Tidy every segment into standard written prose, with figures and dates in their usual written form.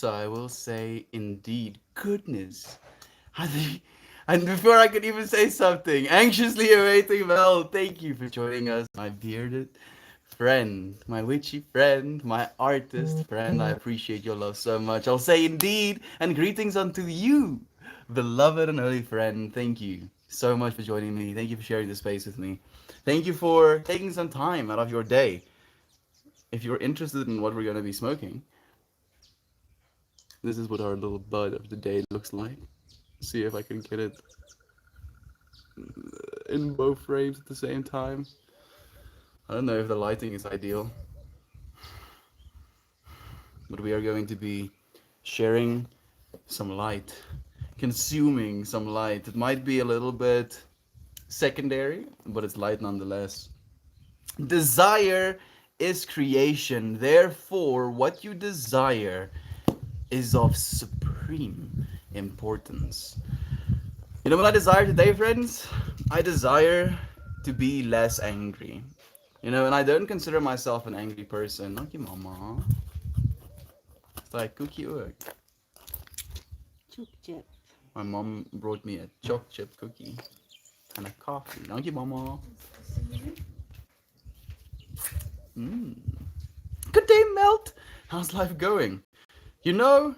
So I will say, indeed, goodness. I think, and before I could even say something, anxiously awaiting Mel, thank you for joining us, my bearded friend, my witchy friend, my artist friend. I appreciate your love so much. I'll say indeed, and greetings unto you, beloved and holy friend. Thank you so much for joining me. Thank you for sharing this space with me. Thank you for taking some time out of your day. If you're interested in what we're going to be smoking, this is what our little bud of the day looks like. See if I can get it in both frames at the same time. I don't know if the lighting is ideal, but we are going to be sharing some light, consuming some light. It might be a little bit secondary, but it's light nonetheless. Desire is creation. Therefore, what you desire is of supreme importance. You know what I desire today, friends? I desire to be less angry. And I don't consider myself an angry person. Dank je, mama. Sta je cookie ook? Chook chip. My mom brought me a choc chip cookie and a coffee. Dank je, mama. Good day, Melt. How's life going? You know,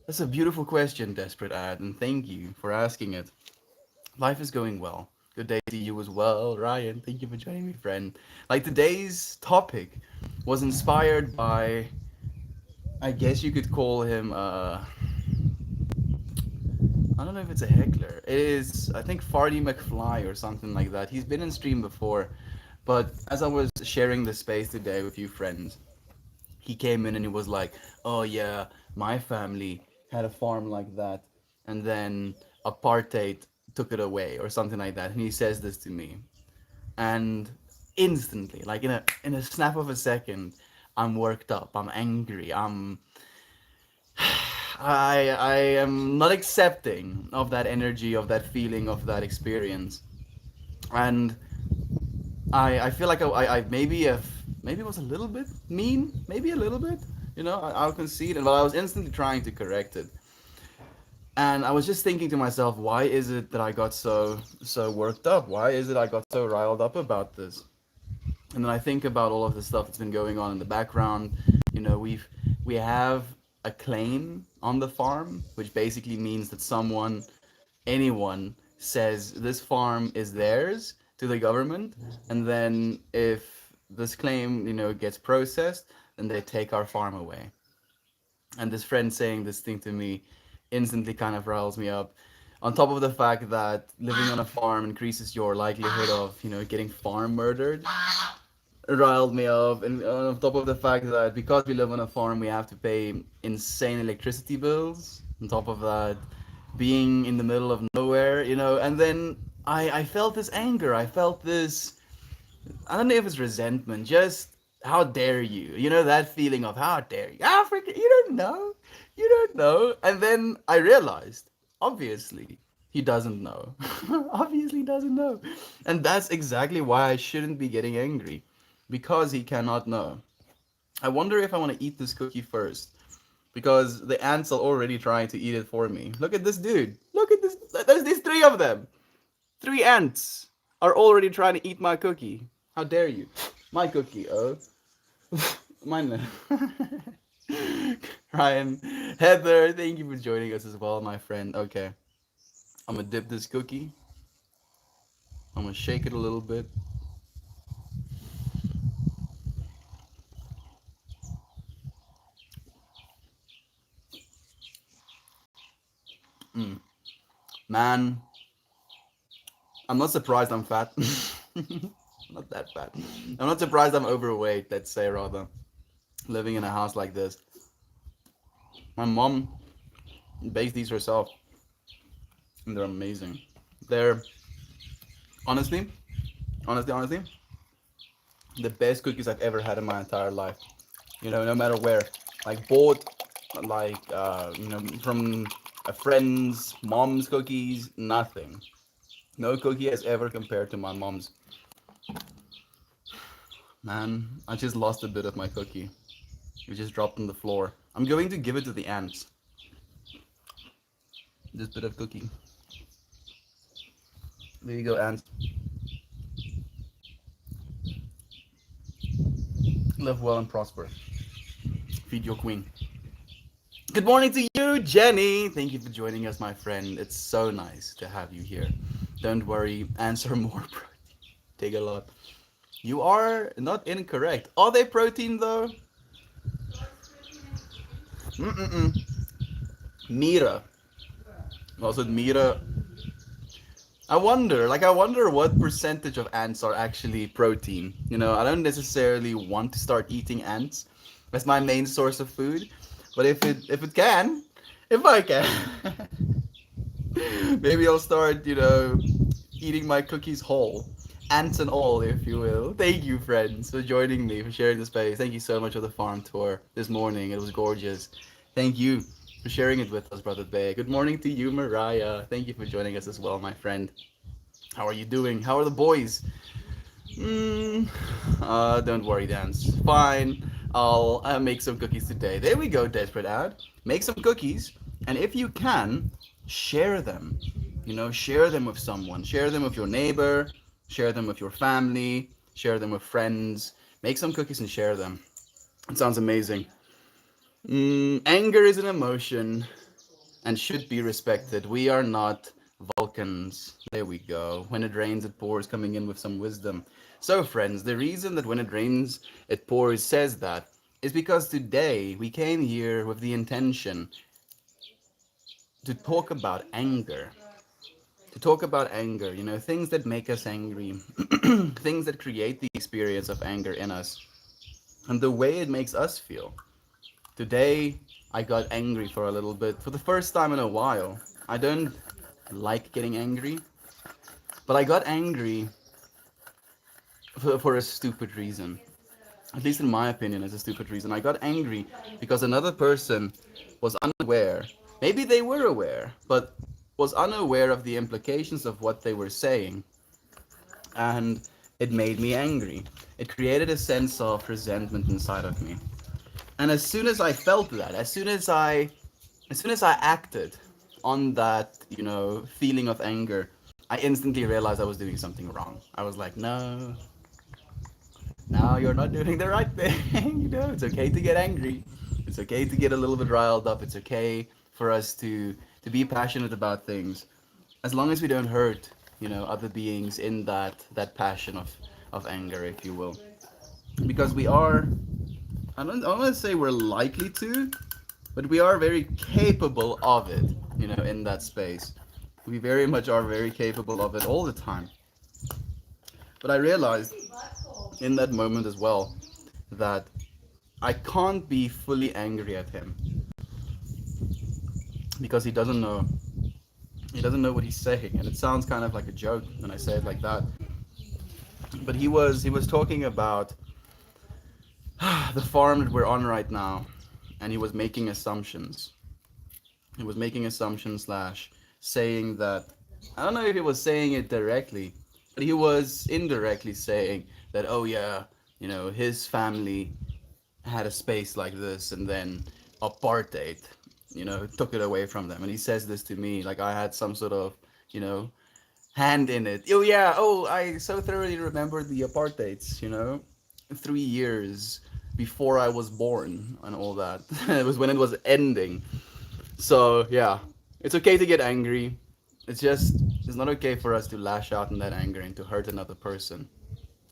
that's a beautiful question, Desperate Ad, and thank you for asking it. Life is going well. Good day to you as well, Ryan. Thank you for joining me, friend. Like today's topic was inspired by, I guess you could call him, I don't know if it's a heckler. It is, I think, Farty McFly or something like that. He's been in stream before, but as I was sharing the space today with you friends, he came in and he was like, "Oh yeah, my family had a farm like that, and then apartheid took it away or something like that." And he says this to me, and instantly, like in a snap of a second, I'm worked up. I'm angry. I am not accepting of that energy, of that feeling, of that experience, and I feel like I maybe have maybe was a little bit mean, maybe a little bit. I'll concede, but I was instantly trying to correct it, and I was just thinking to myself, why is it that I got so worked up? Why is it I got so riled up about this? And then I think about all of the stuff that's been going on in the background. We have a claim on the farm, which basically means that anyone says this farm is theirs to the government, and then if this claim gets processed, then they take our farm away. And this friend saying this thing to me instantly kind of riles me up, on top of the fact that living on a farm increases your likelihood of getting farm murdered. Riled me up, and on top of the fact that because we live on a farm, we have to pay insane electricity bills. On top of that, being in the middle of nowhere, and then I felt this anger. I felt this, I don't know if it's resentment, just how dare you? That feeling of how dare you? Africa, you don't know. You don't know. And then I realized, obviously, he doesn't know. Obviously, he doesn't know. And that's exactly why I shouldn't be getting angry, because he cannot know. I wonder if I want to eat this cookie first, because the ants are already trying to eat it for me. Look at this dude. Look at this. There's these three of them. Three ants are already trying to eat my cookie. How dare you? My cookie, oh. Mine. Ryan, Heather, thank you for joining us as well, my friend. Okay. I'm gonna dip this cookie. I'm gonna shake it a little bit. Man, I'm not surprised I'm fat. Not that fat. I'm not surprised I'm overweight, let's say, rather. Living in a house like this. My mom bakes these herself, and they're amazing. They're, honestly, honestly, the best cookies I've ever had in my entire life. No matter where. Like, bought, like, from a friend's mom's cookies, nothing. No cookie has ever compared to my mom's. Man, I just lost a bit of my cookie. It just dropped on the floor. I'm going to give it to the ants. This bit of cookie. There you go, ants. Live well and prosper. Feed your queen. Good morning to you, Jenny. Thank you for joining us, my friend. It's so nice to have you here. Don't worry, answer more protein. Take a lot. You are not incorrect. Are they protein though? Mm-mm-mm. Mira. Also, Mira. I wonder what percentage of ants are actually protein. You know, I don't necessarily want to start eating ants as my main source of food, but if I can, maybe I'll start, eating my cookies whole. Ants and all, if you will. Thank you, friends, for joining me, for sharing the space. Thank you so much for the farm tour this morning. It was gorgeous. Thank you for sharing it with us, Brother Bay. Good morning to you, Mariah. Thank you for joining us as well, my friend. How are you doing? How are the boys? Mm, don't worry, Dance. Fine. I'll make some cookies today. There we go, Desperate Ad. Make some cookies, and if you can, share them. You know, share them with someone. Share them with your neighbor. Share them with your family. Share them with friends. Make some cookies and share them. It sounds amazing. Anger is an emotion and should be respected. We are not Vulcans. There we go. When it rains, it pours, coming in with some wisdom. So, friends, the reason that when it rains, it pours says that is because today we came here with the intention to talk about anger. To talk about anger, you know, things that make us angry, things that create the experience of anger in us, and the way it makes us feel. Today, I got angry for a little bit, for the first time in a while. I don't like getting angry, but I got angry for a stupid reason. At least in my opinion, it's a stupid reason. I got angry because another person was unaware. Maybe they were aware, but was unaware of the implications of what they were saying. And it made me angry. It created a sense of resentment inside of me. And as soon as I felt that, as soon as I acted on that, feeling of anger, I instantly realized I was doing something wrong. I was like, no, no, you're not doing the right thing. It's okay to get angry. It's okay to get a little bit riled up. It's okay for us to be passionate about things, as long as we don't hurt, other beings in that passion of anger, if you will, because we are. I don't want to say we're likely to, but we are very capable of it, in that space. We very much are very capable of it all the time. But I realized in that moment as well that I can't be fully angry at him because he doesn't know. He doesn't know what he's saying, and it sounds kind of like a joke when I say it like that. But he was talking about the farm that we're on right now, and he was making assumptions. He was making assumptions slash saying that, I don't know if he was saying it directly, but he was indirectly saying that, oh yeah, his family had a space like this, and then apartheid, took it away from them. And he says this to me like I had some sort of, you know, hand in it. Oh yeah, oh, I so thoroughly remember the apartheids, 3 years before I was born and all that. It was when it was ending. So yeah, it's okay to get angry. It's not okay for us to lash out in that anger and to hurt another person,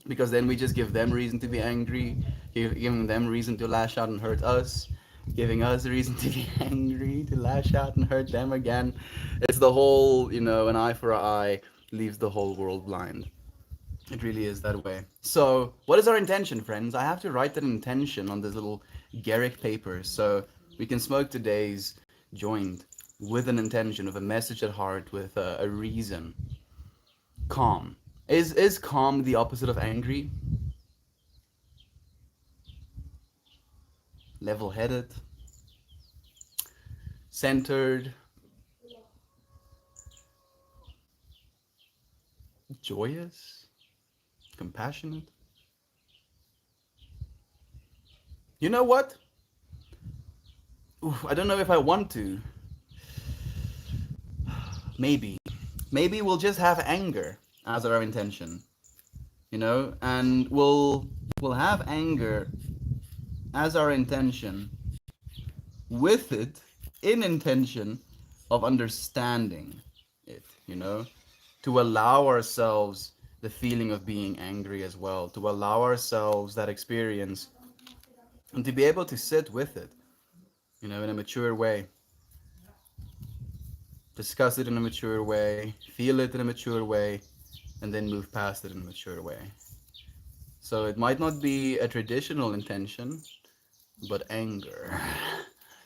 because then we just give them reason to be angry, giving them reason to lash out and hurt us, giving us a reason to be angry, to lash out and hurt them again. It's the whole, an eye for an eye leaves the whole world blind. It really is that way. So, what is our intention, friends? I have to write that intention on this little Garrick paper so we can smoke today's joint with an intention, with a message at heart, with a reason. Calm. Is calm the opposite of angry? Level-headed, centered, joyous, compassionate. You know what? I don't know if I want to. Maybe. Maybe we'll just have anger as our intention, and we'll have anger as our intention, with it in intention of understanding it, to allow ourselves the feeling of being angry as well, to allow ourselves that experience and to be able to sit with it, in a mature way, discuss it in a mature way, feel it in a mature way, and then move past it in a mature way. So it might not be a traditional intention, but anger.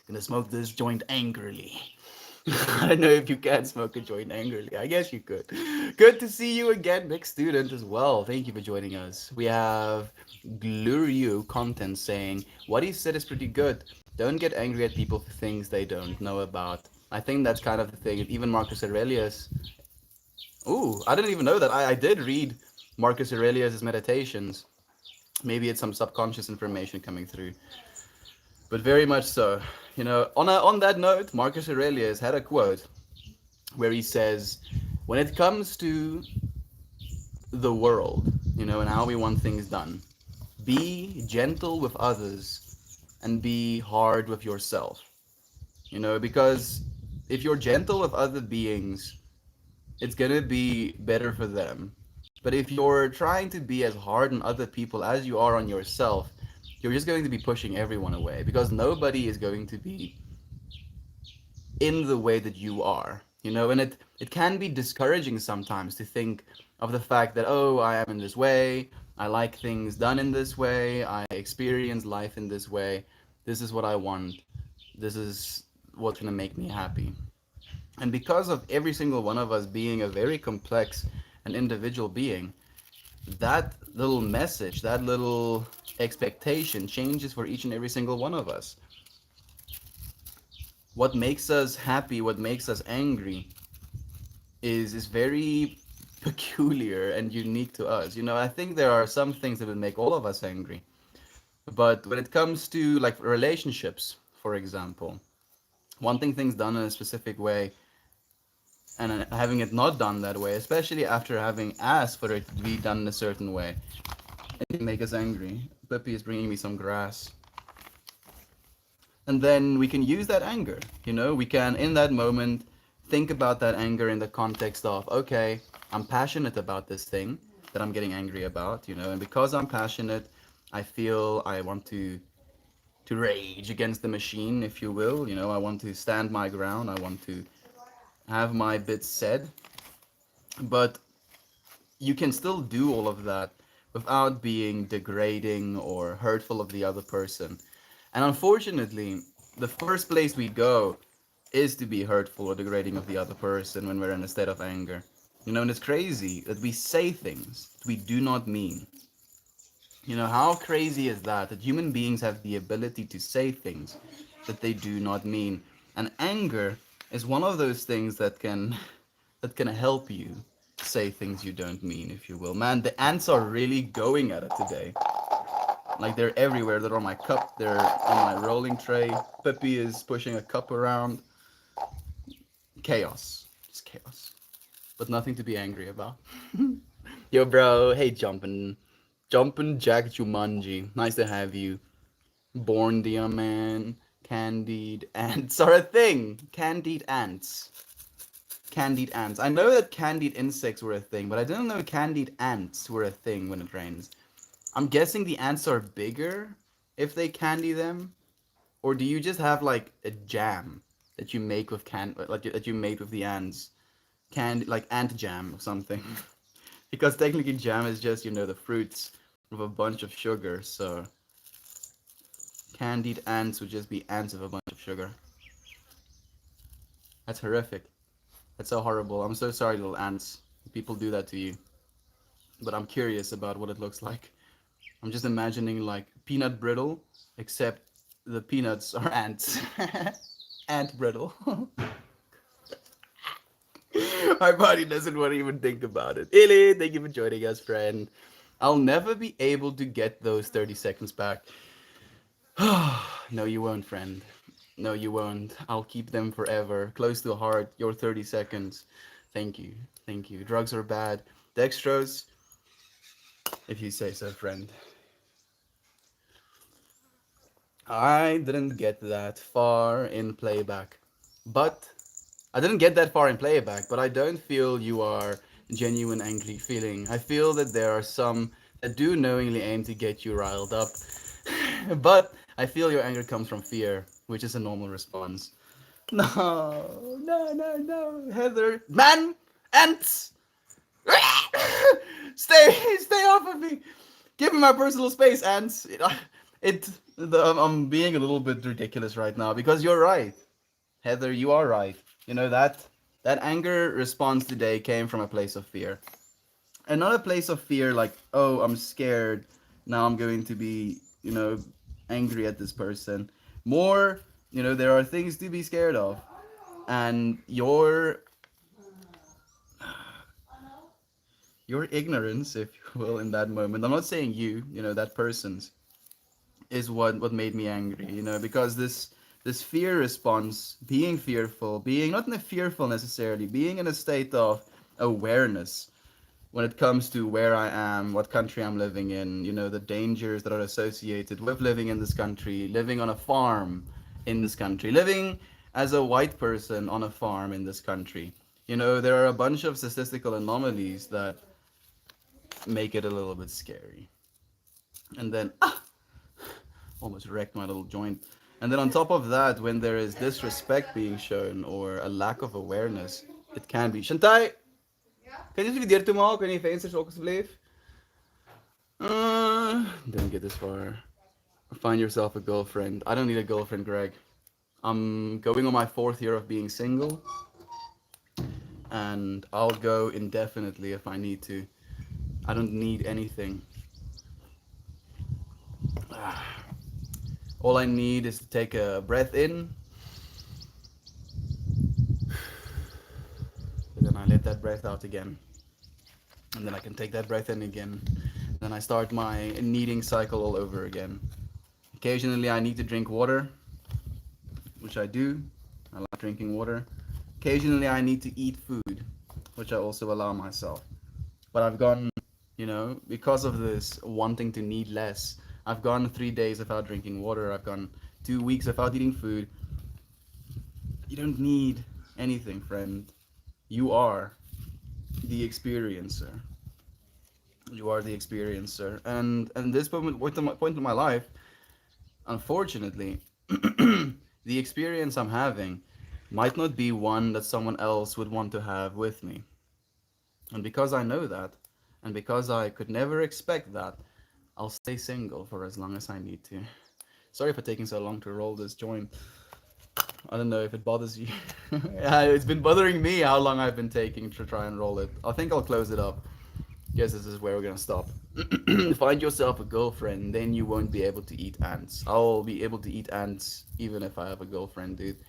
Gonna smoke this joint angrily. I don't know if you can smoke a joint angrily. I guess you could. Good to see you again, next student as well. Thank you for joining us. We have Gluriu content saying, what he said is pretty good. Don't get angry at people for things they don't know about. I think that's kind of the thing. Even Marcus Aurelius. Ooh, I didn't even know that. I did read Marcus Aurelius' meditations. Maybe it's some subconscious information coming through. But very much so. On that note, Marcus Aurelius had a quote where he says, when it comes to the world, and how we want things done, be gentle with others and be hard with yourself. Because if you're gentle with other beings, it's gonna be better for them. But if you're trying to be as hard on other people as you are on yourself, you're just going to be pushing everyone away because nobody is going to be in the way that you are. And it can be discouraging sometimes to think of the fact that, oh, I am in this way, I like things done in this way, I experience life in this way, this is what I want, this is what's going to make me happy. And because of every single one of us being a very complex and individual being, that little message, that little expectation changes for each and every single one of us. What makes us happy, what makes us angry, is very peculiar and unique to us. I think there are some things that would make all of us angry. But when it comes to like relationships, for example, wanting things done in a specific way and having it not done that way, especially after having asked for it to be done in a certain way, it can make us angry. Peppy is bringing me some grass. And then we can use that anger. We can, in that moment, think about that anger in the context of, okay, I'm passionate about this thing that I'm getting angry about, and because I'm passionate, I feel I want to rage against the machine, if you will. I want to stand my ground, I want to have my bits said. But you can still do all of that without being degrading or hurtful of the other person. And unfortunately, the first place we go is to be hurtful or degrading of the other person when we're in a state of anger. And it's crazy that we say things that we do not mean. How crazy is that? That human beings have the ability to say things that they do not mean. And anger is one of those things that can that can help you say things you don't mean, if you will. Man, the ants are really going at it today. Like they're everywhere. They're on my cup. They're on my rolling tray. Peppy is pushing a cup around. Chaos. Just chaos. But nothing to be angry about. Yo, bro. Hey, Jumpin' Jack Jumanji. Nice to have you. Born Dia Man. Candied ants are a thing. Candied ants. Candied ants. I know that candied insects were a thing, but I didn't know candied ants were a thing when it rains. I'm guessing the ants are bigger if they candy them, or do you just have like a jam that you make with like that you made with the ants, candy like ant jam or something? Because technically jam is just the fruits with a bunch of sugar, so candied ants would just be ants with a bunch of sugar. That's horrific. That's so horrible. I'm so sorry, little ants. People do that to you. But I'm curious about what it looks like. I'm just imagining like peanut brittle, except the peanuts are ants. Ant brittle. My body doesn't want to even think about it. Illy, thank you for joining us, friend. I'll never be able to get those 30 seconds back. No, you won't, friend. No, you won't. I'll keep them forever. Close to the heart. Your 30 seconds. Thank you. Thank you. Drugs are bad. Dextrose, if you say so, friend. I didn't get that far in playback. But I didn't get that far in playback, but I don't feel you are genuine angry feeling. I feel that there are some that do knowingly aim to get you riled up. But I feel your anger comes from fear, which is a normal response. No, Heather. Man! Ants! Stay off of me! Give me my personal space, ants! I'm being a little bit ridiculous right now because you're right. Heather, you are right. You know that anger response today came from a place of fear. And not a place of fear like, oh, I'm scared. Now I'm going to be, angry at this person. More, there are things to be scared of. And your ignorance, if you will, in that moment. I'm not saying you, that person's is what made me angry, because this fear response, being fearful, being not in a fearful necessarily, being in a state of awareness when it comes to where I am, what country I'm living in, the dangers that are associated with living in this country, living on a farm in this country, living as a white person on a farm in this country. There are a bunch of statistical anomalies that make it a little bit scary. And then almost wrecked my little joint. And then on top of that, when there is disrespect being shown or a lack of awareness, it can be. Shantai, kan je studeer toe maak? Kan je vensters ook alsjeblieft? Didn't get this far. Find yourself a girlfriend. I don't need a girlfriend, Greg. I'm going on my 4th year of being single, and I'll go indefinitely if I need to. I don't need anything. All I need is to take a breath in, and then I let that breath out again. And then I can take that breath in again. Then I start my kneading cycle all over again. Occasionally I need to drink water, which I do. I like drinking water. Occasionally I need to eat food, which I also allow myself. But I've gone, because of this wanting to need less, I've gone 3 days without drinking water. I've gone 2 weeks without eating food. You don't need anything, friend. You are the experiencer. You are the experiencer. And this point in my life, unfortunately, the experience I'm having might not be one that someone else would want to have with me. And because I know that, and because I could never expect that, I'll stay single for as long as I need to. Sorry for taking so long to roll this joint. I don't know if it bothers you. Yeah, it's been bothering me how long I've been taking to try and roll it. I think I'll close it up. Guess this is where we're gonna stop. Find yourself a girlfriend, then you won't be able to eat ants. I'll be able to eat ants even if I have a girlfriend, dude.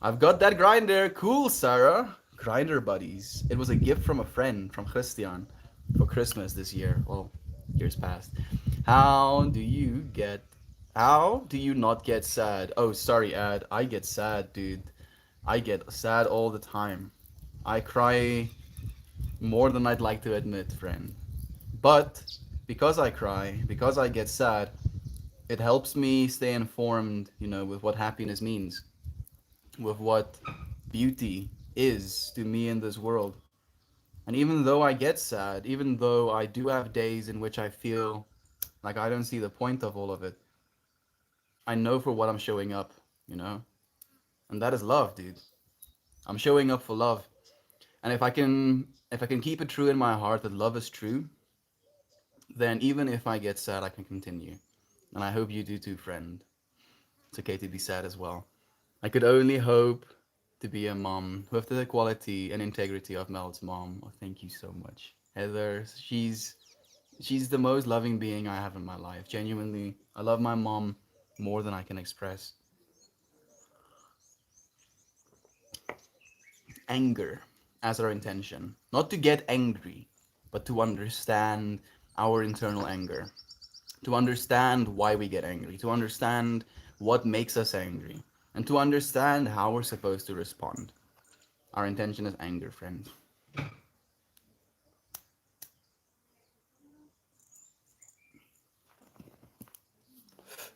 I've got that grinder. Cool, Sarah. Grinder buddies. It was a gift from a friend, from Christian, for Christmas this year. Well, years past. How do you get. How do you not get sad? Oh, sorry, Ad. I get sad, dude. I get sad all the time. I cry more than I'd like to admit, friend. But because I cry, because I get sad, it helps me stay informed, with what happiness means, with what beauty is to me in this world. And even though I get sad, even though I do have days in which I feel like I don't see the point of all of it, I know for what I'm showing up, you know? And that is love, dude. I'm showing up for love. And if I can keep it true in my heart that love is true, then even if I get sad, I can continue. And I hope you do too, friend. It's okay to be sad as well. I could only hope to be a mom with the quality and integrity of Mel's mom. Oh, thank you so much. Heather, she's the most loving being I have in my life. Genuinely, I love my mom more than I can express. Anger as our intention. Not to get angry, but to understand our internal anger. To understand why we get angry. To understand what makes us angry. and to understand how we're supposed to respond. Our intention is anger, friends.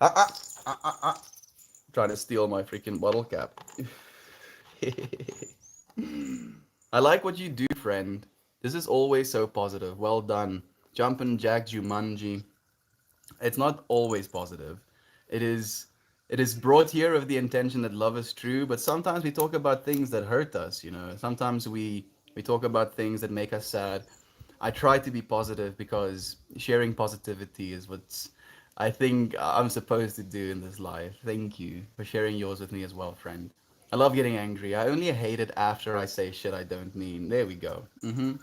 Ah, ah, trying to steal my freaking bottle cap. I like what you do, friend. This is always so positive. Well done. Jumpin' Jack Jumanji. It's not always positive. It is it is brought here with the intention that love is true, but sometimes we talk about things that hurt us, you know. Sometimes we talk about things that make us sad. I try to be positive because sharing positivity is what's I think I'm supposed to do in this life. Thank you for sharing yours with me as well, friend. I love getting angry. I only hate it after I say shit I don't mean. There we go. And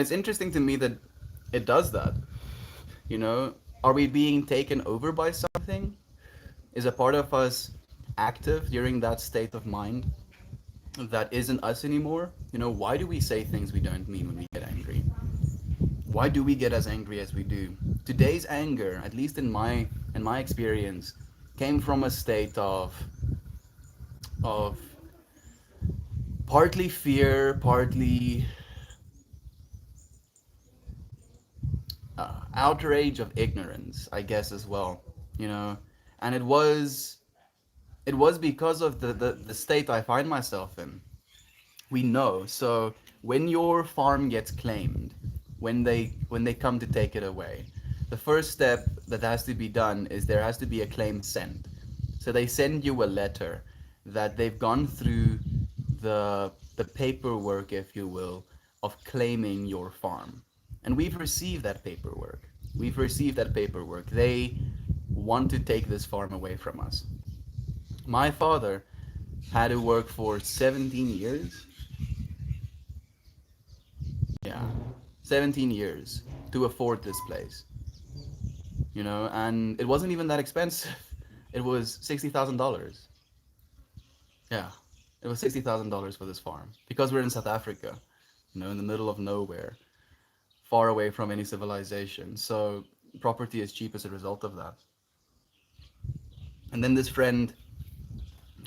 it's interesting to me that it does that. You know, are we being taken over by something? Is a part of us active during that state of mind that isn't us anymore? You know, why do we say things we don't mean when we get angry? Why do we get as angry as we do? Today's anger, at least in my experience, came from a state of partly fear, partly outrage of ignorance, I guess as well. You know, and it was because of the state I find myself in. We know. So when your farm gets claimed, when they come to take it away, the first step that has to be done is there has to be a claim sent. So they send you a letter that they've gone through the paperwork, if you will, of claiming your farm. And we've received that paperwork. We've received that paperwork. They want to take this farm away from us. My father had to work for 17 years. Yeah, 17 years to afford this place, you know, and it wasn't even that expensive. It was $60,000. Yeah, it was $60,000 for this farm because we're in South Africa, you know, in the middle of nowhere, far away from any civilization. So property is cheap as a result of that. And then this friend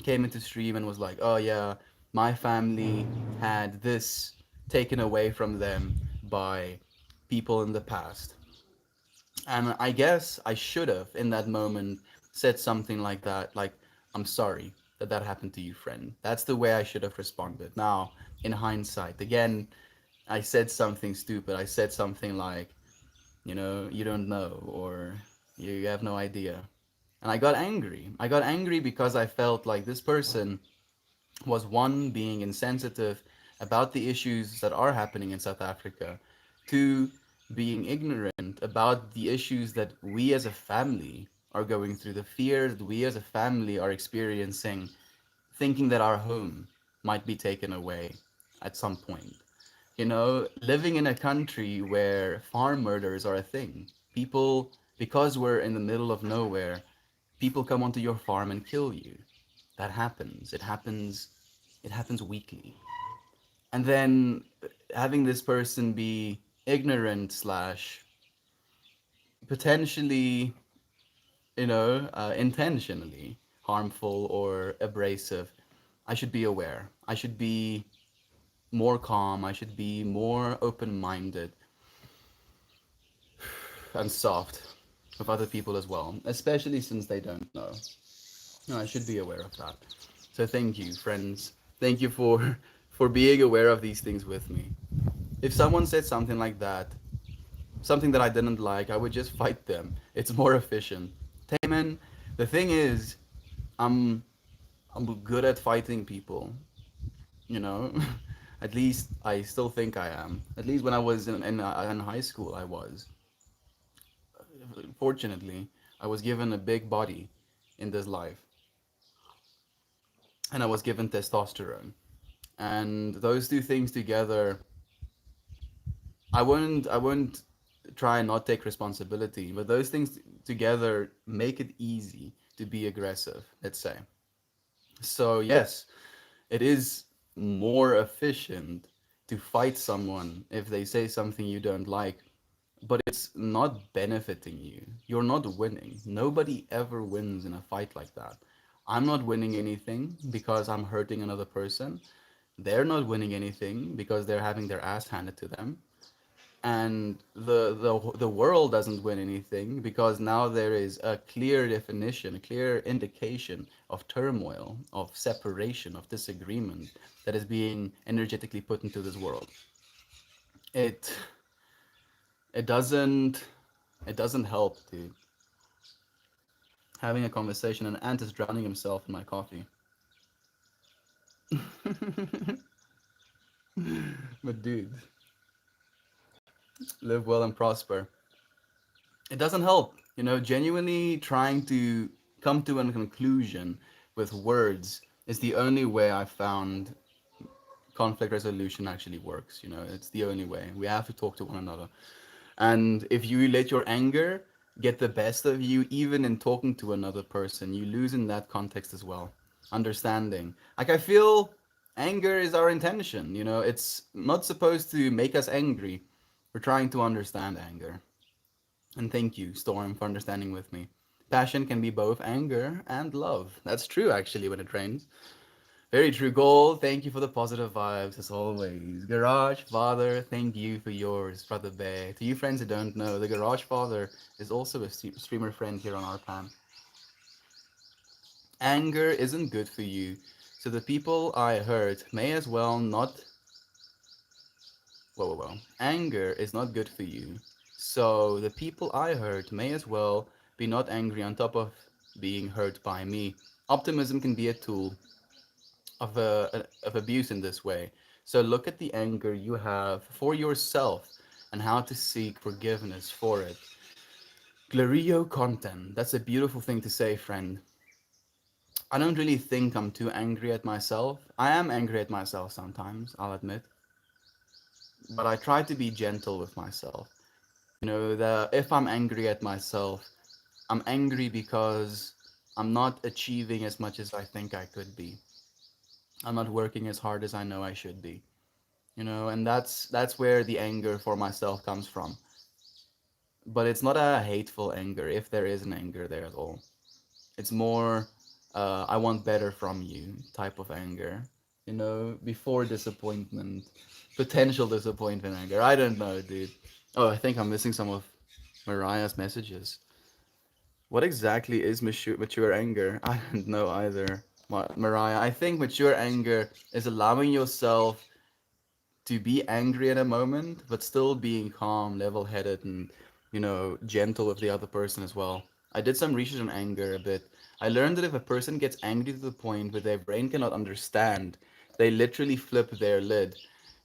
came into stream and was like, "Oh yeah, my family had this taken away from them by people in the past." And I guess I should have, in that moment, said something like that, like, "I'm sorry that that happened to you, friend." That's the way I should have responded. Now, in hindsight, again, I said something stupid. I said something like, "You don't know," or "You have no idea." And I got angry. I got angry because I felt like this person was, one, being insensitive about the issues that are happening in South Africa, two, being ignorant about the issues that we as a family are going through, the fears that we as a family are experiencing, thinking that our home might be taken away at some point. You know, living in a country where farm murders are a thing. People, because we're in the middle of nowhere, people come onto your farm and kill you. That happens. It happens weekly. And then having this person be ignorant slash potentially, intentionally harmful or abrasive, I should be aware. I should be more calm. I should be more open minded and soft with other people as well, especially since they don't know. No, I should be aware of that. So thank you, friends. Thank you for for being aware of these things with me. If someone said something like that, something that I didn't like, I would just fight them. It's more efficient. Taman, the thing is, I'm I'm good at fighting people, you know? At least I still think I am. At least when I was in high school, I was. Fortunately, I was given a big body in this life, and I was given testosterone. And those two things together, I wouldn't try and not take responsibility, but those things together make it easy to be aggressive, let's say. So yes, it is more efficient to fight someone if they say something you don't like, but it's not benefiting you. You're not winning. Nobody ever wins in a fight like that. I'm not winning anything because I'm hurting another person. They're not winning anything because they're having their ass handed to them. And the world doesn't win anything because now there is a clear definition, a clear indication of turmoil, of separation, of disagreement that is being energetically put into this world. It it doesn't it doesn't help, dude. Having a conversation and Ant is drowning himself in my coffee. But dude, live well and prosper. It doesn't help, genuinely trying to come to a conclusion with words is the only way I found conflict resolution actually works. It's the only way. We have to talk to one another. And if you let your anger get the best of you, even in talking to another person, you lose in that context as well. Understanding. Like, I feel anger is our intention. It's not supposed to make us angry. We're trying to understand anger. And thank you, Storm, for understanding with me. Passion can be both anger and love. That's true, actually, when it rains. Very true goal. Thank you for the positive vibes as always. Garage Father, thank you for yours, Brother Bear. To you friends who don't know, the Garage Father is also a streamer friend here on our pan. Anger isn't good for you, so the people I hurt may as well not. Whoa, whoa, whoa. Anger is not good for you, so the people I hurt may as well be not angry on top of being hurt by me. Optimism can be a tool of abuse in this way. So look at the anger you have for yourself and how to seek forgiveness for it. Glario content. That's a beautiful thing to say, friend. I don't really think I'm too angry at myself. I am angry at myself sometimes, I'll admit. But I try to be gentle with myself. If I'm angry at myself, I'm angry because I'm not achieving as much as I think I could be. I'm not working as hard as I know I should be. And that's where the anger for myself comes from. But it's not a hateful anger, if there is an anger there at all. It's more I want better from you type of anger. Before disappointment, potential disappointment anger. I don't know, dude. Oh, I think I'm missing some of Mariah's messages. What exactly is mature anger? I don't know either, Mariah. I think mature anger is allowing yourself to be angry in a moment, but still being calm, level-headed, and gentle with the other person as well. I did some research on anger a bit. I learned that if a person gets angry to the point where their brain cannot understand, they literally flip their lid,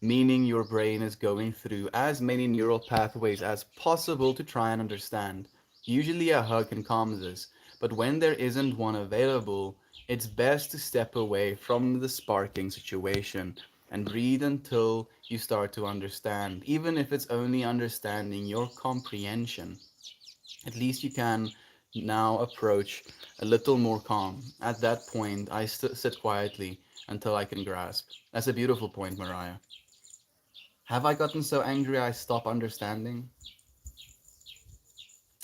meaning your brain is going through as many neural pathways as possible to try and understand. Usually a hug can calm this, but when there isn't one available, it's best to step away from the sparking situation and breathe until you start to understand, even if it's only understanding your comprehension. At least you can now approach a little more calm. At that point, I sit quietly until I can grasp. That's a beautiful point, Mariah. Have I gotten so angry I stop understanding?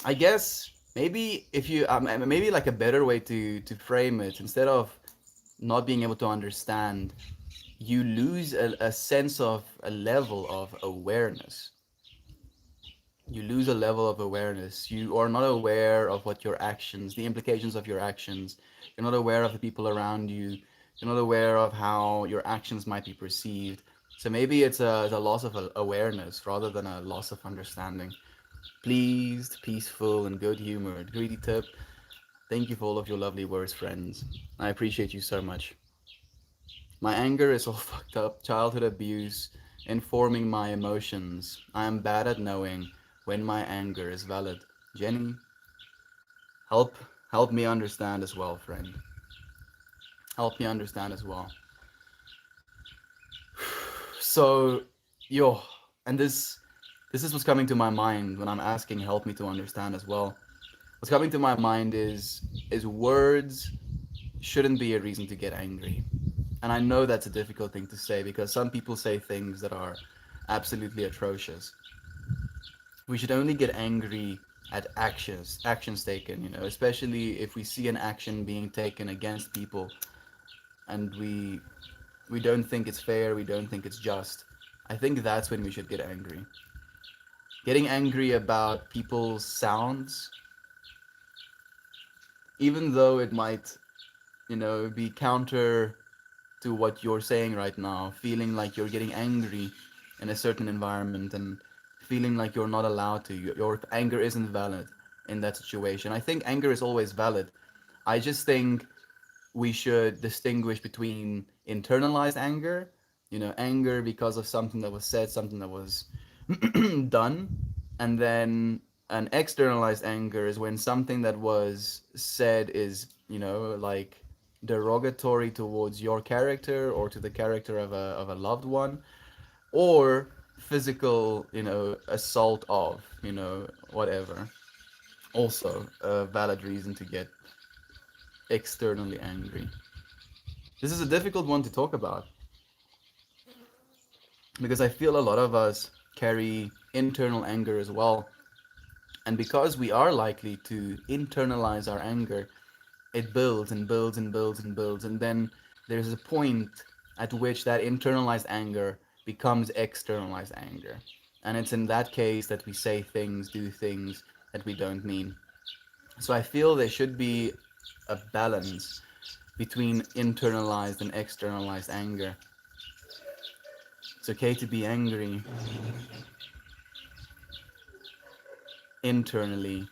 I guess maybe if you maybe like a better way to frame it, instead of not being able to understand, you lose a sense of a level of awareness. You lose a level of awareness. You are not aware of what your actions, the implications of your actions. You're not aware of the people around you. You're not aware of how your actions might be perceived. So maybe it's a loss of awareness rather than a loss of understanding. Pleased, peaceful, and good humored. Greedy tip. Thank you for all of your lovely words, friends. I appreciate you so much. My anger is all fucked up. Childhood abuse, informing my emotions. I am bad at knowing when my anger is valid. Jenny, help help me understand as well, friend. Help me understand as well. So, yo, and this is what's coming to my mind when I'm asking help me to understand as well. What's coming to my mind is words shouldn't be a reason to get angry. And I know that's a difficult thing to say because some people say things that are absolutely atrocious. We should only get angry at actions taken, especially if we see an action being taken against people and we don't think it's fair, we don't think it's just. I think that's when we should get angry. Getting angry about people's sounds, even though it might, be counter to what you're saying right now, feeling like you're getting angry in a certain environment and feeling like you're not allowed to. Your anger isn't valid in that situation. I think anger is always valid. I just think we should distinguish between internalized anger, anger because of something that was said, something that was done, and then an externalized anger is when something that was said is, like derogatory towards your character or to the character of a loved one, or physical, assault of, whatever. Also, a valid reason to get externally angry. This is a difficult one to talk about because I feel a lot of us carry internal anger as well. And because we are likely to internalize our anger, it builds and builds and builds and builds. And then there's a point at which that internalized anger becomes externalized anger. And it's in that case that we say things, do things that we don't mean. So I feel there should be a balance between internalized and externalized anger. It's okay to be angry internally.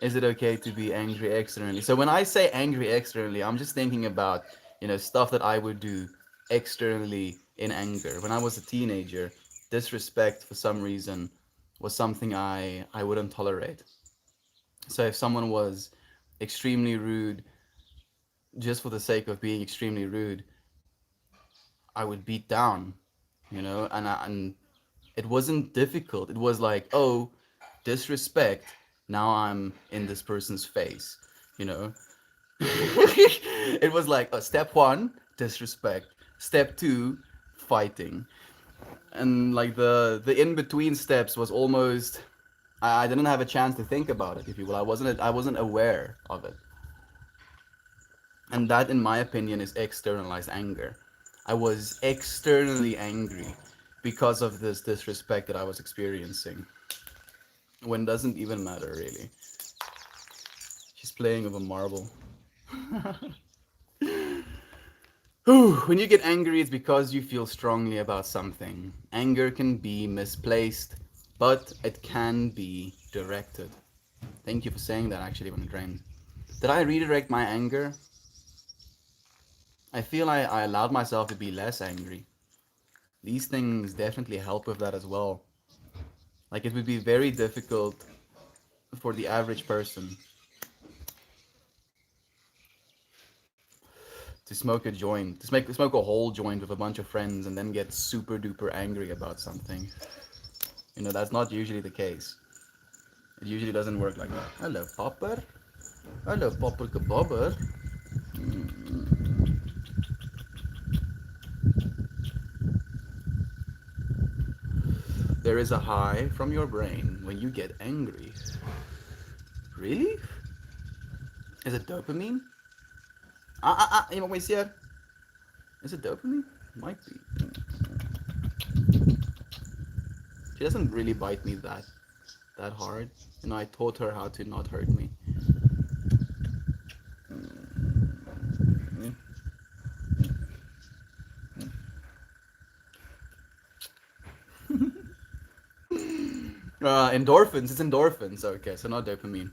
Is it okay to be angry externally? So when I say angry externally, I'm just thinking about, stuff that I would do externally in anger. When I was a teenager, disrespect for some reason was something I wouldn't tolerate. So if someone was extremely rude just for the sake of being extremely rude, I would beat down, and it wasn't difficult. It was like, oh, disrespect. Now I'm in this person's face, you know. It was like step one, disrespect. Step two, fighting, and like the in between steps was almost. I didn't have a chance to think about it, if you will. I wasn't aware of it, and that, in my opinion, is externalized anger. I was externally angry because of this disrespect that I was experiencing. When it doesn't even matter, really. She's playing with a marble. When you get angry, it's because you feel strongly about something. Anger can be misplaced, but it can be directed. Thank you for saying that, actually, when it rained. Did I redirect my anger? I feel I allowed myself to be less angry. These things definitely help with that as well. Like, it would be very difficult for the average person to smoke a joint, to smoke a whole joint with a bunch of friends and then get super duper angry about something. That's not usually the case. It usually doesn't work like that. Hello, Popper. Hello, Popper Kabobber. There is a high from your brain when you get angry. Really? Is it dopamine? Iemand moet hier. Is it dopamine? Might be. She doesn't really bite me that hard. I taught her how to not hurt me. Endorphins. It's endorphins. Okay, so not dopamine.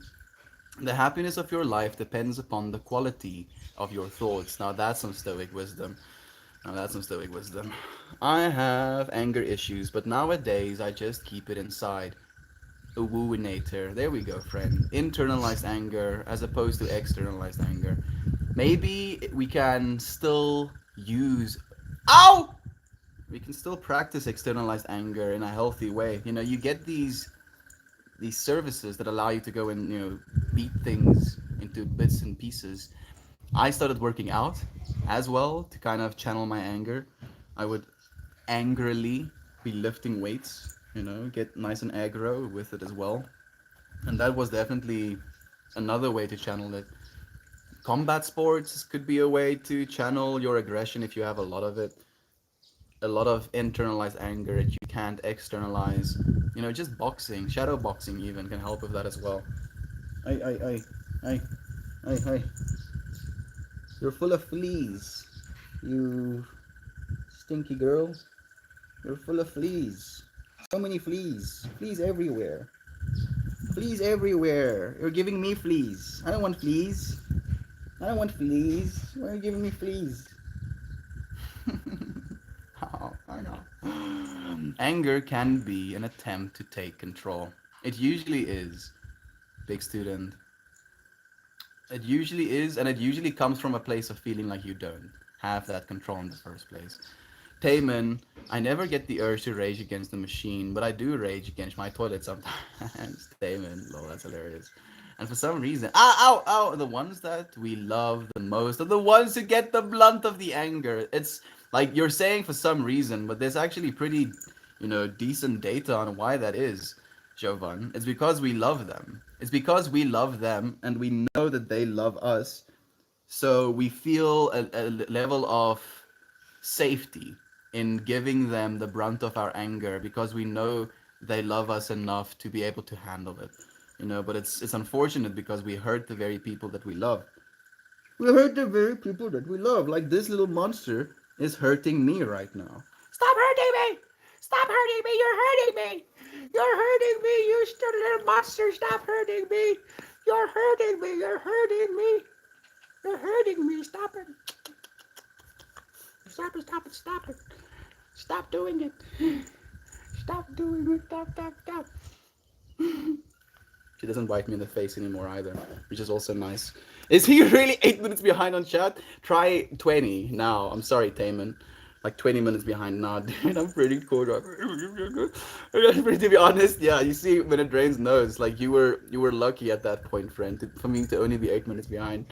The happiness of your life depends upon the quality of your thoughts. Now that's some stoic wisdom. I have anger issues, but nowadays I just keep it inside. A wooinator. There we go, friend. Internalized anger as opposed to externalized anger. Maybe we can still use. Ow! We can still practice externalized anger in a healthy way. You get these services that allow you to go and beat things into bits and pieces. I started working out as well to kind of channel my anger. I would angrily be lifting weights, get nice and aggro with it as well. And that was definitely another way to channel it. Combat sports could be a way to channel your aggression if you have a lot of it, a lot of internalized anger that you can't externalize. Just boxing, shadow boxing even can help with that as well. I, I. You're full of fleas. You stinky girl. You're full of fleas. So many fleas. Fleas everywhere. Fleas everywhere. You're giving me fleas. I don't want fleas. I don't want fleas. Why are you giving me fleas? Oh, I know. Anger can be an attempt to take control. It usually is, big student. It usually is, and it usually comes from a place of feeling like you don't have that control in the first place. Taman, I never get the urge to rage against the machine, but I do rage against my toilet sometimes. Taman, lol, that's hilarious. And for some reason, the ones that we love the most are the ones who get the blunt of the anger. It's like you're saying for some reason, but there's actually pretty, decent data on why that is, Jovan. It's because we love them. It's because we love them and we know that they love us. So we feel a level of safety in giving them the brunt of our anger because we know they love us enough to be able to handle it. But it's unfortunate because we hurt the very people that we love. We hurt the very people that we love. Like this little monster is hurting me right now. Stop hurting me! Stop hurting me! You're hurting me! You're hurting me! You stupid little monster! Stop hurting me! You're hurting me! You're hurting me! You're hurting me! Stop it! Stop it! Stop it! Stop it! Stop doing it! Stop doing it! Stop! Stop! Stop! She doesn't bite me in the face anymore either, which is also nice. Is he really 8 minutes behind on chat? Try 20 now. I'm sorry, Taman. Like 20 minutes behind now, dude. I'm pretty cool. To be honest, yeah. You see, when it rains, knows. Like you were lucky at that point, friend, for me to only be 8 minutes behind.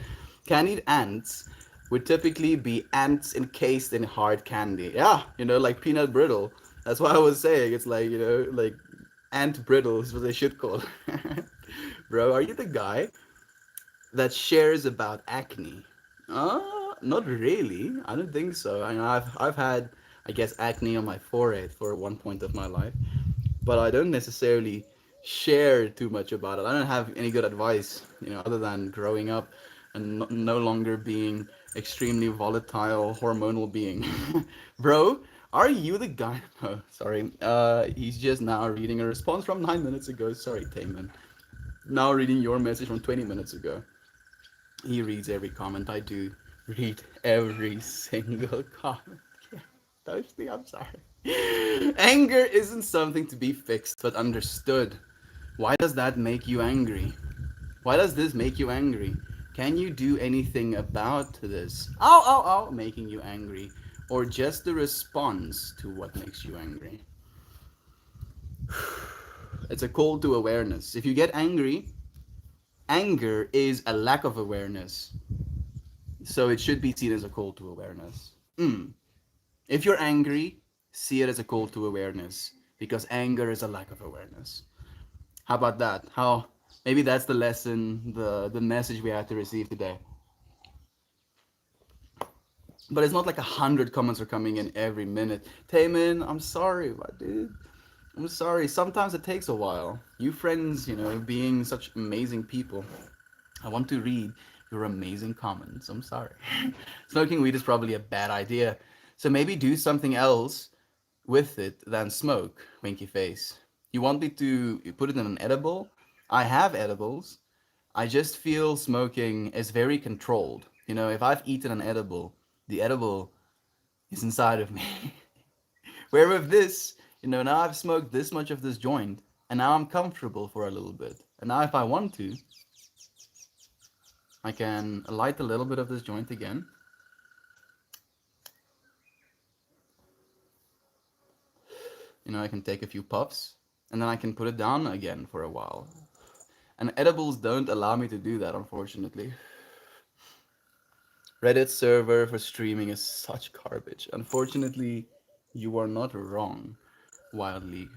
Candied ants would typically be ants encased in hard candy. Yeah, like peanut brittle. That's what I was saying. It's like like ant brittle is what they should call. Bro, are you the guy that shares about acne? Not really. I don't think so. I've had, I guess, acne on my forehead for one point of my life, but I don't necessarily share too much about it. I don't have any good advice, other than growing up and no longer being extremely volatile hormonal being. Bro, are you the guy? Oh, sorry. He's just now reading a response from 9 minutes ago. Sorry, Taman. Now reading your message from 20 minutes ago. He reads every comment. I do read every single comment. Yeah, totally. I'm sorry. Anger isn't something to be fixed, but understood. Why does that make you angry? Why does this make you angry? Can you do anything about this? Making you angry. Or just the response to what makes you angry? It's a call to awareness. If you get angry, anger is a lack of awareness. So it should be seen as a call to awareness. If you're angry, see it as a call to awareness because anger is a lack of awareness. How about that? How maybe that's the lesson, the message we have to receive today. But it's not like 100 comments are coming in every minute. Taman, I'm sorry, my dude. I'm sorry. Sometimes it takes a while. You friends, being such amazing people. I want to read your amazing comments. I'm sorry. Smoking weed is probably a bad idea. So maybe do something else with it than smoke, winky face. You want me to put it in an edible? I have edibles. I just feel smoking is very controlled. If I've eaten an edible, the edible is inside of me. Where with this, now I've smoked this much of this joint, and now I'm comfortable for a little bit. And now if I want to, I can light a little bit of this joint again. I can take a few puffs, and then I can put it down again for a while. And edibles don't allow me to do that, unfortunately. Reddit server for streaming is such garbage. Unfortunately, you are not wrong, Wild League.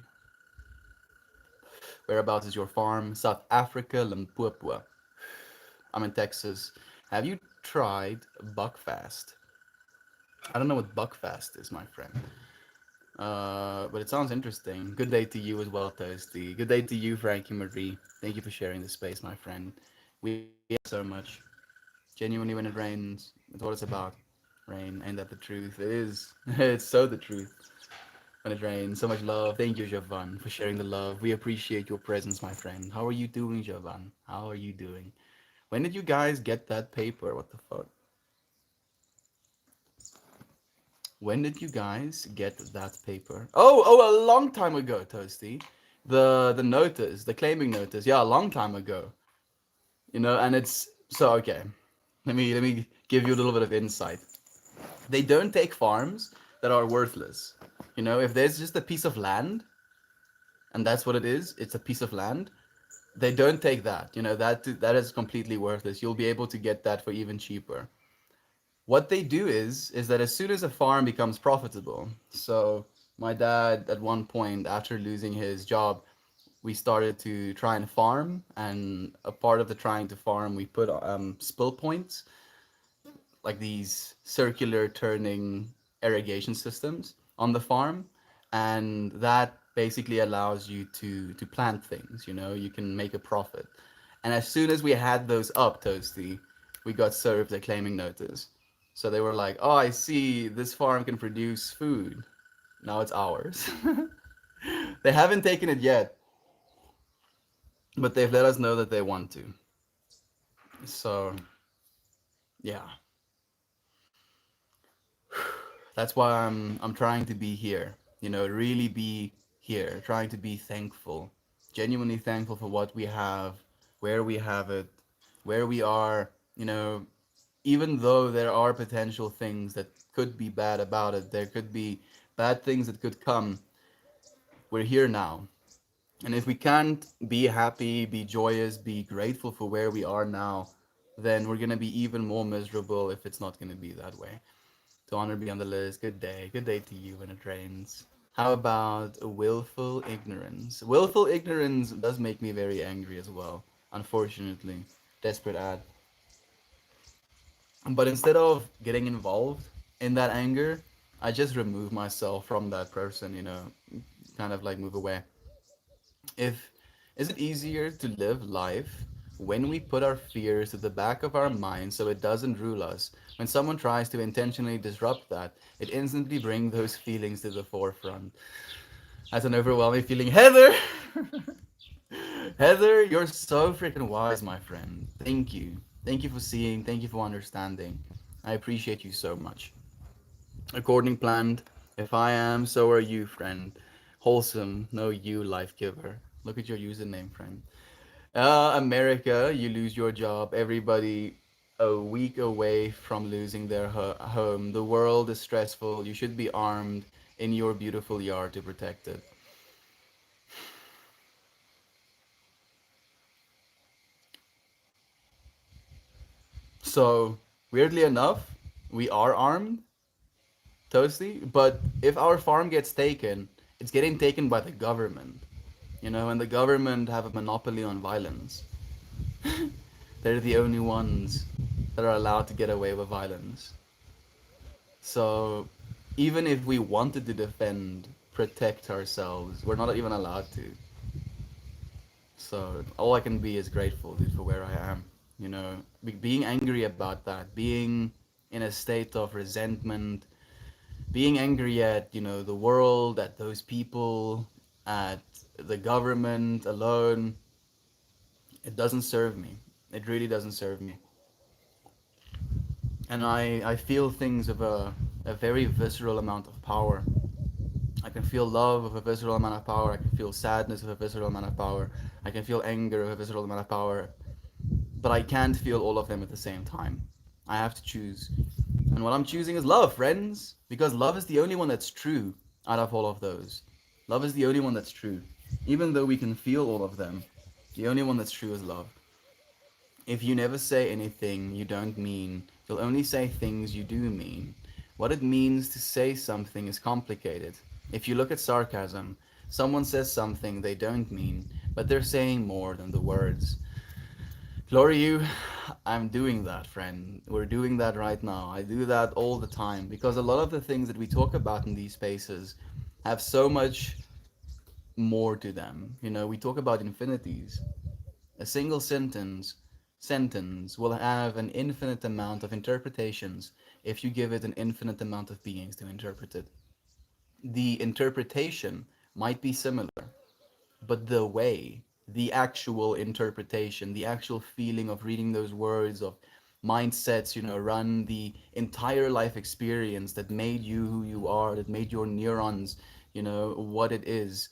Whereabouts is your farm? South Africa, Limpopo. I'm in Texas. Have you tried buckfast? I don't know what buckfast is, my friend. But it sounds interesting. Good day to you as well, Toasty. Good day to you, Frankie Marie. Thank you for sharing the space, my friend. We so much. Genuinely, when it rains, it's what it's about. Rain, ain't that the truth? It is. It's so the truth. When it rains, so much love. Thank you, Jovan, for sharing the love. We appreciate your presence, my friend. How are you doing, Jovan? How are you doing? When did you guys get that paper? What the fuck? When did you guys get that paper? Oh, a long time ago, Toasty. The notice, the claiming notice. Yeah, a long time ago. And it's so okay. Let me give you a little bit of insight. They don't take farms that are worthless. If there's just a piece of land, and that's what it is, it's a piece of land. They don't take that. That is completely worthless. You'll be able to get that for even cheaper. What they do is that as soon as a farm becomes profitable, so my dad at one point after losing his job, we started to try and farm, and a part of the trying to farm, we put spill points, like these circular turning irrigation systems on the farm, and that basically allows you to plant things. You can make a profit. And as soon as we had those up, Toasty, we got served a claiming notice. So they were like, oh, I see this farm can produce food, now it's ours. They haven't taken it yet, but they've let us know that they want to. So yeah, that's why I'm trying to be here. Really be here, trying to be thankful, genuinely thankful for what we have, where we have it, where we are. Even though there are potential things that could be bad about it, there could be bad things that could come. We're here now. And if we can't be happy, be joyous, be grateful for where we are now, then we're going to be even more miserable if it's not going to be that way. To honor be on the list. Good day. Good day to you when it rains. How about willful ignorance? Willful ignorance does make me very angry as well, unfortunately. Desperate ad. But instead of getting involved in that anger, I just remove myself from that person, kind of like move away. If Is it easier to live life when we put our fears to the back of our mind so it doesn't rule us? When someone tries to intentionally disrupt that, it instantly brings those feelings to the forefront. That's an overwhelming feeling. Heather! Heather, you're so freaking wise, my friend. Thank you. Thank you for seeing. Thank you for understanding. I appreciate you so much. According planned, if I am, so are you, friend. Wholesome, no you, life giver. Look at your username, friend. America, you lose your job. Everybody a week away from losing their home. The world is stressful. You should be armed in your beautiful yard to protect it. So, weirdly enough, we are armed, Toasty, but if our farm gets taken, it's getting taken by the government. And the government have a monopoly on violence. They're the only ones that are allowed to get away with violence. So even if we wanted to defend, protect ourselves, we're not even allowed to. So all I can be is grateful, dude, for where I am. Being angry about that, being in a state of resentment, being angry at, the world, at those people, at the government alone, it doesn't serve me. It really doesn't serve me. And I feel things of a very visceral amount of power. I can feel love of a visceral amount of power. I can feel sadness of a visceral amount of power. I can feel anger of a visceral amount of power. But I can't feel all of them at the same time. I have to choose. And what I'm choosing is love, friends. Because love is the only one that's true out of all of those. Love is the only one that's true. Even though we can feel all of them, the only one that's true is love. If you never say anything you don't mean, you'll only say things you do mean. What it means to say something is complicated. If you look at sarcasm, Someone says something they don't mean, but they're saying more than the words. Glory you, I'm doing that, friend. We're doing that right now. I do that all the time because a lot of the things that we talk about in these spaces have so much more to them. You know, we talk about infinities. A single sentence will have an infinite amount of interpretations if you give it an infinite amount of beings to interpret it. The interpretation might be similar, but the way, the actual interpretation, the actual feeling of reading those words, of mindsets, run the entire life experience that made you who you are, that made your neurons, what it is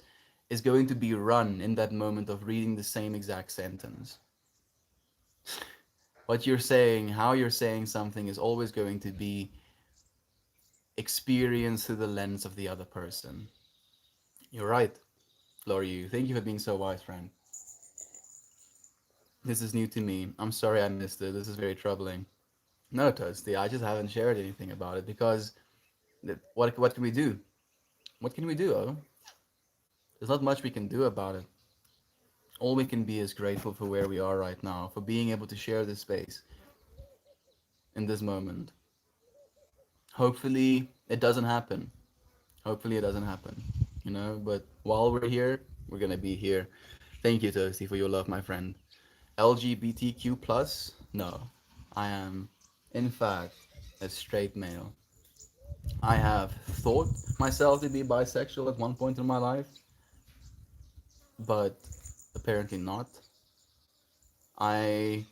going to be run in that moment of reading the same exact sentence. What you're saying, how you're saying something is always going to be experienced through the lens of the other person. You're right, Laurie. Thank you for being so wise, friend. This is new to me. I'm sorry I missed it. This is very troubling. No, Toasty, I just haven't shared anything about it because what can we do? What can we do? Oh, there's not much we can do about it. All we can be is grateful for where we are right now, for being able to share this space in this moment. Hopefully, it doesn't happen. Hopefully, it doesn't happen. But while we're here, we're gonna be here. Thank you, Toasty, for your love, my friend. LGBTQ plus? No, I am, in fact, a straight male. I have thought myself to be bisexual at one point in my life, but apparently not. I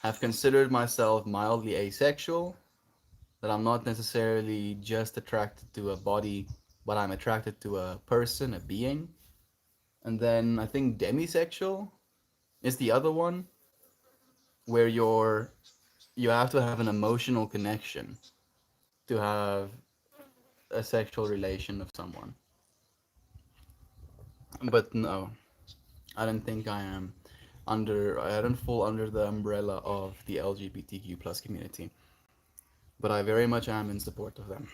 have considered myself mildly asexual, that I'm not necessarily just attracted to a body, but I'm attracted to a person, a being. And then I think demisexual is the other one, where you have to have an emotional connection to have a sexual relation of someone. But no, I don't think I don't fall under the umbrella of the LGBTQ plus community, but I very much am in support of them.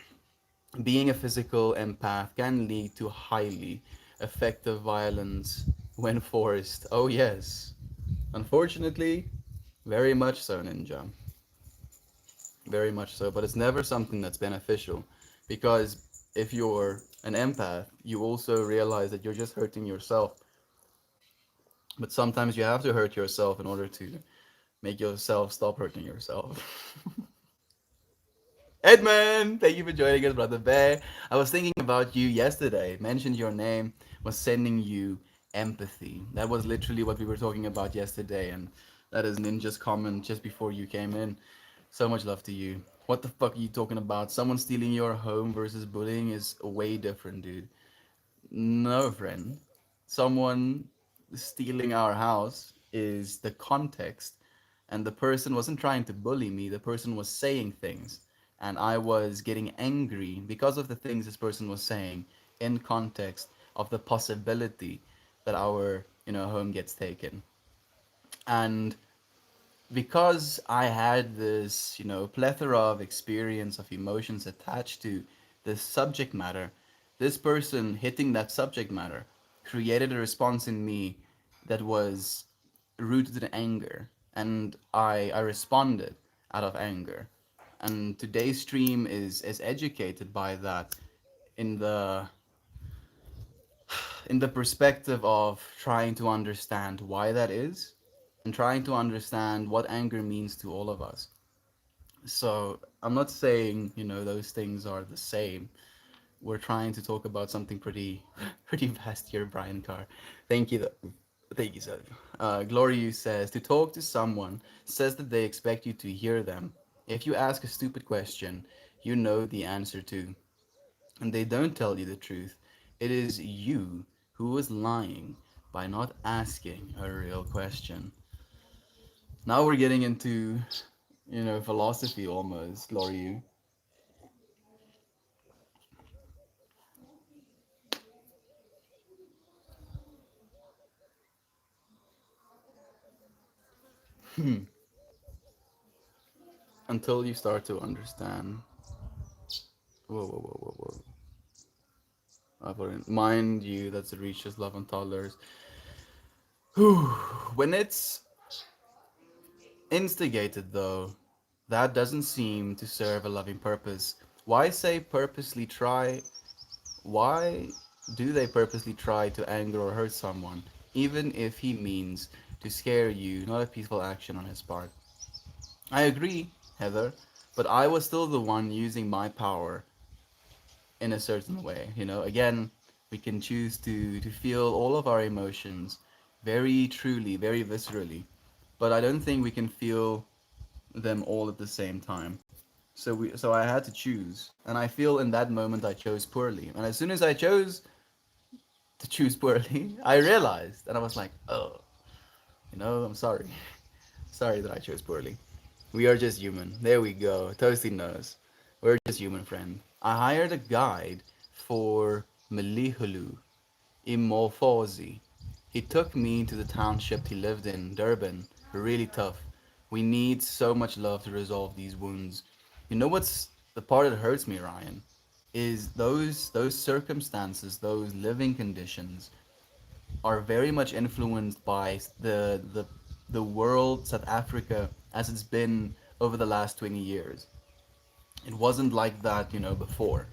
Being a physical empath can lead to highly effective violence when forced. Oh yes, unfortunately, very much so, Ninja. Very much so, but it's never something that's beneficial because if you're an empath, you also realize that you're just hurting yourself. But sometimes you have to hurt yourself in order to make yourself stop hurting yourself. Edmund, thank you for joining us, brother Bear. I was thinking about you yesterday. Mentioned your name, was sending you empathy. That was literally what we were talking about yesterday, and that is Ninja's comment just before you came in. So much love to you. What the fuck are you talking about? Someone stealing your home versus bullying is way different, dude. No, friend. Someone stealing our house is the context, and the person wasn't trying to bully me. The person was saying things, and I was getting angry because of the things this person was saying in context of the possibility that our home gets taken. And because I had this, plethora of experience of emotions attached to this subject matter, this person hitting that subject matter created a response in me that was rooted in anger. And I responded out of anger. And today's stream is educated by that in the perspective of trying to understand why that is and trying to understand what anger means to all of us. So I'm not saying, those things are the same. We're trying to talk about something pretty pretty vast here, Brian Carr. Thank you. Thank you, sir. Gloria says to talk to someone says that they expect you to hear them. If you ask a stupid question, you know the answer to, and they don't tell you the truth. It is you who is lying by not asking a real question. Now we're getting into, philosophy almost, Glory. Until you start to understand. Whoa, whoa, whoa, whoa, whoa. Mind you, that's the reaches love and toddlers. When it's instigated, though, that doesn't seem to serve a loving purpose. Why say purposely try? Why do they purposely try to anger or hurt someone, even if he means to scare you, not a peaceful action on his part? I agree, Heather, but I was still the one using my power in a certain way. Again, we can choose to feel all of our emotions very truly, very viscerally, but I don't think we can feel them all at the same time. So I had to choose, and I feel in that moment I chose poorly. And as soon as I chose to choose poorly, I realized, and I was like, oh, I'm sorry. Sorry that I chose poorly. We are just human. There we go. Toasty knows. We're just human, friend. I hired a guide for Melihulu Imorphosi. He took me to the township he lived in, Durban. Really tough. We need so much love to resolve these wounds. You know what's the part that hurts me, Ryan? Is those circumstances, those living conditions are very much influenced by the world, South Africa, as it's been over the last 20 years. It wasn't like that, before.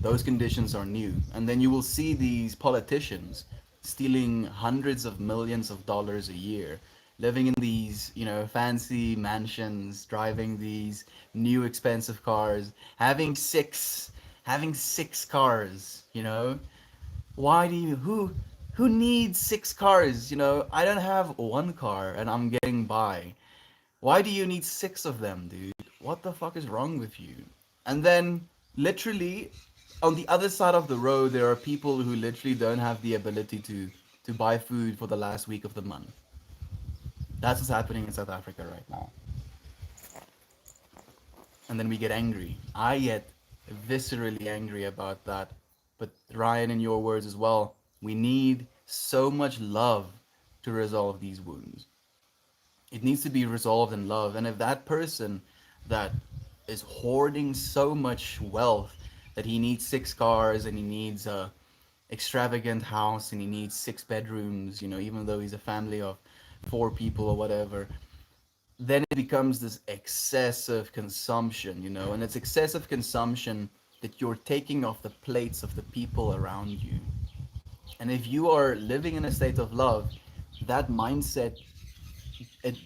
Those conditions are new. And then you will see these politicians stealing hundreds of millions of dollars a year, living in these, fancy mansions, driving these new expensive cars, having six cars, why do you who needs six cars? I don't have one car and I'm getting by. Why do you need six of them, dude? What the fuck is wrong with you? And then, literally, on the other side of the road, there are people who literally don't have the ability to buy food for the last week of the month. That's what's happening in South Africa right now. And then we get angry. I get viscerally angry about that. But Ryan, in your words as well, we need so much love to resolve these wounds. It needs to be resolved in love. And if that person that is hoarding so much wealth that he needs six cars and he needs a extravagant house and he needs six bedrooms, even though he's a family of four people or whatever, then it becomes this excessive consumption, and it's excessive consumption that you're taking off the plates of the people around you. And if you are living in a state of love, that mindset, it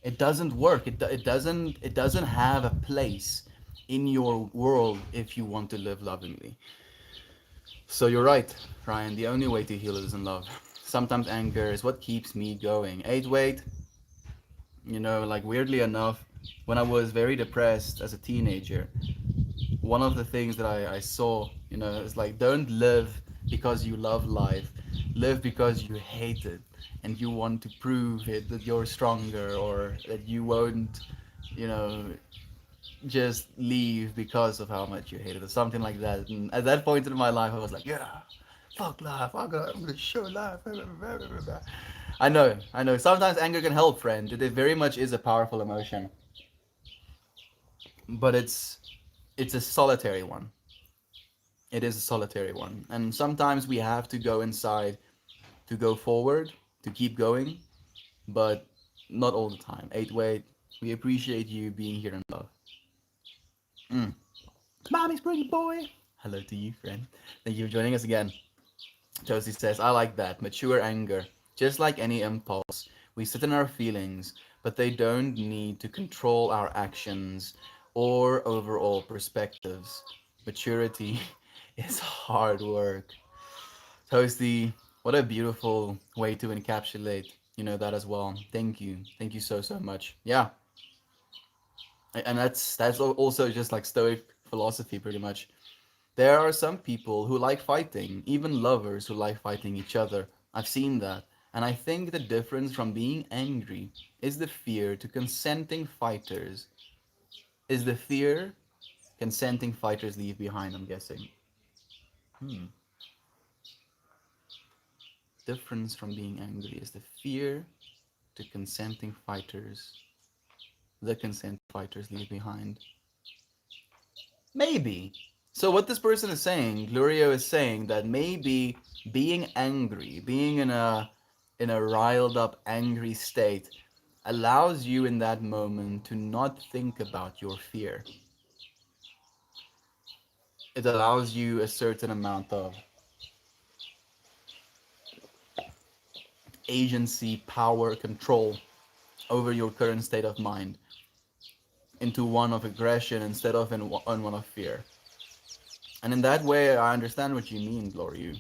it doesn't work. It doesn't have a place in your world if you want to live lovingly. So you're right, Ryan. The only way to heal is in love. Sometimes anger is what keeps me going. Age weight, like weirdly enough, when I was very depressed as a teenager, one of the things that I saw, is like, don't live because you love life, live because you hate it and you want to prove it that you're stronger or that you won't, you know, just leave because of how much you hate it or something like that. And at that point in my life, I was like, yeah, fuck life, I'm gonna show life. I know. Sometimes anger can help, friend. It very much is a powerful emotion, but it's a solitary one. It is a solitary one. And sometimes we have to go inside to go forward, to keep going, but not all the time. Eight Wait, we appreciate you being here in love. Mm. Mommy's pretty boy. Hello to you, friend. Thank you for joining us again. Josie says, I like that. Mature anger. Just like any impulse, we sit in our feelings, but they don't need to control our actions or overall perspectives. Maturity is hard work. Toasty, what a beautiful way to encapsulate, that as well. Thank you. Thank you so, so much. Yeah. And that's also just like Stoic philosophy, pretty much. There are some people who like fighting, even lovers who like fighting each other. I've seen that. And I think the difference from being angry is the fear to consenting fighters. Is the fear consenting fighters leave behind, I'm guessing. Hmm. Difference from being angry is the fear to consenting fighters. The consent fighters leave behind. Maybe. So what this person is saying, Glorio is saying that maybe being angry, being in a riled up angry state allows you in that moment to not think about your fear. It allows you a certain amount of agency, power, control over your current state of mind into one of aggression instead of in one of fear. And in that way, I understand what you mean, Gloria.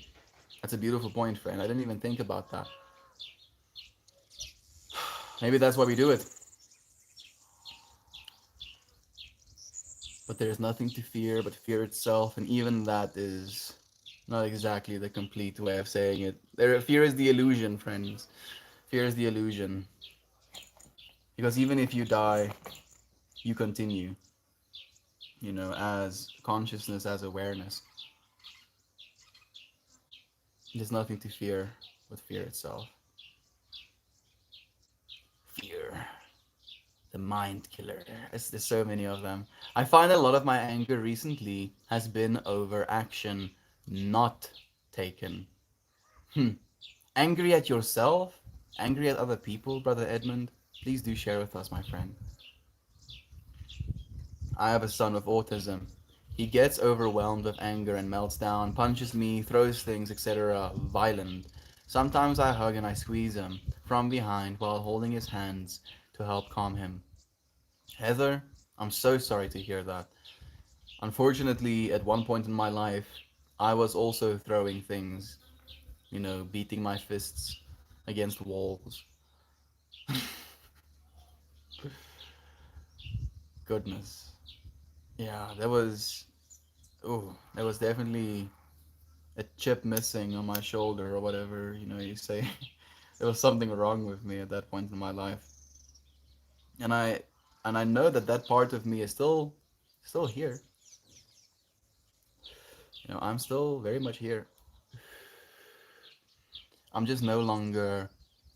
That's a beautiful point, friend. I didn't even think about that. Maybe that's why we do it. But there's nothing to fear but fear itself, and even that is not exactly the complete way of saying it. Fear is the illusion, friends. Fear is the illusion. Because even if you die, you continue, as consciousness, as awareness. There's nothing to fear but fear itself. Fear. The mind killer. There's so many of them. I find a lot of my anger recently has been over action not taken. Hmm. Angry at yourself? Angry at other people, Brother Edmund? Please do share with us, my friend. I have a son with autism. He gets overwhelmed with anger and melts down, punches me, throws things, etc. Violent. Sometimes I hug and I squeeze him from behind while holding his hands to help calm him. Heather, I'm so sorry to hear that. Unfortunately, at one point in my life, I was also throwing things, beating my fists against walls. Goodness. Yeah, there was definitely a chip missing on my shoulder or whatever, you say. There was something wrong with me at that point in my life. And I know that that part of me is still here. I'm still very much here. I'm just no longer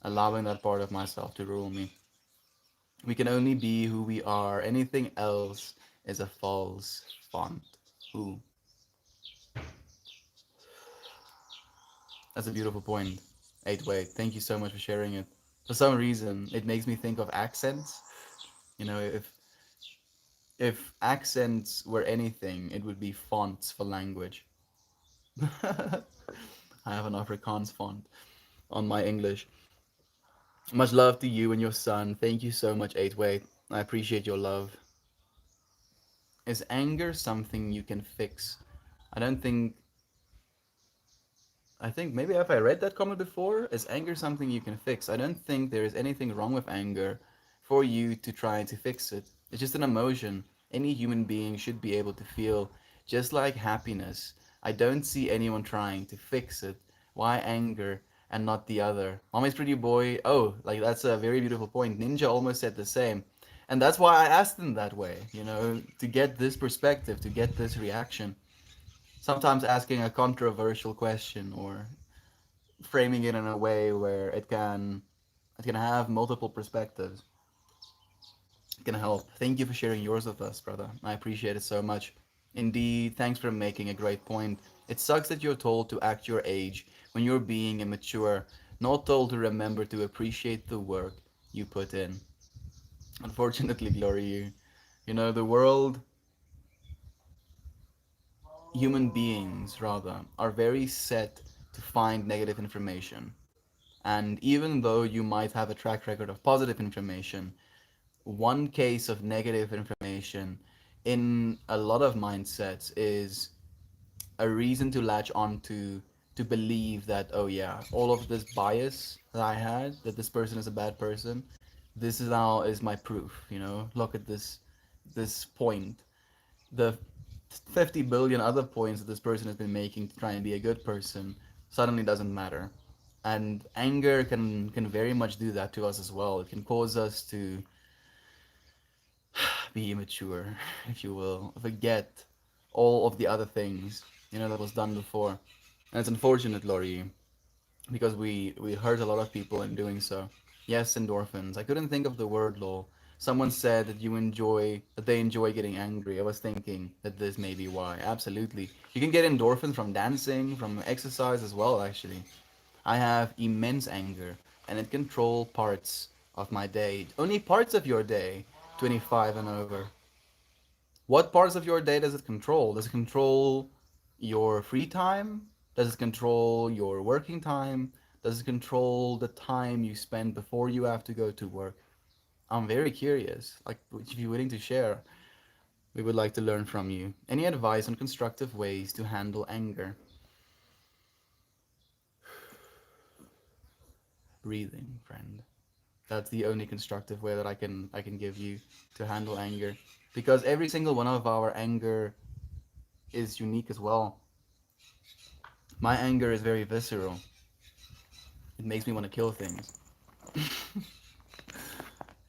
allowing that part of myself to rule me. We can only be who we are. Anything else is a false font. Ooh, that's a beautiful point. 8-way. Thank you so much for sharing it. For some reason, it makes me think of accents. If accents were anything, it would be fonts for language. I have an Afrikaans font on my English. Much love to you and your son. Thank you so much, 8-way. I appreciate your love. Is anger something you can fix? I don't think I think maybe if I read that comment before, is anger something you can fix? I don't think there is anything wrong with anger for you to try to fix it. It's just an emotion. Any human being should be able to feel just like happiness. I don't see anyone trying to fix it. Why anger and not the other? Mommy's pretty boy. Oh, like that's a very beautiful point. Ninja almost said the same. And that's why I asked him that way, to get this perspective, to get this reaction. Sometimes asking a controversial question or framing it in a way where it can have multiple perspectives. It can help. Thank you for sharing yours with us, brother. I appreciate it so much. Indeed, thanks for making a great point. It sucks that you're told to act your age when you're being immature, not told to remember to appreciate the work you put in. Unfortunately, Glory, the world, human beings rather, are very set to find negative information. And even though you might have a track record of positive information, one case of negative information in a lot of mindsets is a reason to latch on to believe that, oh yeah, all of this bias that I had, that this person is a bad person, this is now is my proof, look at this point. The 50 billion other points that this person has been making to try and be a good person suddenly doesn't matter. And anger can very much do that to us as well. It can cause us to be immature, if you will, forget all of the other things that was done before. And it's unfortunate, Laurie, because we hurt a lot of people in doing so. Yes, endorphins. I couldn't think of the word, lol. Someone said that they enjoy getting angry. I was thinking that this may be why. Absolutely. You can get endorphins from dancing, from exercise as well, actually. I have immense anger, and it controls parts of my day. Only parts of your day, 25 and over. What parts of your day does it control? Does it control your free time? Does it control your working time? Does it control the time you spend before you have to go to work? I'm very curious. Like, if you're willing to share, we would like to learn from you. Any advice on constructive ways to handle anger? Breathing, friend. That's the only constructive way that I can give you to handle anger, because every single one of our anger is unique as well. My anger is very visceral. It makes me want to kill things,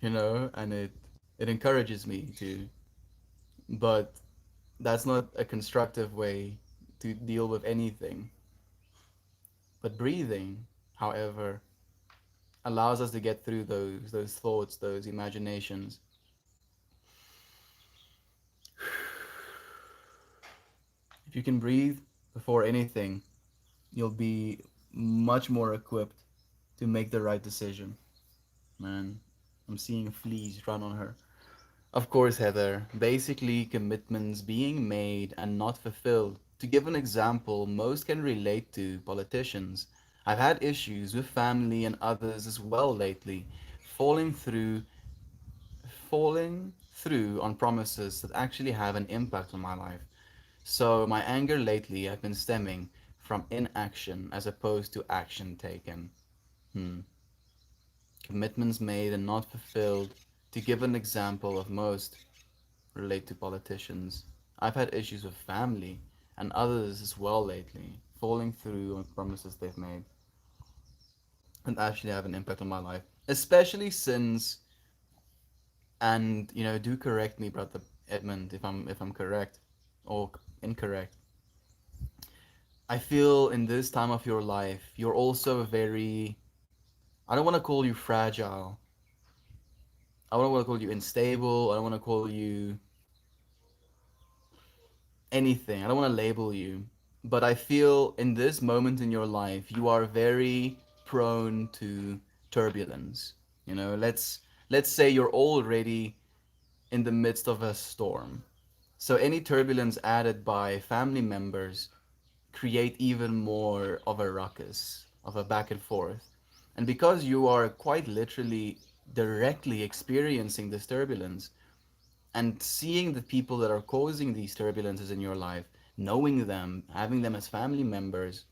and it encourages me to. But that's not a constructive way to deal with anything. But breathing, however, allows us to get through those thoughts, those imaginations. If you can breathe before anything, you'll be much more equipped to make the right decision. Man, I'm seeing fleas run on her. Of course, Heather. Basically, commitments being made and not fulfilled. To give an example, most can relate to politicians. I've had issues with family and others as well lately, falling through falling through on promises that actually have an impact on my life. So my anger lately has been stemming from inaction as opposed to action taken. Hmm. Commitments made and not fulfilled. To give an example of most relate to politicians. I've had issues with family and others as well lately, falling through on promises they've made and actually have an impact on my life. Especially since, and do correct me, brother Edmund, if I'm correct or incorrect. I feel in this time of your life, you're also very. I don't want to call you fragile. I don't want to call you unstable. I don't want to call you anything. I don't want to label you. But I feel in this moment in your life, you are very prone to turbulence. Let's say you're already in the midst of a storm. So any turbulence added by family members create even more of a ruckus, of a back and forth. And because you are quite literally directly experiencing this turbulence and seeing the people that are causing these turbulences in your life, knowing them, having them as family members,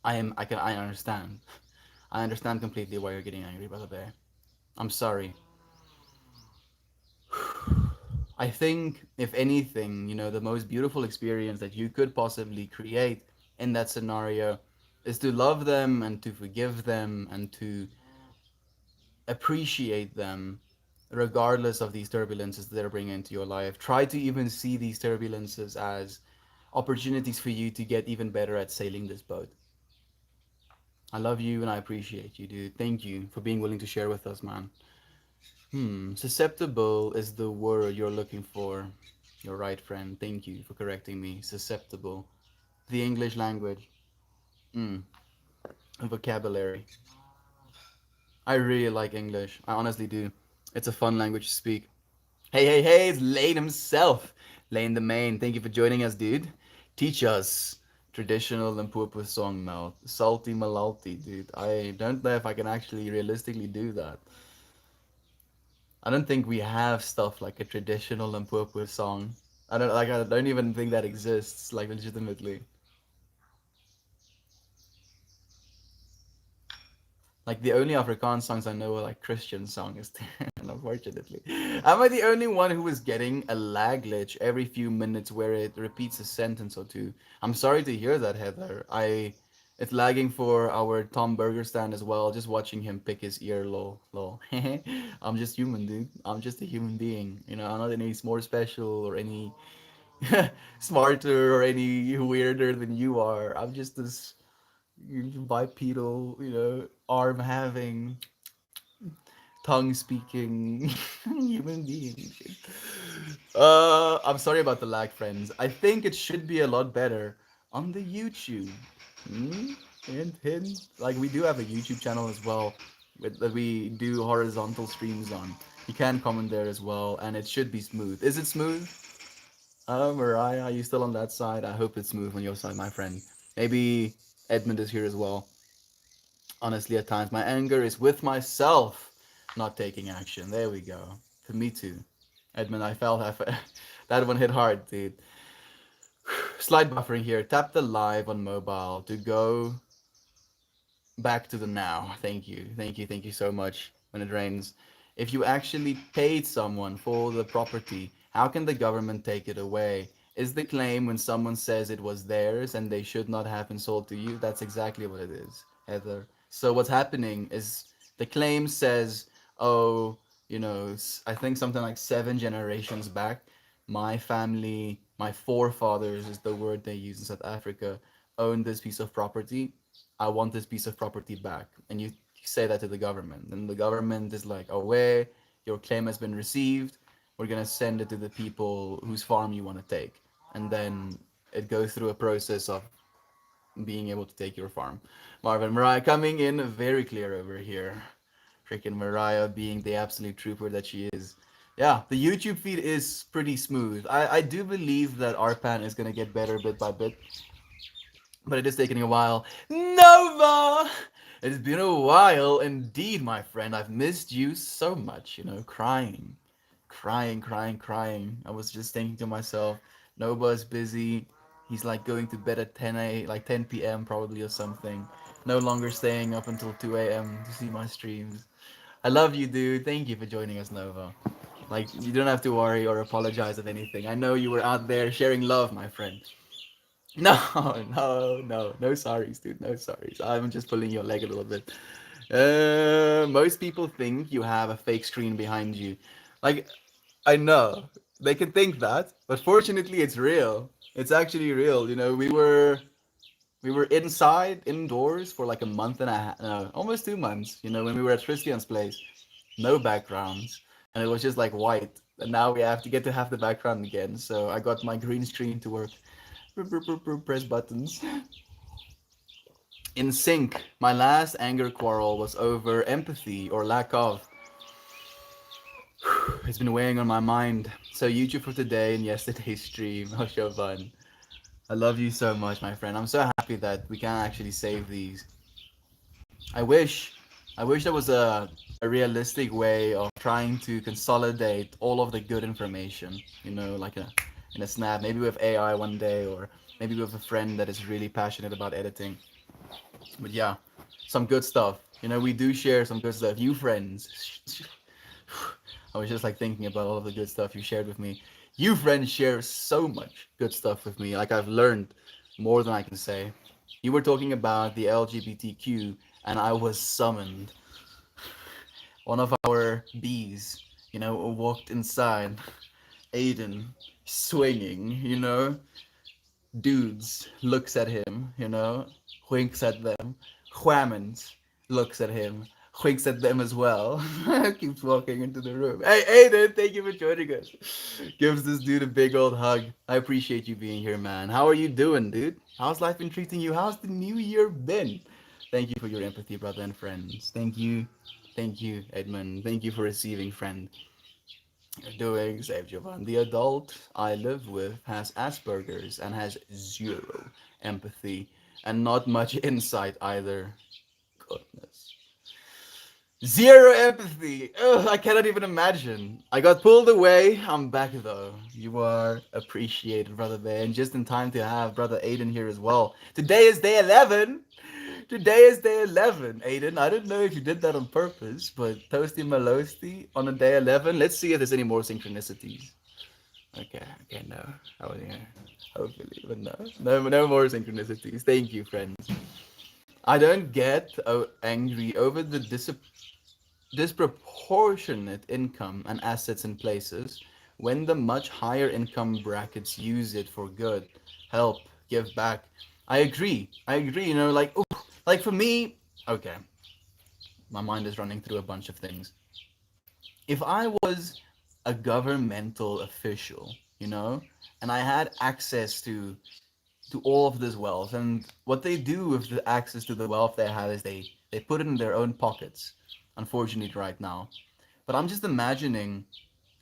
I understand. I understand completely why you're getting angry, brother Bear. I'm sorry. I think, if anything, the most beautiful experience that you could possibly create in that scenario is to love them and to forgive them and to appreciate them regardless of these turbulences that they're bringing into your life. Try to even see these turbulences as opportunities for you to get even better at sailing this boat. I love you and I appreciate you, dude. Thank you for being willing to share with us, man. Susceptible is the word you're looking for. You're right, friend. Thank you for correcting me. Susceptible. The English language. Hmm. Vocabulary. I really like English. I honestly do. It's a fun language to speak. Hey, hey, hey, it's Lane himself. Lane the main. Thank you for joining us, dude. Teach us traditional Limpopo song mouth. Salty malalti, dude. I don't know if I can actually realistically do that. I don't think we have stuff like a traditional Limpopo song. I don't even think that exists, like legitimately. Like the only Afrikaans songs I know are like Christian songs, unfortunately. Am I the only one who is getting a lag glitch every few minutes where it repeats a sentence or two? I'm sorry to hear that, Heather. It's lagging for our Tom Burger stand as well. Just watching him pick his ear, lol, lol. I'm just human, dude. I'm just a human being. I'm not any more special or any smarter or any weirder than you are. I'm just this bipedal, arm having tongue speaking human being. I'm sorry about the lag, friends. I think it should be a lot better on the YouTube. Hmm? Hint, hint. Like we do have a YouTube channel as well, that we do horizontal streams on. You can comment there as well, and it should be smooth. Is it smooth? Mariah, are you still on that side? I hope it's smooth on your side, my friend. Maybe Edmund is here as well. Honestly, at times my anger is with myself, not taking action. There we go. To me too. Edmund, I felt that one hit hard, dude. Slide buffering here. Tap the live on mobile to go back to the now. Thank you. Thank you. Thank you so much. When it rains. If you actually paid someone for the property, how can the government take it away? Is the claim when someone says it was theirs and they should not have been sold to you? That's exactly what it is, Heather. So what's happening is the claim says, oh, I think something like 7 generations back, my family, my forefathers is the word they use in South Africa, owned this piece of property. I want this piece of property back. And you say that to the government. And the government is like, aware, your claim has been received. We're going to send it to the people whose farm you want to take. And then it goes through a process of being able to take your farm. Marvin, Mariah coming in very clear over here. Freaking Mariah being the absolute trooper that she is. Yeah, the YouTube feed is pretty smooth. I do believe that RPAN is going to get better bit by bit, but it is taking a while. Nova! It's been a while indeed, my friend. I've missed you so much, crying. Crying, crying, crying. I was just thinking to myself, Nova's busy. He's like going to bed at 10 p.m. probably or something. No longer staying up until 2 a.m. to see my streams. I love you, dude. Thank you for joining us, Nova. Like, you don't have to worry or apologize of anything. I know you were out there sharing love, my friend. No, no sorries, dude. No sorries. I'm just pulling your leg a little bit. Most people think you have a fake screen behind you. Like, I know they can think that, but fortunately, it's real. It's actually real. We were indoors for like a month and a half, no, almost 2 months. When we were at Christian's place, no backgrounds, and it was just like white. And now we have to get to have the background again. So I got my green screen to work. Press buttons. In sync, my last anger quarrel was over empathy or lack of. It's been weighing on my mind. So YouTube for today and yesterday's stream. Oh, Shovan. I love you so much, my friend. I'm so happy that we can actually save these. I wish, I wish there was a realistic way of trying to consolidate all of the good information. Like in a snap. Maybe with AI one day, or maybe with a friend that is really passionate about editing. But yeah, some good stuff. We do share some good stuff. You friends, I was just like thinking about all of the good stuff you shared with me. You friends share so much good stuff with me. Like I've learned more than I can say. You were talking about the LGBTQ, and I was summoned. One of our bees, walked inside. Aiden, swinging, dudes looks at him, winks at them. Whammons looks at him, winks at them as well. Keeps walking into the room. Hey, Aiden, thank you for joining us. Gives this dude a big old hug. I appreciate you being here, man. How are you doing, dude? How's life been treating you? How's the new year been? Thank you for your empathy, brother and friends. Thank you. Thank you, Edmund. Thank you for receiving, friend. Doing Save Jovan. The adult I live with has Asperger's and has zero empathy and not much insight either. Goodness. Zero empathy. Ugh, I cannot even imagine. I got pulled away. I'm back though. You are appreciated, brother Bear, and just in time to have brother Aiden here as well. Today is day 11. Today is day 11, Aiden. I don't know if you did that on purpose, but Toasty Malosty on a day 11. Let's see if there's any more synchronicities. Okay, no. Oh, yeah. Hopefully, but no more synchronicities. Thank you, friends. I don't get angry over the disproportionate income and assets in places when the much higher income brackets use it for good, help, give back. I agree. I agree. Like for me, okay, my mind is running through a bunch of things. if I was a governmental official, and I had access to all of this wealth, and what they do with the access to the wealth they have is they put it in their own pockets, unfortunately right now. But I'm just imagining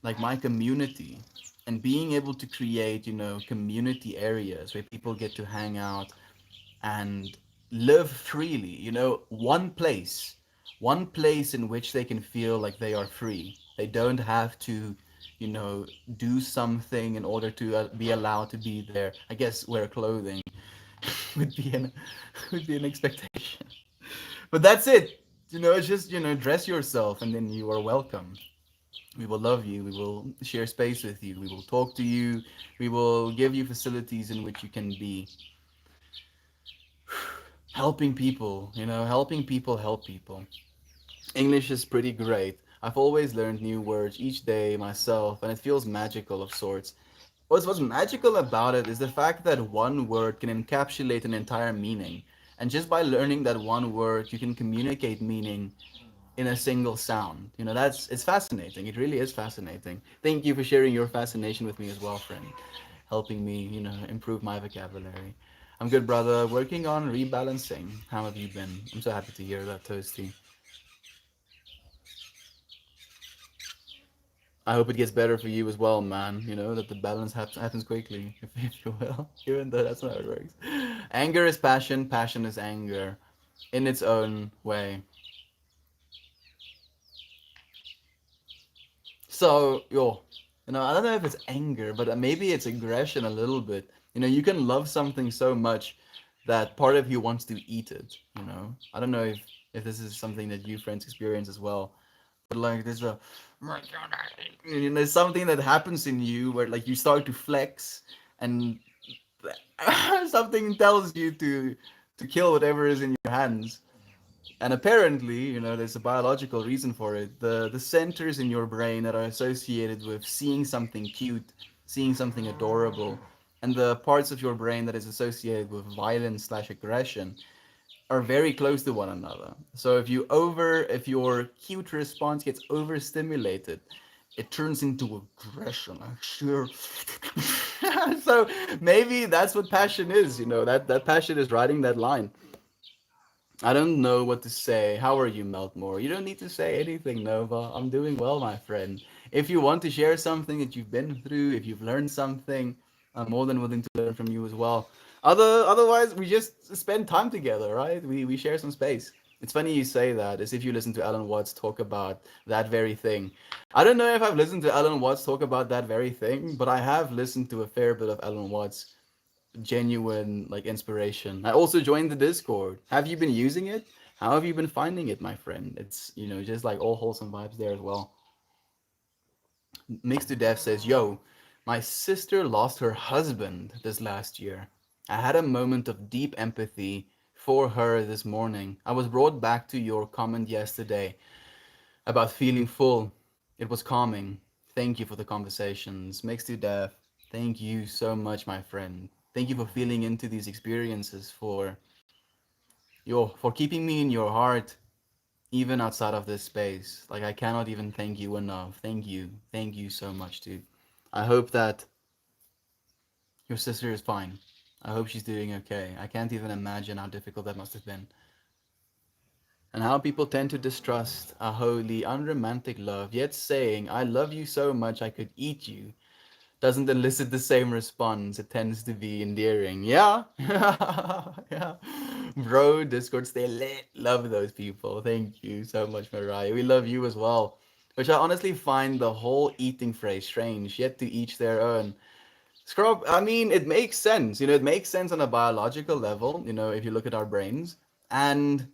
like my community and being able to create, community areas where people get to hang out and live freely, one place in which they can feel like they are free. They don't have to, you know, do something in order to be allowed to be there. I guess wear clothing would be an would be an expectation. But that's it. It's just, dress yourself and then you are welcome. We will love you. We will share space with you. We will talk to you. We will give you facilities in which you can be helping people, helping people help people. English is pretty great. I've always learned new words each day myself, and it feels magical of sorts. What's magical about it is the fact that one word can encapsulate an entire meaning. And just by learning that one word, you can communicate meaning in a single sound. It's fascinating. It really is fascinating. Thank you for sharing your fascination with me as well, friend. Helping me, improve my vocabulary. I'm good, brother. Working on rebalancing. How have you been? I'm so happy to hear that, Toasty. I hope it gets better for you as well, man. That the balance happens quickly, if you will. Even though that's not how it works. Anger is passion, passion is anger in its own way. So, I don't know if it's anger, but maybe it's aggression a little bit. You can love something so much that part of you wants to eat it. I don't know if this is something that you friends experience as well, but like there's a, my God, there's something that happens in you where like you start to flex, and something tells you to kill whatever is in your hands. And apparently, there's a biological reason for it. The centers in your brain that are associated with seeing something cute, seeing something adorable, and the parts of your brain that is associated with violence slash aggression are very close to one another. So if your cute response gets overstimulated, it turns into aggression. Like, sure. So maybe that's what passion is. That passion is riding that line. I don't know what to say. How are you, Meltmore? You don't need to say anything, Nova. I'm doing well, my friend. If you want to share something that you've been through, if you've learned something, I'm more than willing to learn from you as well. Otherwise, we just spend time together, right? We share some space. It's funny you say that, as if you listen to Alan Watts talk about that very thing. I don't know if I've listened to Alan Watts talk about that very thing, but I have listened to a fair bit of Alan Watts genuine like inspiration. I also joined the Discord. Have you been using it? How have you been finding it, my friend? It's just like all wholesome vibes there as well. Mixed to Death says, "Yo, my sister lost her husband this last year. I had a moment of deep empathy for her this morning. I was brought back to your comment yesterday about feeling full. It was calming. Thank you for the conversations. Mixed to Death, thank you so much, my friend. Thank you for feeling into these experiences, for keeping me in your heart, even outside of this space. Like I cannot even thank you enough. Thank you so much, dude. I hope that your sister is fine. I hope she's doing okay. I can't even imagine how difficult that must have been. And how people tend to distrust a holy, unromantic love, yet saying, I love you so much I could eat you, doesn't elicit the same response. It tends to be endearing. Yeah. Yeah. Bro, Discord stay lit. Love those people. Thank you so much, Mariah. We love you as well. Which I honestly find the whole eating phrase strange, yet to each their own. Scrub, I mean, it makes sense. It makes sense on a biological level, if you look at our brains. And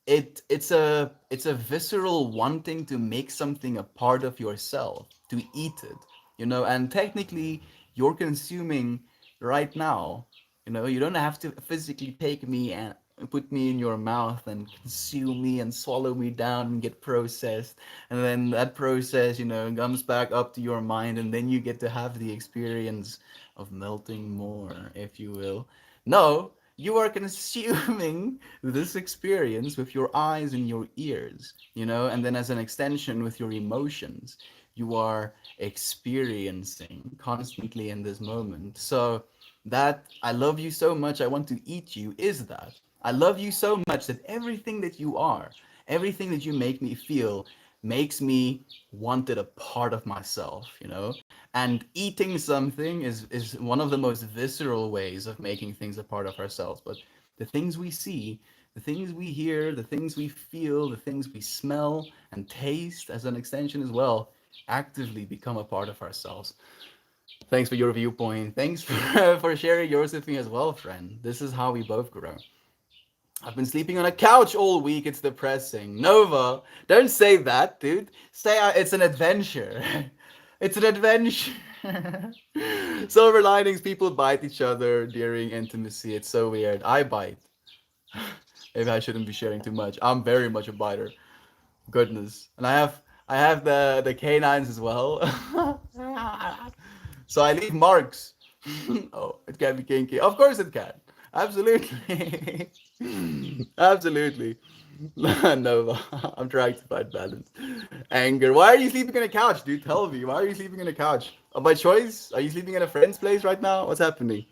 it's a visceral wanting to make something a part of yourself, to eat it, and technically you're consuming right now. You don't have to physically take me and put me in your mouth and consume me and swallow me down and get processed, and then that process comes back up to your mind, and then you get to have the experience of melting more, if you will. No, you are consuming this experience with your eyes and your ears, and then as an extension with your emotions, you are experiencing constantly in this moment. So that I love you so much, I want to eat you is that. I love you so much that everything that you are, everything that you make me feel, makes me want it a part of myself, And eating something is one of the most visceral ways of making things a part of ourselves. But the things we see, the things we hear, the things we feel, the things we smell and taste as an extension as well, actively become a part of ourselves. Thanks for your viewpoint. Thanks for, for sharing yours with me as well, friend. This is how we both grow. I've been sleeping on a couch all week. It's depressing. Nova, don't say that, dude. Say it's an adventure. It's an adventure. Silver linings, people bite each other during intimacy. It's so weird. I bite. Maybe I shouldn't be sharing too much. I'm very much a biter. Goodness. And I have the canines as well. So I leave marks. Oh, it can be kinky. Of course it can. Absolutely. Absolutely. No, I'm trying to find balance. Anger. Why are you sleeping on a couch, dude? Tell me. Why are you sleeping on a couch? By choice? Are you sleeping in a friend's place right now? What's happening?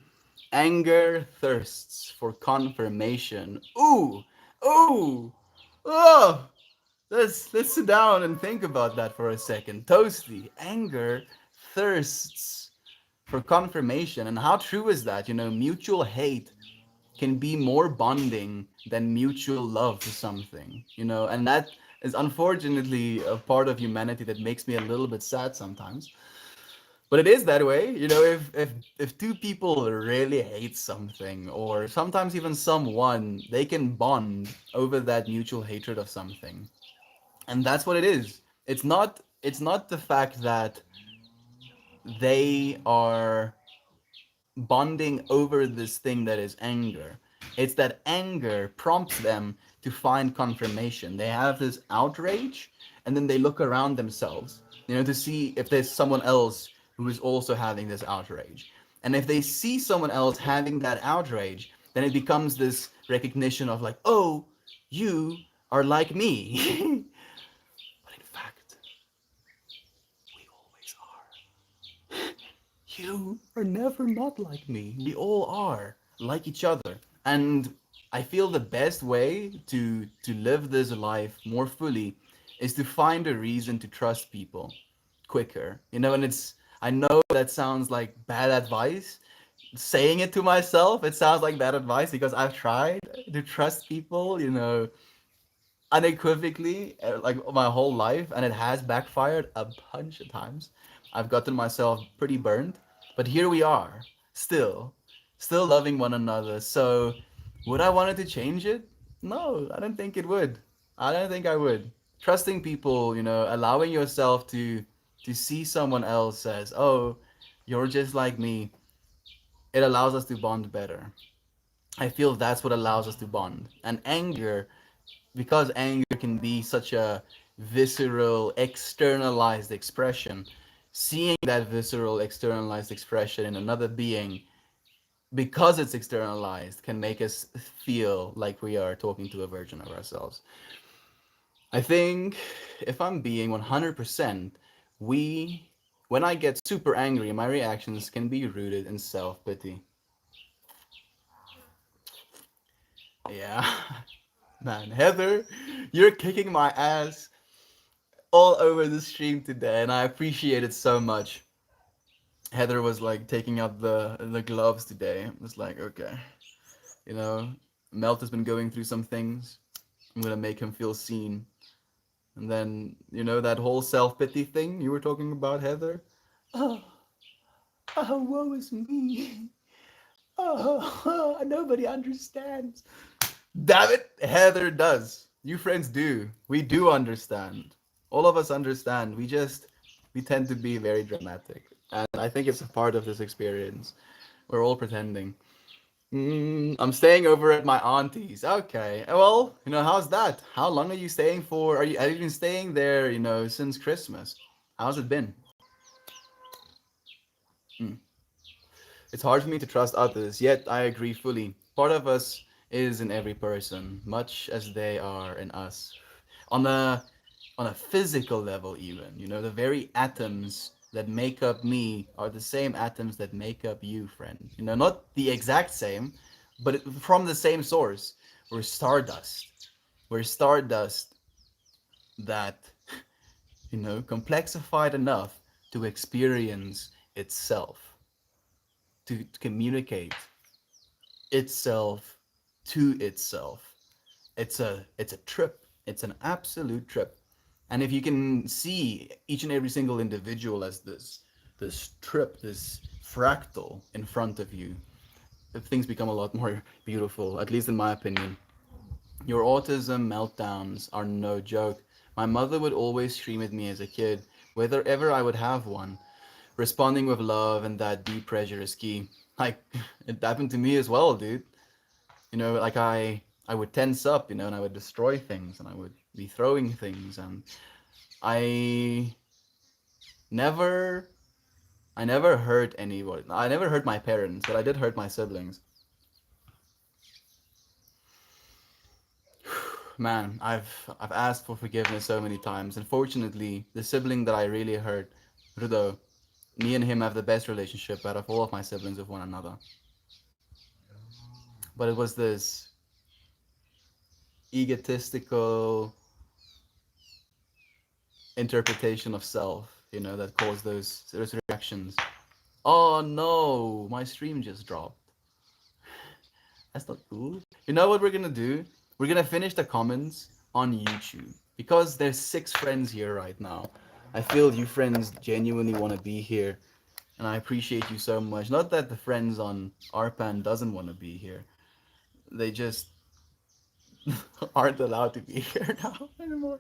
Anger thirsts for confirmation. Ooh. Ooh. Oh. Let's sit down and think about that for a second. Toasty. Anger thirsts for confirmation. And how true is that? Mutual hate can be more bonding than mutual love to something, and that is unfortunately a part of humanity that makes me a little bit sad sometimes. But it is that way, if two people really hate something, or sometimes even someone, they can bond over that mutual hatred of something. And that's what it is. It's not the fact that they are bonding over this thing that is anger. It's that anger prompts them to find confirmation. They have this outrage, and then they look around themselves, to see if there's someone else who is also having this outrage. And if they see someone else having that outrage, then it becomes this recognition of like, oh, you are like me. But in fact, we always are. You are never not like me. We all are like each other. And I feel the best way to live this life more fully is to find a reason to trust people quicker. And I know that sounds like bad advice. Saying it to myself, it sounds like bad advice because I've tried to trust people, unequivocally, like my whole life, and it has backfired a bunch of times. I've gotten myself pretty burned, but here we are, still still loving one another. So would I want it to change it? No, I don't think it would. I don't think I would. Trusting people, allowing yourself to see someone else as, oh, you're just like me, it allows us to bond better. I feel that's what allows us to bond. And anger, because anger can be such a visceral, externalized expression, seeing that visceral, externalized expression in another being, because it's externalized, can make us feel like we are talking to a version of ourselves. I think, if I'm being 100%, we, when I get super angry, my reactions can be rooted in self pity. Yeah, man, Heather, you're kicking my ass all over the stream today, and I appreciate it so much. Heather was like taking out the gloves today. It was like, okay, you know, Melt has been going through some things. I'm gonna make him feel seen. And then, that whole self pity thing you were talking about, Heather. Oh, oh, woe is me. Oh, nobody understands. Damn it, Heather does. You friends do. We do understand. All of us understand. We tend to be very dramatic. And I think it's a part of this experience. We're all pretending. I'm staying over at my auntie's. Okay. Well, how's that? How long are you staying for? Have you been staying there, since Christmas? How's it been? Mm. It's hard for me to trust others, yet I agree fully. Part of us is in every person, much as they are in us. On a on a physical level even, the very atoms that make up me are the same atoms that make up you, friend. Not the exact same, but from the same source. We're stardust. We're stardust that, complexified enough to experience itself, to communicate itself to itself. It's a trip. It's an absolute trip. And if you can see each and every single individual as this trip, this fractal in front of you, things become a lot more beautiful, at least in my opinion. Your autism meltdowns are no joke. My mother would always scream at me as a kid, whether ever I would have one. Responding with love and that deep pressure is key. Like, it happened to me as well, dude. Like I would tense up, and I would destroy things, and I would be throwing things, and I never I never hurt anybody. I never hurt my parents, but I did hurt my siblings. Man, I've asked for forgiveness so many times. Unfortunately, the sibling that I really hurt, Rudo, me and him have the best relationship out of all of my siblings with one another. But it was this egotistical interpretation of self, that caused those reactions. Oh no, my stream just dropped. That's not cool. You know what we're gonna do? We're gonna finish the comments on YouTube because there's 6 friends here right now. I feel you friends genuinely want to be here, and I appreciate you so much. Not that the friends on Arpan doesn't want to be here; they just aren't allowed to be here now anymore.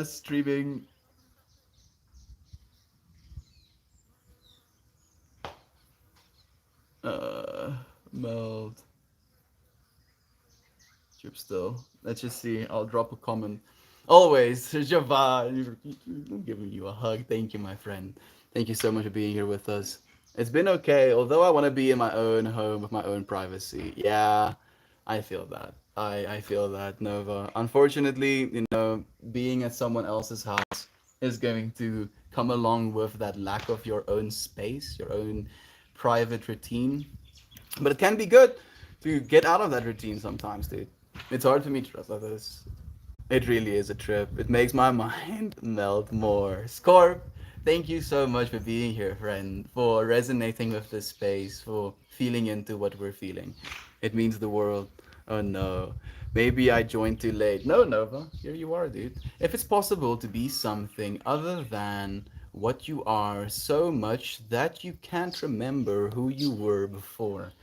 Streaming. Uh, meld. Chip still. Let's just see. I'll drop a comment. Always, Java, I'm giving you a hug. Thank you, my friend. Thank you so much for being here with us. It's been okay, although I want to be in my own home with my own privacy. Yeah, I feel that. I feel that, Nova. Unfortunately, being at someone else's house is going to come along with that lack of your own space, your own private routine. But it can be good to get out of that routine sometimes, dude. It's hard for me to trust others. It really is a trip. It makes my mind melt more. Scorp, thank you so much for being here, friend, for resonating with this space, for feeling into what we're feeling. It means the world. Oh no. Maybe I joined too late. No, Nova. Here you are, dude. If it's possible to be something other than what you are so much that you can't remember who you were before.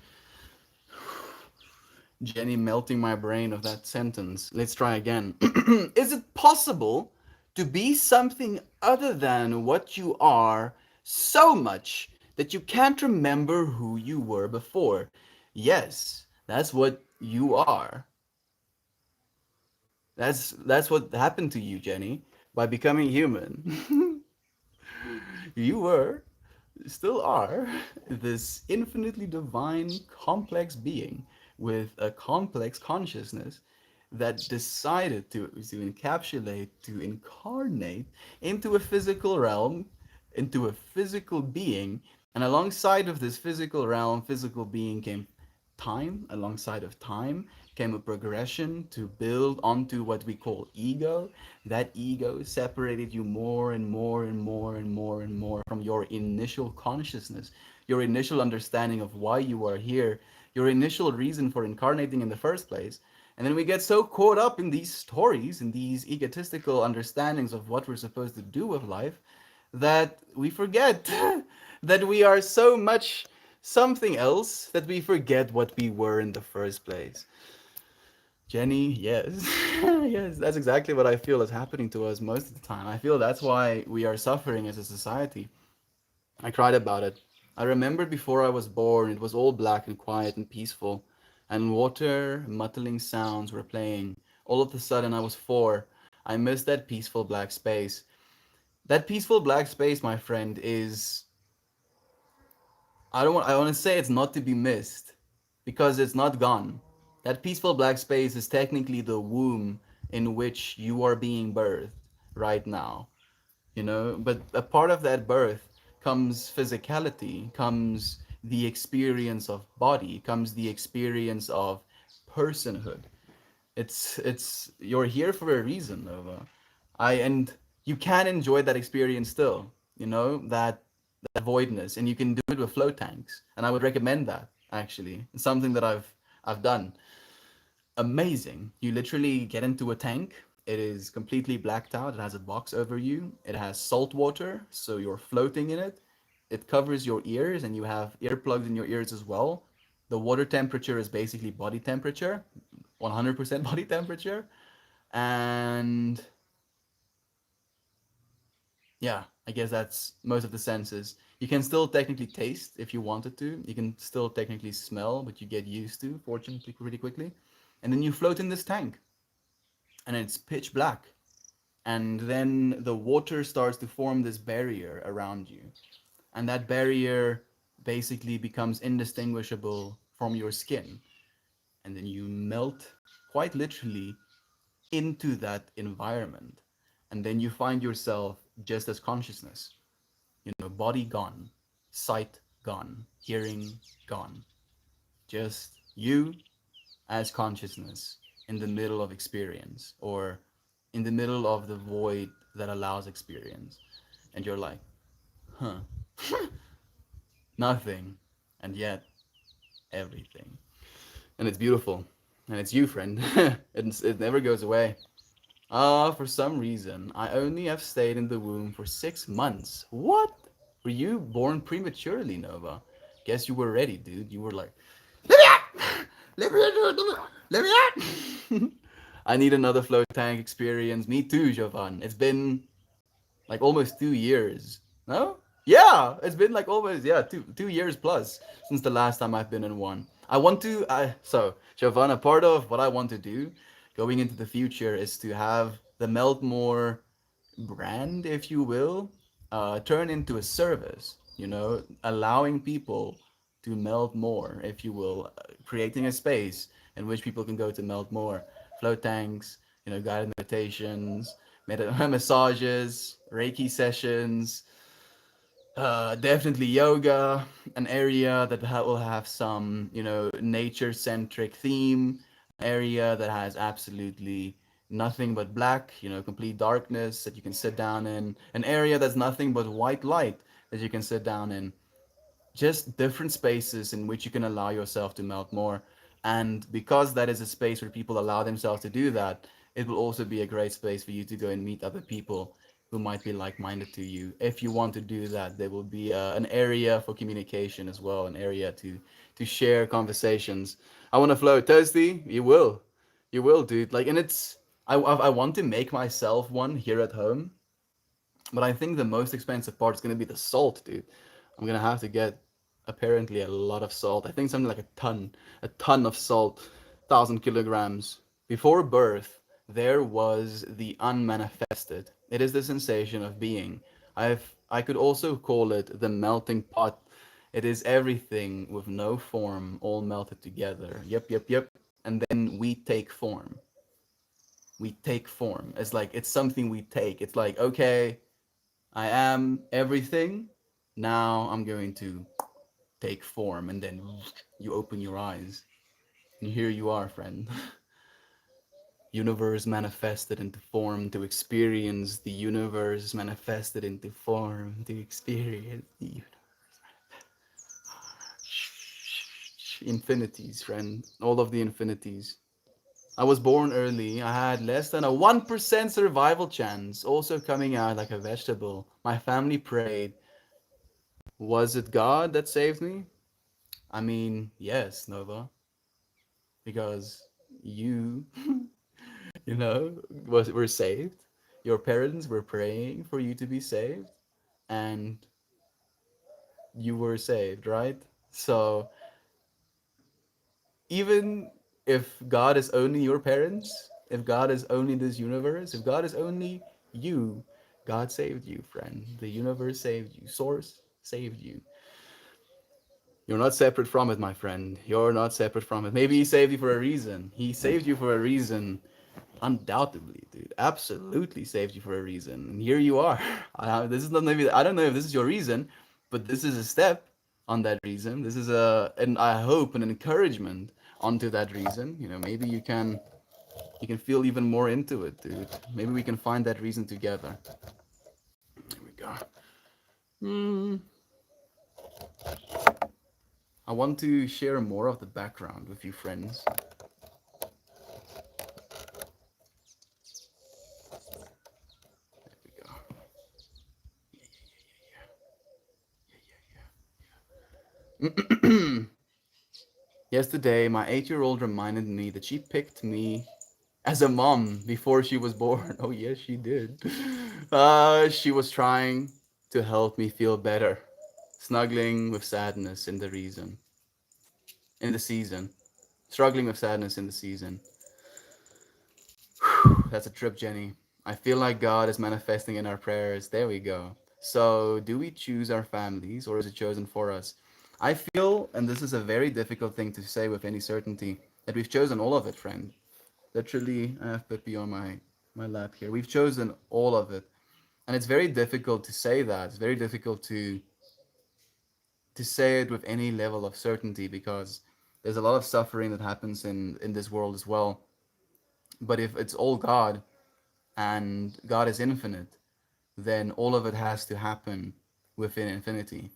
Jenny melting my brain of that sentence. Let's try again. Is it possible to be something other than what you are so much that you can't remember who you were before? Yes, that's what you are. That's what happened to you, Jenny, by becoming human. You were, still are, this infinitely divine, complex being with a complex consciousness that decided to encapsulate, to incarnate into a physical realm, into a physical being. And alongside of this physical realm, physical being came time. Alongside of time came a progression to build onto what we call ego. That ego separated you more and more and more and more and more from your initial consciousness, your initial understanding of why you are here, your initial reason for incarnating in the first place. And then we get so caught up in these stories, in these egotistical understandings of what we're supposed to do with life, that we forget that we are so much something else that we forget what we were in the first place. Jenny, yes. Yes, that's exactly what I feel is happening to us most of the time. I feel that's why we are suffering as a society. I cried about it. I remembered before I was born, it was all black and quiet and peaceful, and water, muttling sounds were playing. All of a sudden, I was 4. I missed that peaceful black space. That peaceful black space, my friend, is I want to say it's not to be missed because it's not gone. That peaceful black space is technically the womb in which you are being birthed right now, you know? But a part of that birth comes physicality, comes the experience of body, comes the experience of personhood. It's you're here for a reason, Nova. And you can enjoy that experience still, you know, that voidness, and you can do it with float tanks. And I would recommend that actually. It's something that I've done. Amazing. You literally get into a tank. It is completely blacked out. It has a box over you. It has salt water, so you're floating in it. It covers your ears, and you have earplugs in your ears as well. The water temperature is basically body temperature, 100% body temperature. And yeah, I guess that's most of the senses. You can still technically taste if you wanted to. You can still technically smell, but you get used to, fortunately, pretty quickly. And then you float in this tank, and it's pitch black. And then the water starts to form this barrier around you. And that barrier basically becomes indistinguishable from your skin. And then you melt, quite literally, into that environment. And then you find yourself just as consciousness. You know, body gone, sight gone, hearing gone. Just you as consciousness in the middle of experience, or in the middle of the void that allows experience. And you're like, huh, nothing, and yet everything. And it's beautiful. And it's you, friend. It never goes away. For some reason, I only have stayed in the womb for 6 months. What? Were you born prematurely, Nova? Guess you were ready, dude. You were like, let me out! Let me out! Let me out! I need another float tank experience. Me too, Jovan. It's been like almost 2 years. No? Yeah, it's been like almost, yeah, two years plus since the last time I've been in one. I want to so Giovanna, part of what I want to do going into the future is to have the Meltmore brand, if you will, turn into a service, you know, allowing people to melt more, if you will, creating a space in which people can go to melt more. Float tanks, you know, guided meditations, massages, Reiki sessions, definitely yoga, an area that will have some, you know, nature centric theme, an area that has absolutely nothing but black, you know, complete darkness that you can sit down in, an area that's nothing but white light that you can sit down in, just different spaces in which you can allow yourself to melt more. And because that is a space where people allow themselves to do that, it will also be a great space for you to go and meet other people who might be like-minded to you. If you want to do that, there will be an area for communication as well, an area to share conversations. I want to flow, Toasty. You will, dude. Like, and it's I want to make myself one here at home, but I think the most expensive part is going to be the salt, dude. I'm going to have to get apparently a lot of salt. I think something like a ton of salt, 1,000 kilograms. Before birth, there was the unmanifested. It is the sensation of being. I could also call it the melting pot. It is everything with no form, all melted together. Yep, yep, yep. And then we take form. We take form. It's something we take. It's like, okay, I am everything. Now I'm going to take form, and then you open your eyes, and here you are, friend. Universe manifested into form to experience the universe manifested into form to experience the infinities, friend. All of the infinities. I was born early. I had less than a 1% survival chance, also coming out like a vegetable. My family prayed. Was it God that saved me? I mean, yes, Nova, because you, you know, were saved. Your parents were praying for you to be saved, and you were saved, right? So even if God is only your parents, if God is only this universe, if God is only you, God saved you, friend. The universe saved you. Source saved you. You're not separate from it, my friend. You're not separate from it. Maybe he saved you for a reason. He saved you for a reason. Undoubtedly, dude. Absolutely saved you for a reason. And here you are. This is not maybe I don't know if this is your reason, but this is a step on that reason. This is and I hope an encouragement onto that reason. Maybe you can feel even more into it, dude. Maybe we can find that reason together. There we go. Hmm. I want to share more of the background with you, friends. There we go. Yesterday, my 8-year-old reminded me that she picked me as a mom before she was born. Oh, yes, she did. She was trying to help me feel better, snuggling with sadness in the season, struggling with sadness in the season. That's a trip, Jenny. I feel like God is manifesting in our prayers. There we go. So, do we choose our families or is it chosen for us? I feel, and this is a very difficult thing to say with any certainty, that we've chosen all of it, friend. Literally, I have Pippi on my lap here. We've chosen all of it. And it's very difficult to say that. It's very difficult to say it with any level of certainty because there's a lot of suffering that happens in this world as well. But if it's all God and God is infinite, then all of it has to happen within infinity.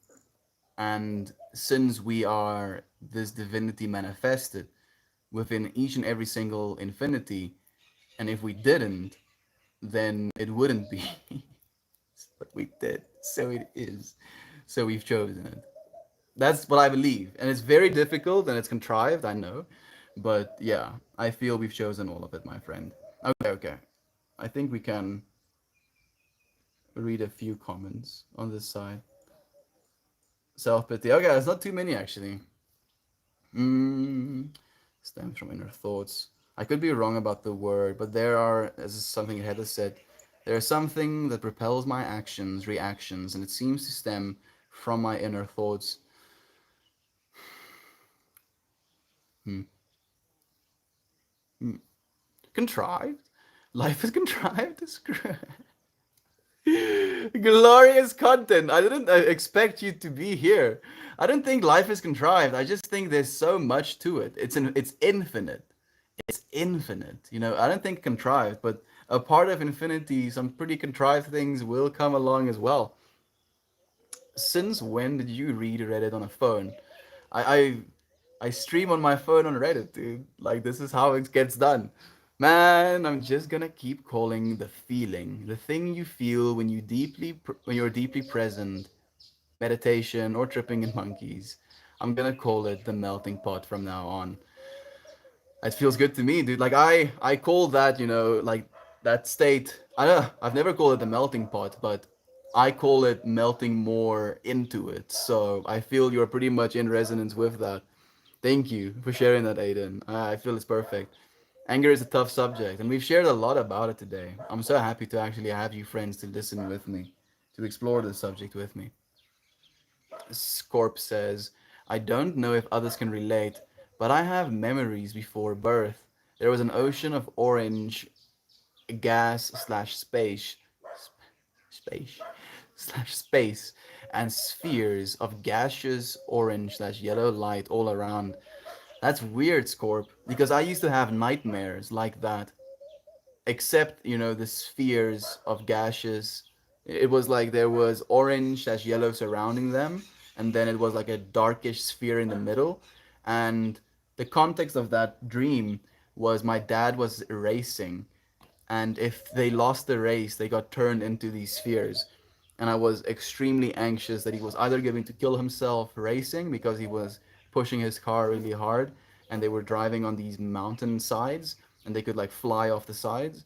And since we are this divinity manifested within each and every single infinity, and if we didn't, then it wouldn't be. But we did. So it is. So we've chosen it. That's what I believe. And it's very difficult and it's contrived, I know. But yeah, I feel we've chosen all of it, my friend. Okay, okay. I think we can read a few comments on this side. Self pity. Okay, there's not too many actually. Mm, stems from inner thoughts. I could be wrong about the word, but there are, as something Heather said, there is something that propels my actions, reactions, and it seems to stem from my inner thoughts. Hmm. Hmm. Contrived? Life is contrived? Glorious content. I didn't expect you to be here. I don't think life is contrived. I just think there's so much to it. It's infinite. It's infinite. I don't think contrived, but a part of infinity, some pretty contrived things will come along as well. Since when did you read Reddit on a phone? I I, I stream on my phone on Reddit, dude. Like this is how it gets done. Man, I'm just gonna keep calling the feeling, the thing you feel when you're deeply present, meditation or tripping in monkeys. I'm gonna call it the melting pot from now on. It feels good to me, dude. Like I call that, like that state. I don't know. I've never called it the melting pot, but I call it melting more into it. So I feel you're pretty much in resonance with that. Thank you for sharing that, Aiden. I feel it's perfect. Anger is a tough subject, and we've shared a lot about it today. I'm so happy to actually have you friends to listen with me, to explore the subject with me. Scorp says, I don't know if others can relate, but I have memories before birth. There was an ocean of orange gas slash space slash space and spheres of gaseous orange slash yellow light all around. That's weird, Scorp, because I used to have nightmares like that, except the spheres of gaseous. It was like there was orange slash yellow surrounding them, and then it was like a darkish sphere in the middle. And the context of that dream was my dad was racing, and if they lost the race, they got turned into these spheres. And I was extremely anxious that he was either going to kill himself racing because he was pushing his car really hard, and they were driving on these mountain sides, and they could like fly off the sides,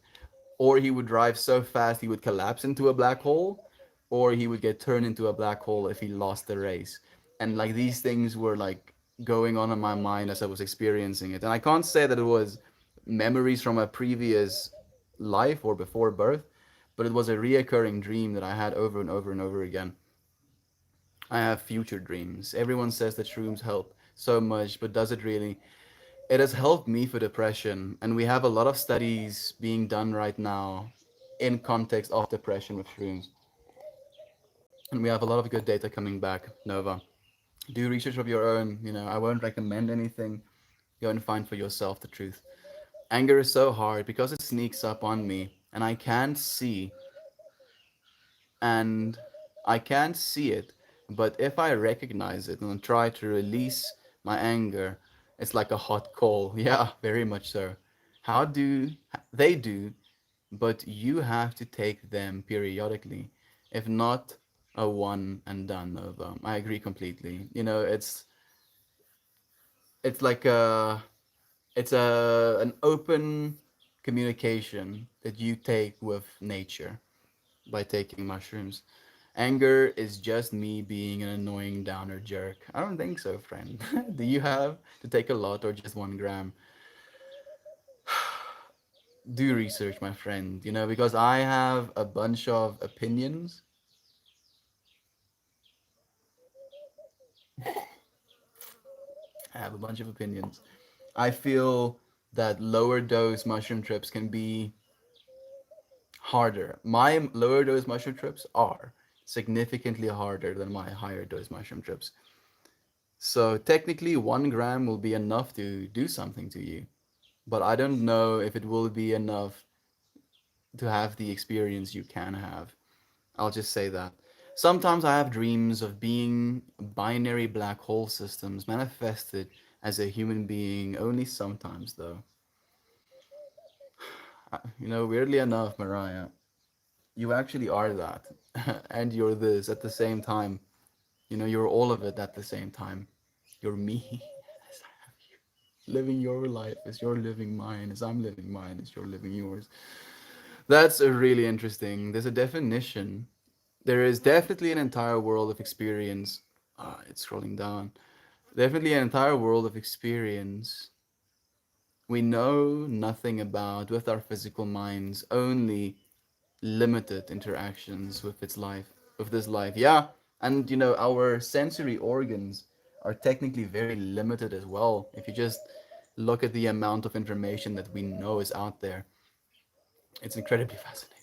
or he would drive so fast he would collapse into a black hole, or he would get turned into a black hole if he lost the race. And like these things were like going on in my mind as I was experiencing it. And I can't say that it was memories from a previous life or before birth, but it was a reoccurring dream that I had over and over and over again. I have future dreams. Everyone says that shrooms help so much, but does it really? It has helped me for depression, and we have a lot of studies being done right now in context of depression with shrooms. And we have a lot of good data coming back, Nova. Do research of your own. I won't recommend anything. Go and find for yourself the truth. Anger is so hard because it sneaks up on me, and and I can't see it. But if I recognize it and try to release my anger, it's like a hot coal. Yeah, very much so. How do they do? But you have to take them periodically. If not, a one and done over. I agree completely. It's like it's an open communication that you take with nature by taking mushrooms. Anger is just me being an annoying downer jerk. I don't think so, friend. Do you have to take a lot or just 1 gram? Do research, my friend, because I have a bunch of opinions. I have a bunch of opinions. I feel that lower dose mushroom trips can be harder. My lower dose mushroom trips are significantly harder than my higher dose mushroom trips. So technically, 1 gram will be enough to do something to you, but I don't know if it will be enough to have the experience you can have. I'll just say that. Sometimes I have dreams of being binary black hole systems manifested as a human being, only sometimes though. Weirdly enough, Mariah, you actually are that. And you're this at the same time. You're all of it at the same time. You're me. As I have you. Living your life as you're living mine, as I'm living mine, as you're living yours. That's a really interesting. There's a definition. There is definitely an entire world of experience. It's scrolling down. Definitely an entire world of experience we know nothing about with our physical minds, only limited interactions with this life. Yeah, and our sensory organs are technically very limited as well. If you just look at the amount of information that we know is out there, it's incredibly fascinating.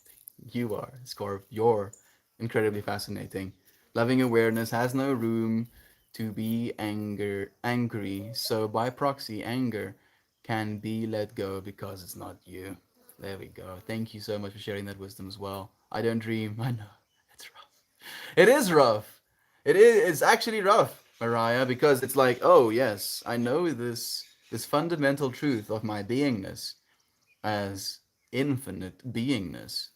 You are, Scorp. You're incredibly fascinating. Loving awareness has no room to be angry, so by proxy, anger can be let go because it's not you. There we go. Thank you so much for sharing that wisdom as well. I don't dream. I know. It's rough. It is rough. It is. It's actually rough, Mariah, because it's like, oh yes, I know this fundamental truth of my beingness as infinite beingness.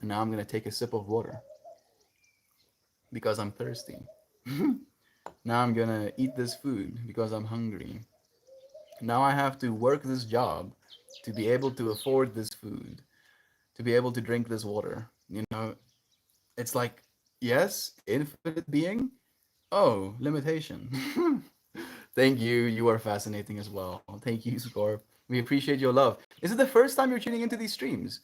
And now I'm gonna take a sip of water because I'm thirsty. Now I'm gonna eat this food because I'm hungry. Now I have to work this job to be able to afford this food, to be able to drink this water. It's like, yes, infinite being. Oh, limitation. Thank you. You are fascinating as well. Thank you, Scorp. We appreciate your love. Is it the first time you're tuning into these streams?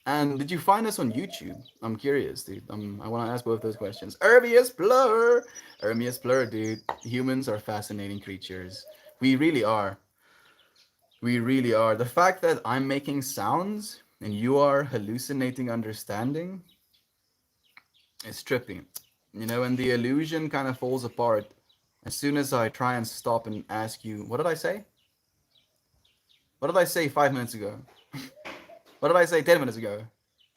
And did you find us on YouTube? I'm curious, dude. I want to ask both those questions. Ermius Blur! Ermius Blur, dude. Humans are fascinating creatures. We really are. We really are. The fact that I'm making sounds and you are hallucinating understanding is trippy. And the illusion kind of falls apart as soon as I try and stop and ask you, what did I say? What did I say 5 minutes ago? What did I say 10 minutes ago?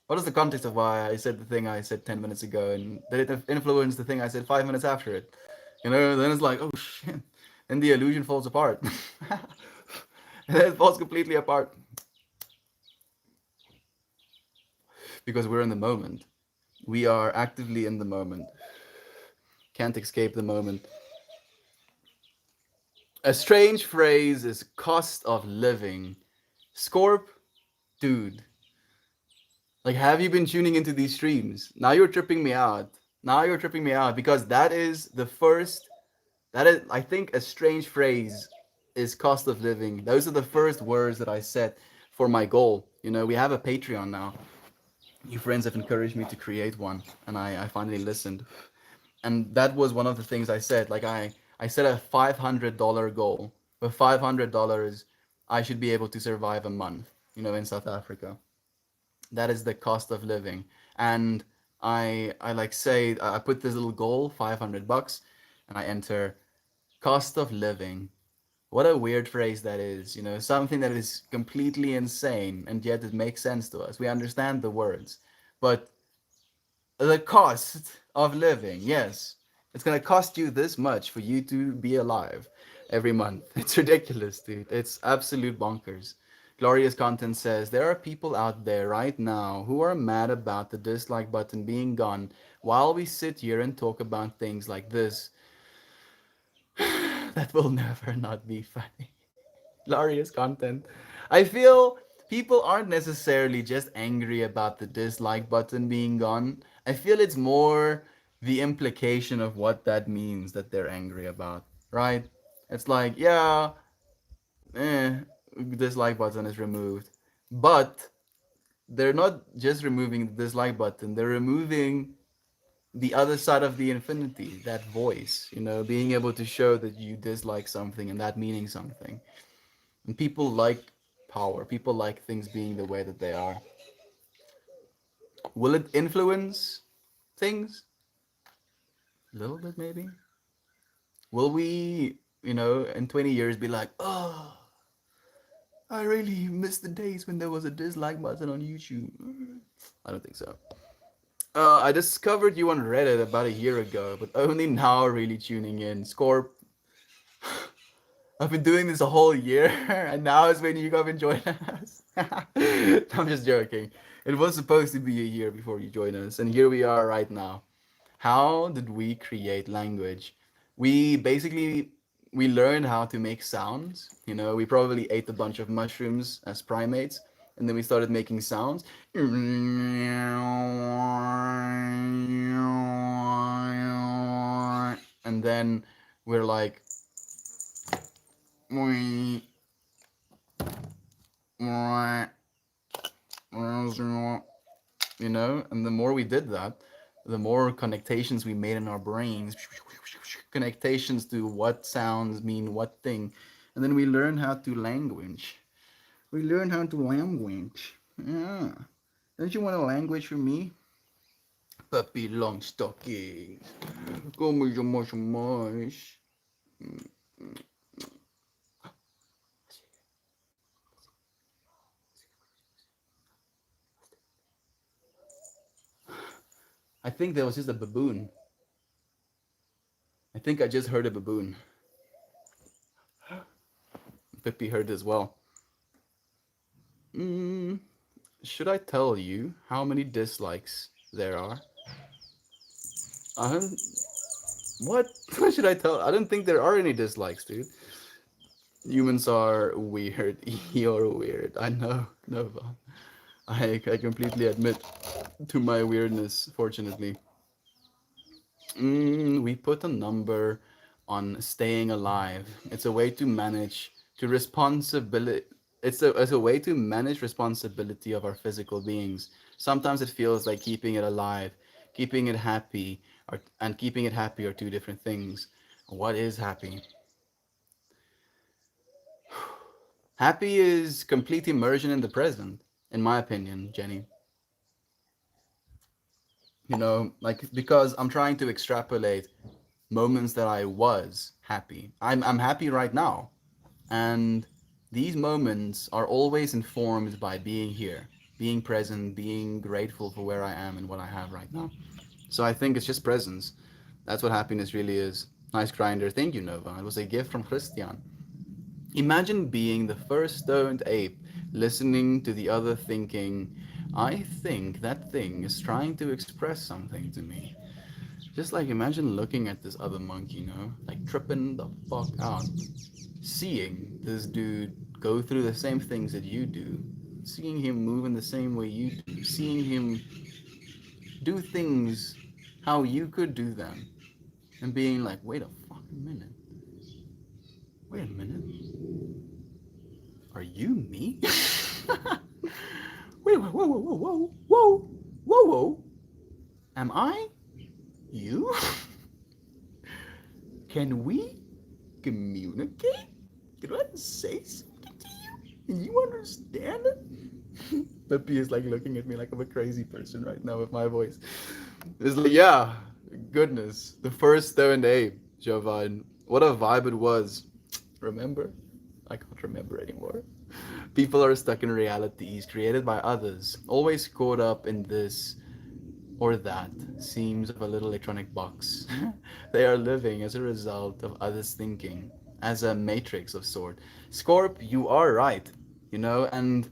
What is the context of why I said the thing I said 10 minutes ago? And did it influence the thing I said 5 minutes after it? Then it's like, oh shit. Then the illusion falls apart. And then it falls completely apart. Because we're in the moment. We are actively in the moment. Can't escape the moment. A strange phrase is cost of living. Scorp, dude. Like, have you been tuning into these streams? Now you're tripping me out. Now you're tripping me out because that is the first. That is, I think, a strange phrase is cost of living. Those are the first words that I set for my goal. We have a Patreon now. You friends have encouraged me to create one, and I finally listened. And that was one of the things I said. Like I set a $500 goal. With $500, I should be able to survive a month, in South Africa. That is the cost of living. And I like say I put this little goal, $500, and I enter cost of living. What a weird phrase that is, something that is completely insane, and yet it makes sense to us. We understand the words. But the cost of living, yes. It's gonna cost you this much for you to be alive every month. It's ridiculous, dude. It's absolute bonkers. Glorious Content says there are people out there right now who are mad about the dislike button being gone while we sit here and talk about things like this. That will never not be funny. Glorious Content. I feel people aren't necessarily just angry about the dislike button being gone. I feel it's more the implication of what that means that they're angry about, right? It's like, yeah, dislike button is removed. But they're not just removing the dislike button, they're removing the other side of the infinity, that voice, being able to show that you dislike something and that meaning something. And people like power. People like things being the way that they are. Will it influence things? A little bit, maybe. Will we, in 20 years be like, oh, I really miss the days when there was a dislike button on YouTube? I don't think so. I discovered you on Reddit about a year ago, but only now really tuning in. Scorp, I've been doing this a whole year, and now is when you come and join us. I'm just joking. It was supposed to be a year before you join us, and here we are right now. How did we create language? We basically we learned how to make sounds. We probably ate a bunch of mushrooms as primates, and then we started making sounds. And then we're like, and the more we did that, the more connectations we made in our brains, connectations to what sounds mean what thing, and then we learn how to language. We learn how to language. Yeah. Don't you want a language from me? Puppy long stockings. Como yo much much. I think there was just a baboon. I think I just heard a baboon. Pippi heard as well. Mm, should I tell you how many dislikes there are? Um, what? What should I tell? I don't think there are any dislikes, dude. Humans are weird. You're weird. I know, Nova. I completely admit to my weirdness, fortunately. We put a number on staying alive. It's a way to manage to responsibility. It's a way to manage responsibility of our physical beings. Sometimes it feels like keeping it alive, keeping it happy, and keeping it happy are two different things. What is happy? Happy is complete immersion in the present, in my opinion, Jenny. Like because I'm trying to extrapolate moments that I was happy. I'm happy right now. And these moments are always informed by being here, being present, being grateful for where I am and what I have right now. So I think it's just presence. That's what happiness really is. Nice grinder. Thank you, Nova. It was a gift from Christian. Imagine being the first stoned ape, listening to the other thinking, I think that thing is trying to express something to me. Just like imagine looking at this other monkey, like tripping the fuck out. Seeing this dude go through the same things that you do, seeing him move in the same way you do, seeing him do things how you could do them, and being like, wait a fucking minute, wait a minute, are you me? Wait, whoa, whoa, whoa, whoa, whoa, whoa, whoa, am I you? Can we communicate? Can I say something to you? And you understand it? Peppy is like looking at me like I'm a crazy person right now with my voice. It's like, yeah, goodness. The first stoned ape, Jovan. What a vibe it was. Remember? I can't remember anymore. People are stuck in realities created by others, always caught up in this or that seems of a little electronic box. They are living as a result of others' thinking, as a matrix of sort. Scorp, you are right, and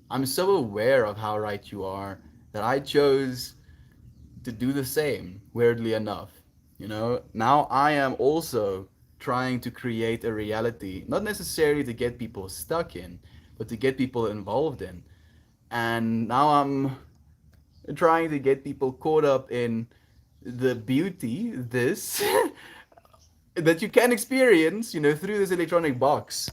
I'm so aware of how right you are that I chose to do the same, weirdly enough. Now I am also trying to create a reality, not necessarily to get people stuck in, but to get people involved in. And now I'm trying to get people caught up in the beauty, this, that you can experience, through this electronic box,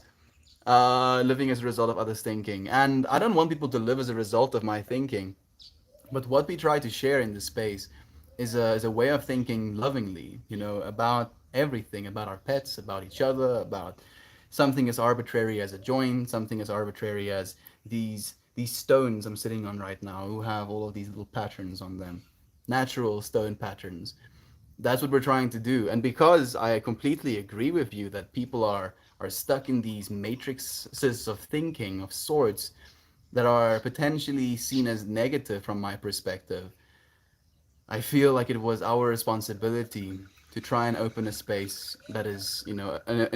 living as a result of others' thinking. And I don't want people to live as a result of my thinking. But what we try to share in this space is a way of thinking lovingly, about everything, about our pets, about each other, about something as arbitrary as a joint, something as arbitrary as these stones I'm sitting on right now, who have all of these little patterns on them, natural stone patterns. That's what we're trying to do. And because I completely agree with you that people are stuck in these matrices of thinking of sorts that are potentially seen as negative from my perspective, I feel like it was our responsibility to try and open a space that is, in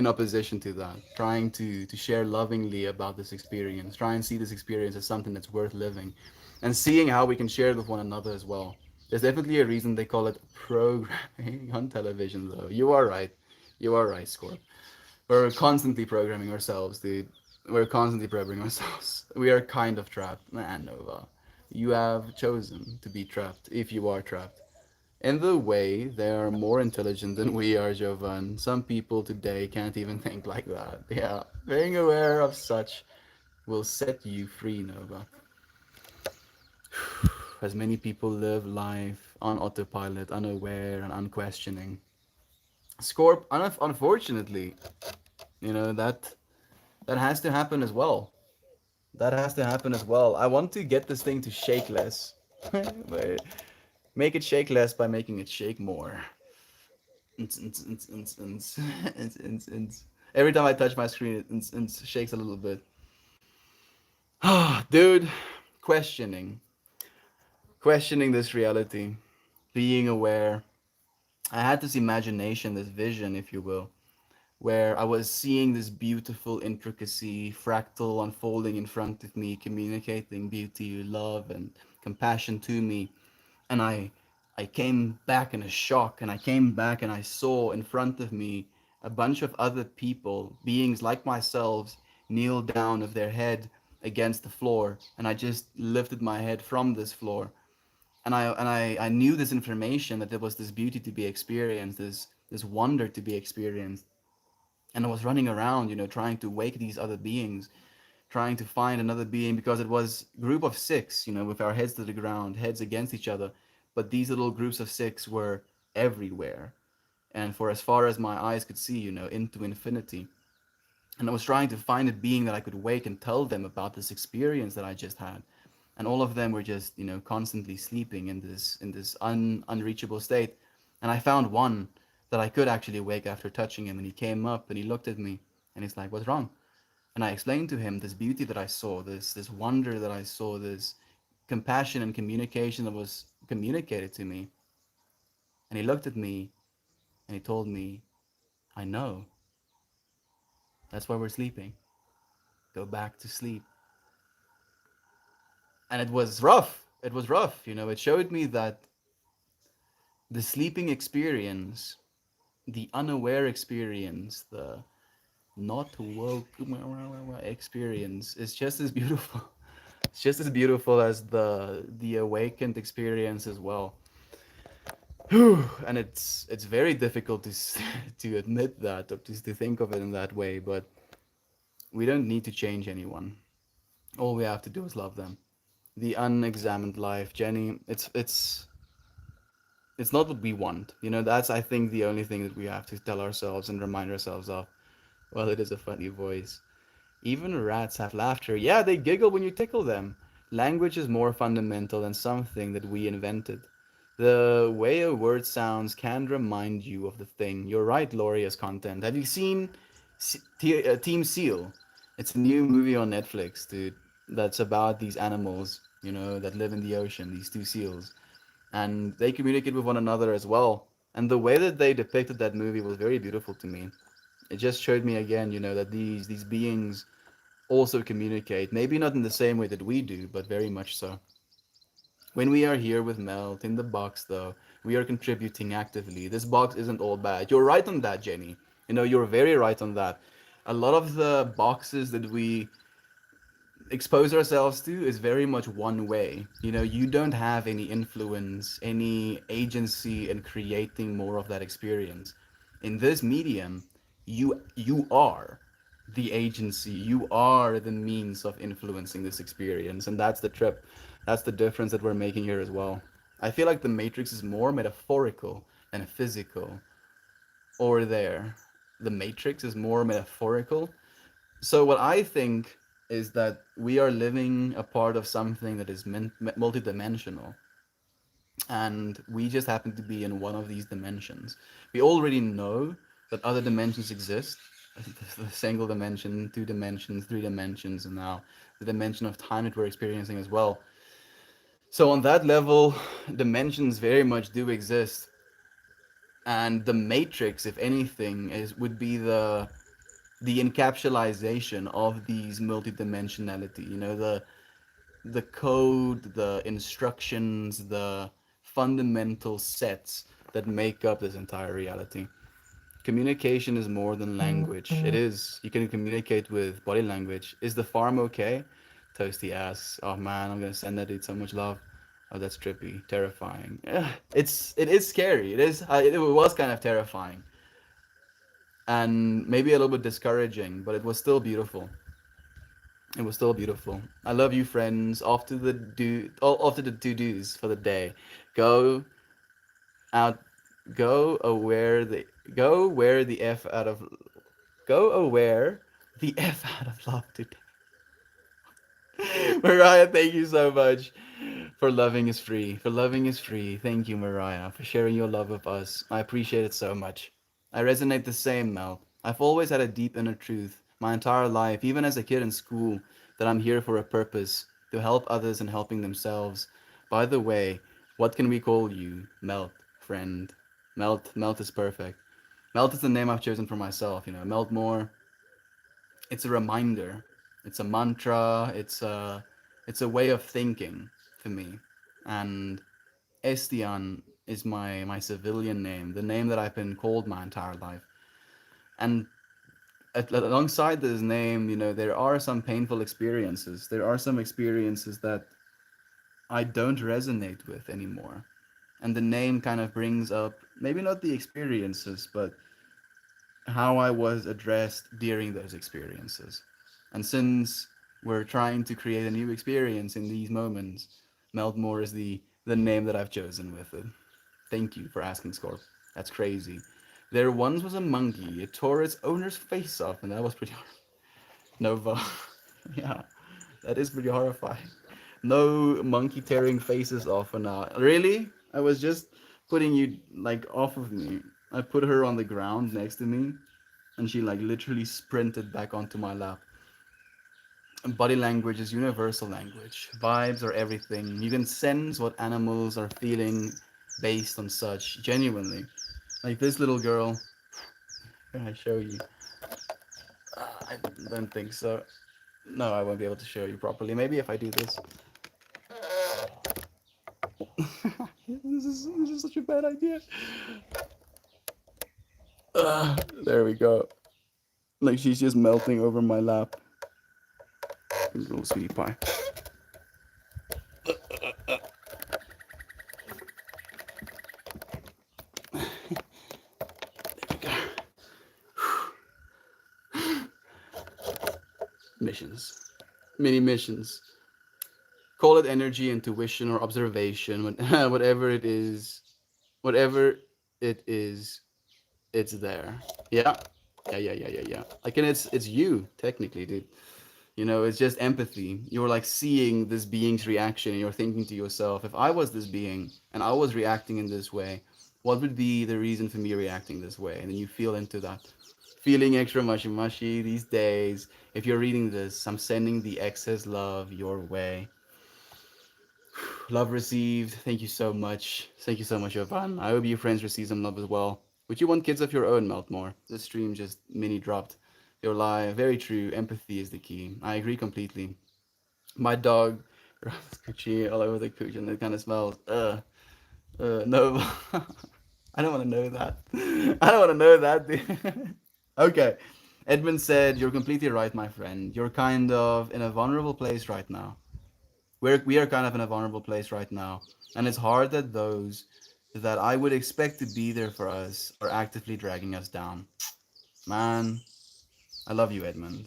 opposition to that, trying to share lovingly about this experience, try and see this experience as something that's worth living, and seeing how we can share it with one another as well. There's definitely a reason they call it programming on television, though. You are right. You are right, Scorp. We're constantly programming ourselves, dude. We're constantly programming ourselves. We are kind of trapped. Nah, Nova. You have chosen to be trapped, if you are trapped. In the way, they are more intelligent than we are, Jovan. Some people today can't even think like that. Yeah, being aware of such will set you free, Nova. As many people live life on autopilot, unaware and unquestioning. Scorp, unfortunately, that has to happen as well. That has to happen as well. I want to get this thing to shake less. Make it shake less by making it shake more. Every time I touch my screen, it shakes a little bit. Dude, questioning. Questioning this reality. Being aware. I had this imagination, this vision, if you will, where I was seeing this beautiful intricacy, fractal unfolding in front of me, communicating beauty, love, and compassion to me. And I came back in a shock, and I came back and I saw in front of me a bunch of other people, beings like myself, kneel down with their head against the floor, and I just lifted my head from this floor, and I knew this information, that there was this beauty to be experienced, this wonder to be experienced. And I was running around, trying to wake these other beings, trying to find another being, because it was a group of six, with our heads to the ground, heads against each other. But these little groups of six were everywhere, and for as far as my eyes could see, into infinity. And I was trying to find a being that I could wake and tell them about this experience that I just had. And all of them were just, constantly sleeping in this unreachable state. And I found one that I could actually wake after touching him, and he came up and he looked at me and he's like, "What's wrong?" And I explained to him this beauty that I saw, this wonder that I saw, this compassion and communication that was communicated to me. And he looked at me and he told me, "I know. That's why we're sleeping. Go back to sleep." And it was rough. It was rough. It showed me that the sleeping experience, the unaware experience, the not woke experience is just as beautiful. It's just as beautiful as the awakened experience as well. And it's very difficult to to admit that, or to think of it in that way, but we don't need to change anyone. All we have to do is love them. The unexamined life, Jenny. It's It's not what we want. That's, I think, the only thing that we have to tell ourselves and remind ourselves of. Well, it is a funny voice. Even rats have laughter. Yeah, they giggle when you tickle them. Language is more fundamental than something that we invented. The way a word sounds can remind you of the thing. You're right, Glorious content. Have you seen Team Seal? It's a new movie on Netflix, dude. That's about these animals, that live in the ocean, these two seals. And they communicate with one another as well. And the way that they depicted that movie was very beautiful to me. It just showed me again, that these beings also communicate. Maybe not in the same way that we do, but very much so. When we are here with Melt in the box, though, we are contributing actively. This box isn't all bad. You're right on that, Jenny. You're very right on that. A lot of the boxes that we expose ourselves to is very much one way. You don't have any influence, any agency in creating more of that experience. In this medium, you are the agency. You are the means of influencing this experience, and that's the trip. That's the difference that we're making here as well. I feel like the Matrix is more metaphorical than physical. Or there, the Matrix is more metaphorical. So what I think is that we are living a part of something that is multidimensional, and we just happen to be in one of these dimensions. We already know that other dimensions exist. The single dimension, two dimensions, three dimensions, and now the dimension of time that we're experiencing as well. So on that level, dimensions very much do exist, and the matrix, if anything, is would be the encapsulation of these multidimensionality. The code, the instructions, the fundamental sets that make up this entire reality. Communication is more than language. It is. You can communicate with body language. Is the farm okay? Toasty asks. Oh man, I'm gonna send that dude so much love. Oh, that's trippy, terrifying. It is scary. It was kind of terrifying and maybe a little bit discouraging, but it was still beautiful. It was still beautiful. I love you, friends. Off to the to dos for the day. Go out. Go aware the. Go where the f out of. Go aware the f out of love today. Mariah, thank you so much for loving is free. For loving is free. Thank you, Mariah, for sharing your love with us. I appreciate it so much. I resonate the same, Mel. I've always had a deep inner truth, my entire life, even as a kid in school, that I'm here for a purpose, to help others and helping themselves. By the way, what can we call you? Melt, friend. Melt is perfect. Melt is the name I've chosen for myself, Melt more. It's a reminder. It's a mantra. It's a way of thinking for me. And Estian is my civilian name, the name that I've been called my entire life. And alongside this name, there are some painful experiences. There are some experiences that I don't resonate with anymore. And the name kind of brings up maybe not the experiences, but how I was addressed during those experiences. And since we're trying to create a new experience in these moments, Meltmore is the name that I've chosen with it. Thank you for asking, Scorp. That's crazy. There once was a monkey. It tore its owner's face off, and that was pretty hard. Nova. Yeah, that is pretty horrifying. No monkey tearing faces off for now. Really? I was just putting you like off of me. I put her on the ground next to me, and she like literally sprinted back onto my lap. Body language is universal language. Vibes are everything. You can sense what animals are feeling based on such, genuinely. Like this little girl. Can I show you? I don't think so. No, I won't be able to show you properly. Maybe if I do this. This is such a bad idea. There we go. Like she's just melting over my lap. Little sweetie pie. Missions. Mini missions. Call it energy, intuition, or observation, whatever it is, Whatever it is, it's there. Yeah. Yeah. Like, and it's you technically, dude. You know, it's just empathy. You're like seeing this being's reaction, and you're thinking to yourself, if I was this being and I was reacting in this way, what would be the reason for me reacting this way? And then you feel into that. Feeling extra mushy mushy these days. If you're reading this, I'm sending the excess love your way. Love received. Thank you so much. Thank you so much, Jovan. I hope your friends receive some love as well. Would you want kids of your own, Meltmore? This stream just mini dropped. Your lie. Very true. Empathy is the key. I agree completely. My dog rubs coochie all over the cooch and it kind of smells. No. I don't want to know that. I don't want to know that, dude. Okay. Edmund said, you're completely right, my friend. You're kind of in a vulnerable place right now. We are kind of in a vulnerable place right now. And it's hard that those that I would expect to be there for us are actively dragging us down. Man, I love you, Edmund.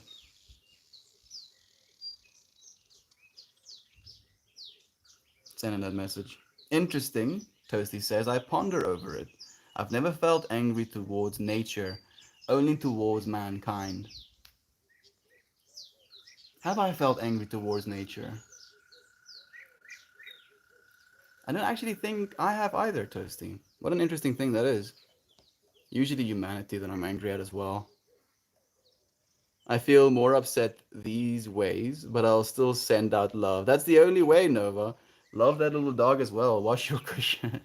Sending that message. Interesting, Toasty says. I ponder over it. I've never felt angry towards nature, only towards mankind. Have I felt angry towards nature? I don't actually think I have either, Toasty. What an interesting thing that is. Usually humanity that I'm angry at as well. I feel more upset these ways, but I'll still send out love. That's the only way, Nova. Love that little dog as well. Wash your cushions.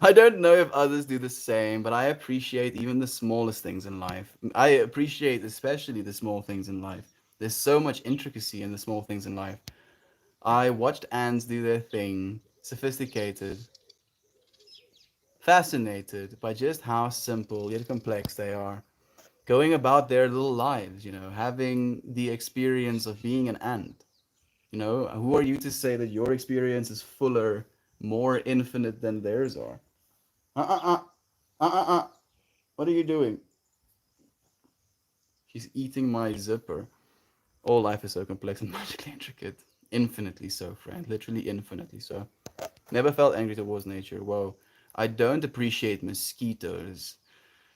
I don't know if others do the same, but I appreciate even the smallest things in life. I appreciate especially the small things in life. There's so much intricacy in the small things in life. I watched ants do their thing, sophisticated, fascinated by just how simple yet complex they are. Going about their little lives, having the experience of being an ant. Who are you to say that your experience is fuller, more infinite than theirs are? Uh. What are you doing? She's eating my zipper. All life is so complex and magically intricate. Infinitely so, friend. Literally infinitely so. Never felt angry towards nature. Whoa. I don't appreciate mosquitoes.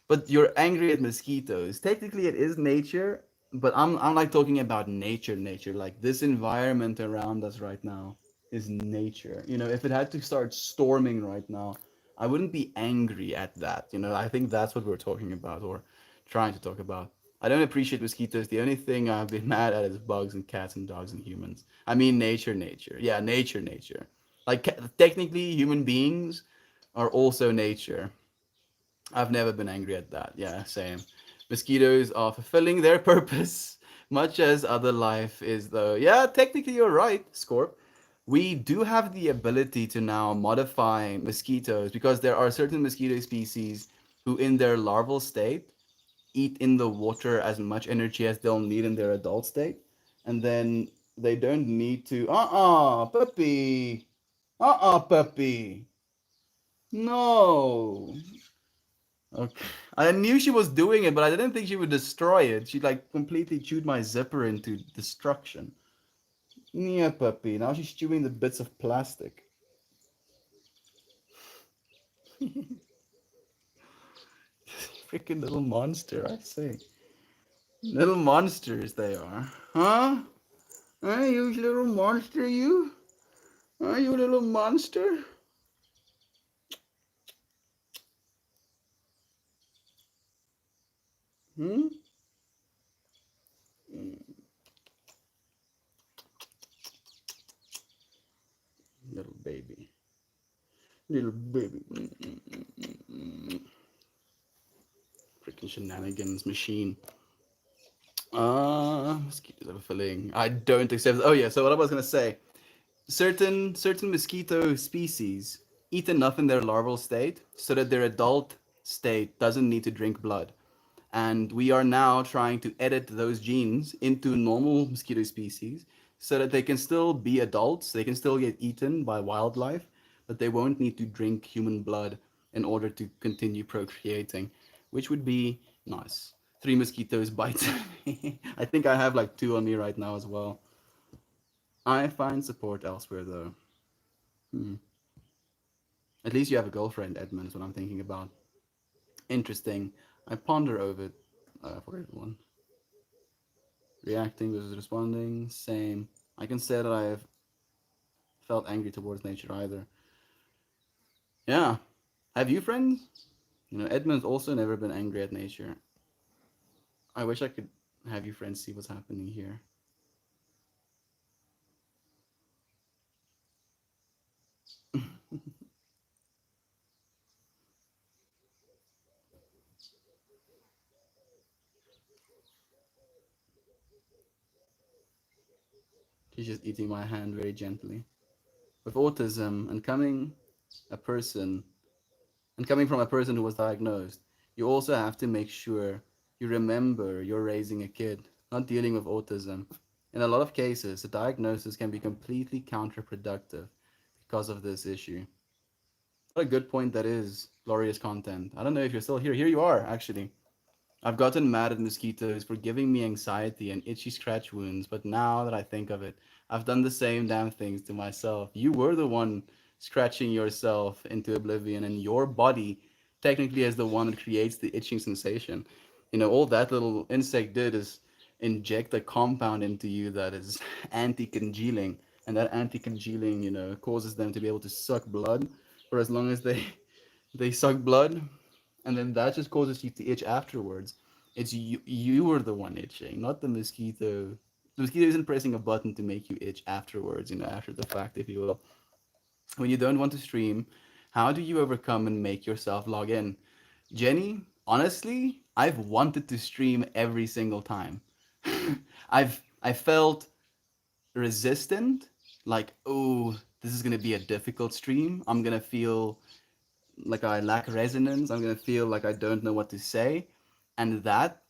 But you're angry at mosquitoes. Technically, it is nature, but I'm like talking about nature. Like this environment around us right now is nature. If it had to start storming right now, I wouldn't be angry at that. I think that's what we're talking about or trying to talk about. I don't appreciate mosquitoes. The only thing I've been mad at is bugs and cats and dogs and humans. I mean, nature. Yeah, nature. Like, technically, human beings are also nature. I've never been angry at that. Yeah, same. Mosquitoes are fulfilling their purpose, much as other life is, though. Yeah, technically, you're right, Scorp. We do have the ability to now modify mosquitoes because there are certain mosquito species who, in their larval state, eat in the water as much energy as they'll need in their adult state. And then they don't need to. Puppy. Puppy. No. Okay. I knew she was doing it, but I didn't think she would destroy it. She like completely chewed my zipper into destruction. Yeah, puppy. Now she's chewing the bits of plastic. Freaking little monster, I say. Little monsters they are. Huh? Huh, you little monster, you? Huh, you little monster? Hmm? Little baby. Little baby. Freaking shenanigans machine. Mosquitoes overfilling. I don't accept. Oh yeah. So what I was gonna say, certain mosquito species eat enough in their larval state so that their adult state doesn't need to drink blood. And we are now trying to edit those genes into normal mosquito species so that they can still be adults, they can still get eaten by wildlife, but they won't need to drink human blood in order to continue procreating, which would be nice. Three mosquitoes bite me. I think I have like two on me right now as well. I find support elsewhere though. Hmm. At least you have a girlfriend, Edmund, is what I'm thinking about. Interesting. I ponder over it. I forget one. Reacting versus responding, same. I can say that I have felt angry towards nature either. Yeah. Have you friends? Edmund's also never been angry at nature. I wish I could have you friends see what's happening here. She's just eating my hand very gently. With autism a person coming from a person who was diagnosed, you also have to make sure you remember you're raising a kid, not dealing with autism. In a lot of cases, the diagnosis can be completely counterproductive because of this issue. What a good point that is, glorious content. I don't know if you're still here. Here you are, actually. I've gotten mad at mosquitoes for giving me anxiety and itchy scratch wounds, but now that I think of it, I've done the same damn things to myself. You were the one scratching yourself into oblivion, and your body technically is the one that creates the itching sensation. All that little insect did is inject a compound into you that is anti-congealing, and that anti-congealing, causes them to be able to suck blood for as long as they suck blood, and then that just causes you to itch afterwards. It's you are the one itching, not the mosquito. The mosquito isn't pressing a button to make you itch afterwards, after the fact, if you will. When you don't want to stream, how do you overcome and make yourself log in? Jenny, honestly, I've wanted to stream every single time. I felt resistant, like, oh, this is gonna be a difficult stream. I'm gonna feel like I lack resonance. I'm gonna feel like I don't know what to say, and that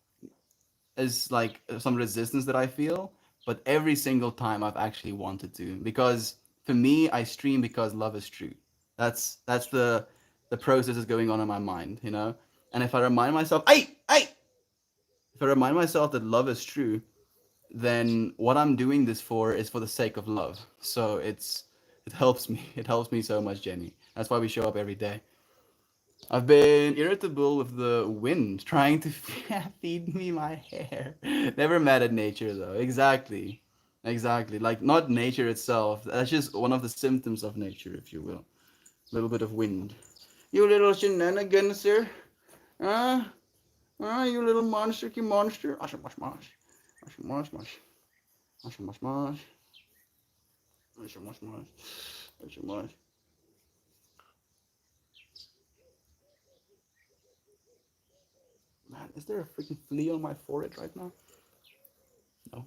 is like some resistance that I feel. But every single time I've actually wanted to, because for me, I stream because love is true. That's the process is going on in my mind. And if I remind myself, if I remind myself that love is true, then what I'm doing this for is for the sake of love. So it helps me. It helps me so much, Jenny. That's why we show up every day. I've been irritable with the wind trying to feed me my hair. Never mad at nature though. Exactly. Exactly. Like not nature itself. That's just one of the symptoms of nature, if you will. A little bit of wind. You little shenanigans, sir. Ah, you little monster, monster. Ash, mash, mash. Ash, mash, mash. Ash, mash, mash. Ash, mash, mash. Ash, mash. Man, is there a freaking flea on my forehead right now? No.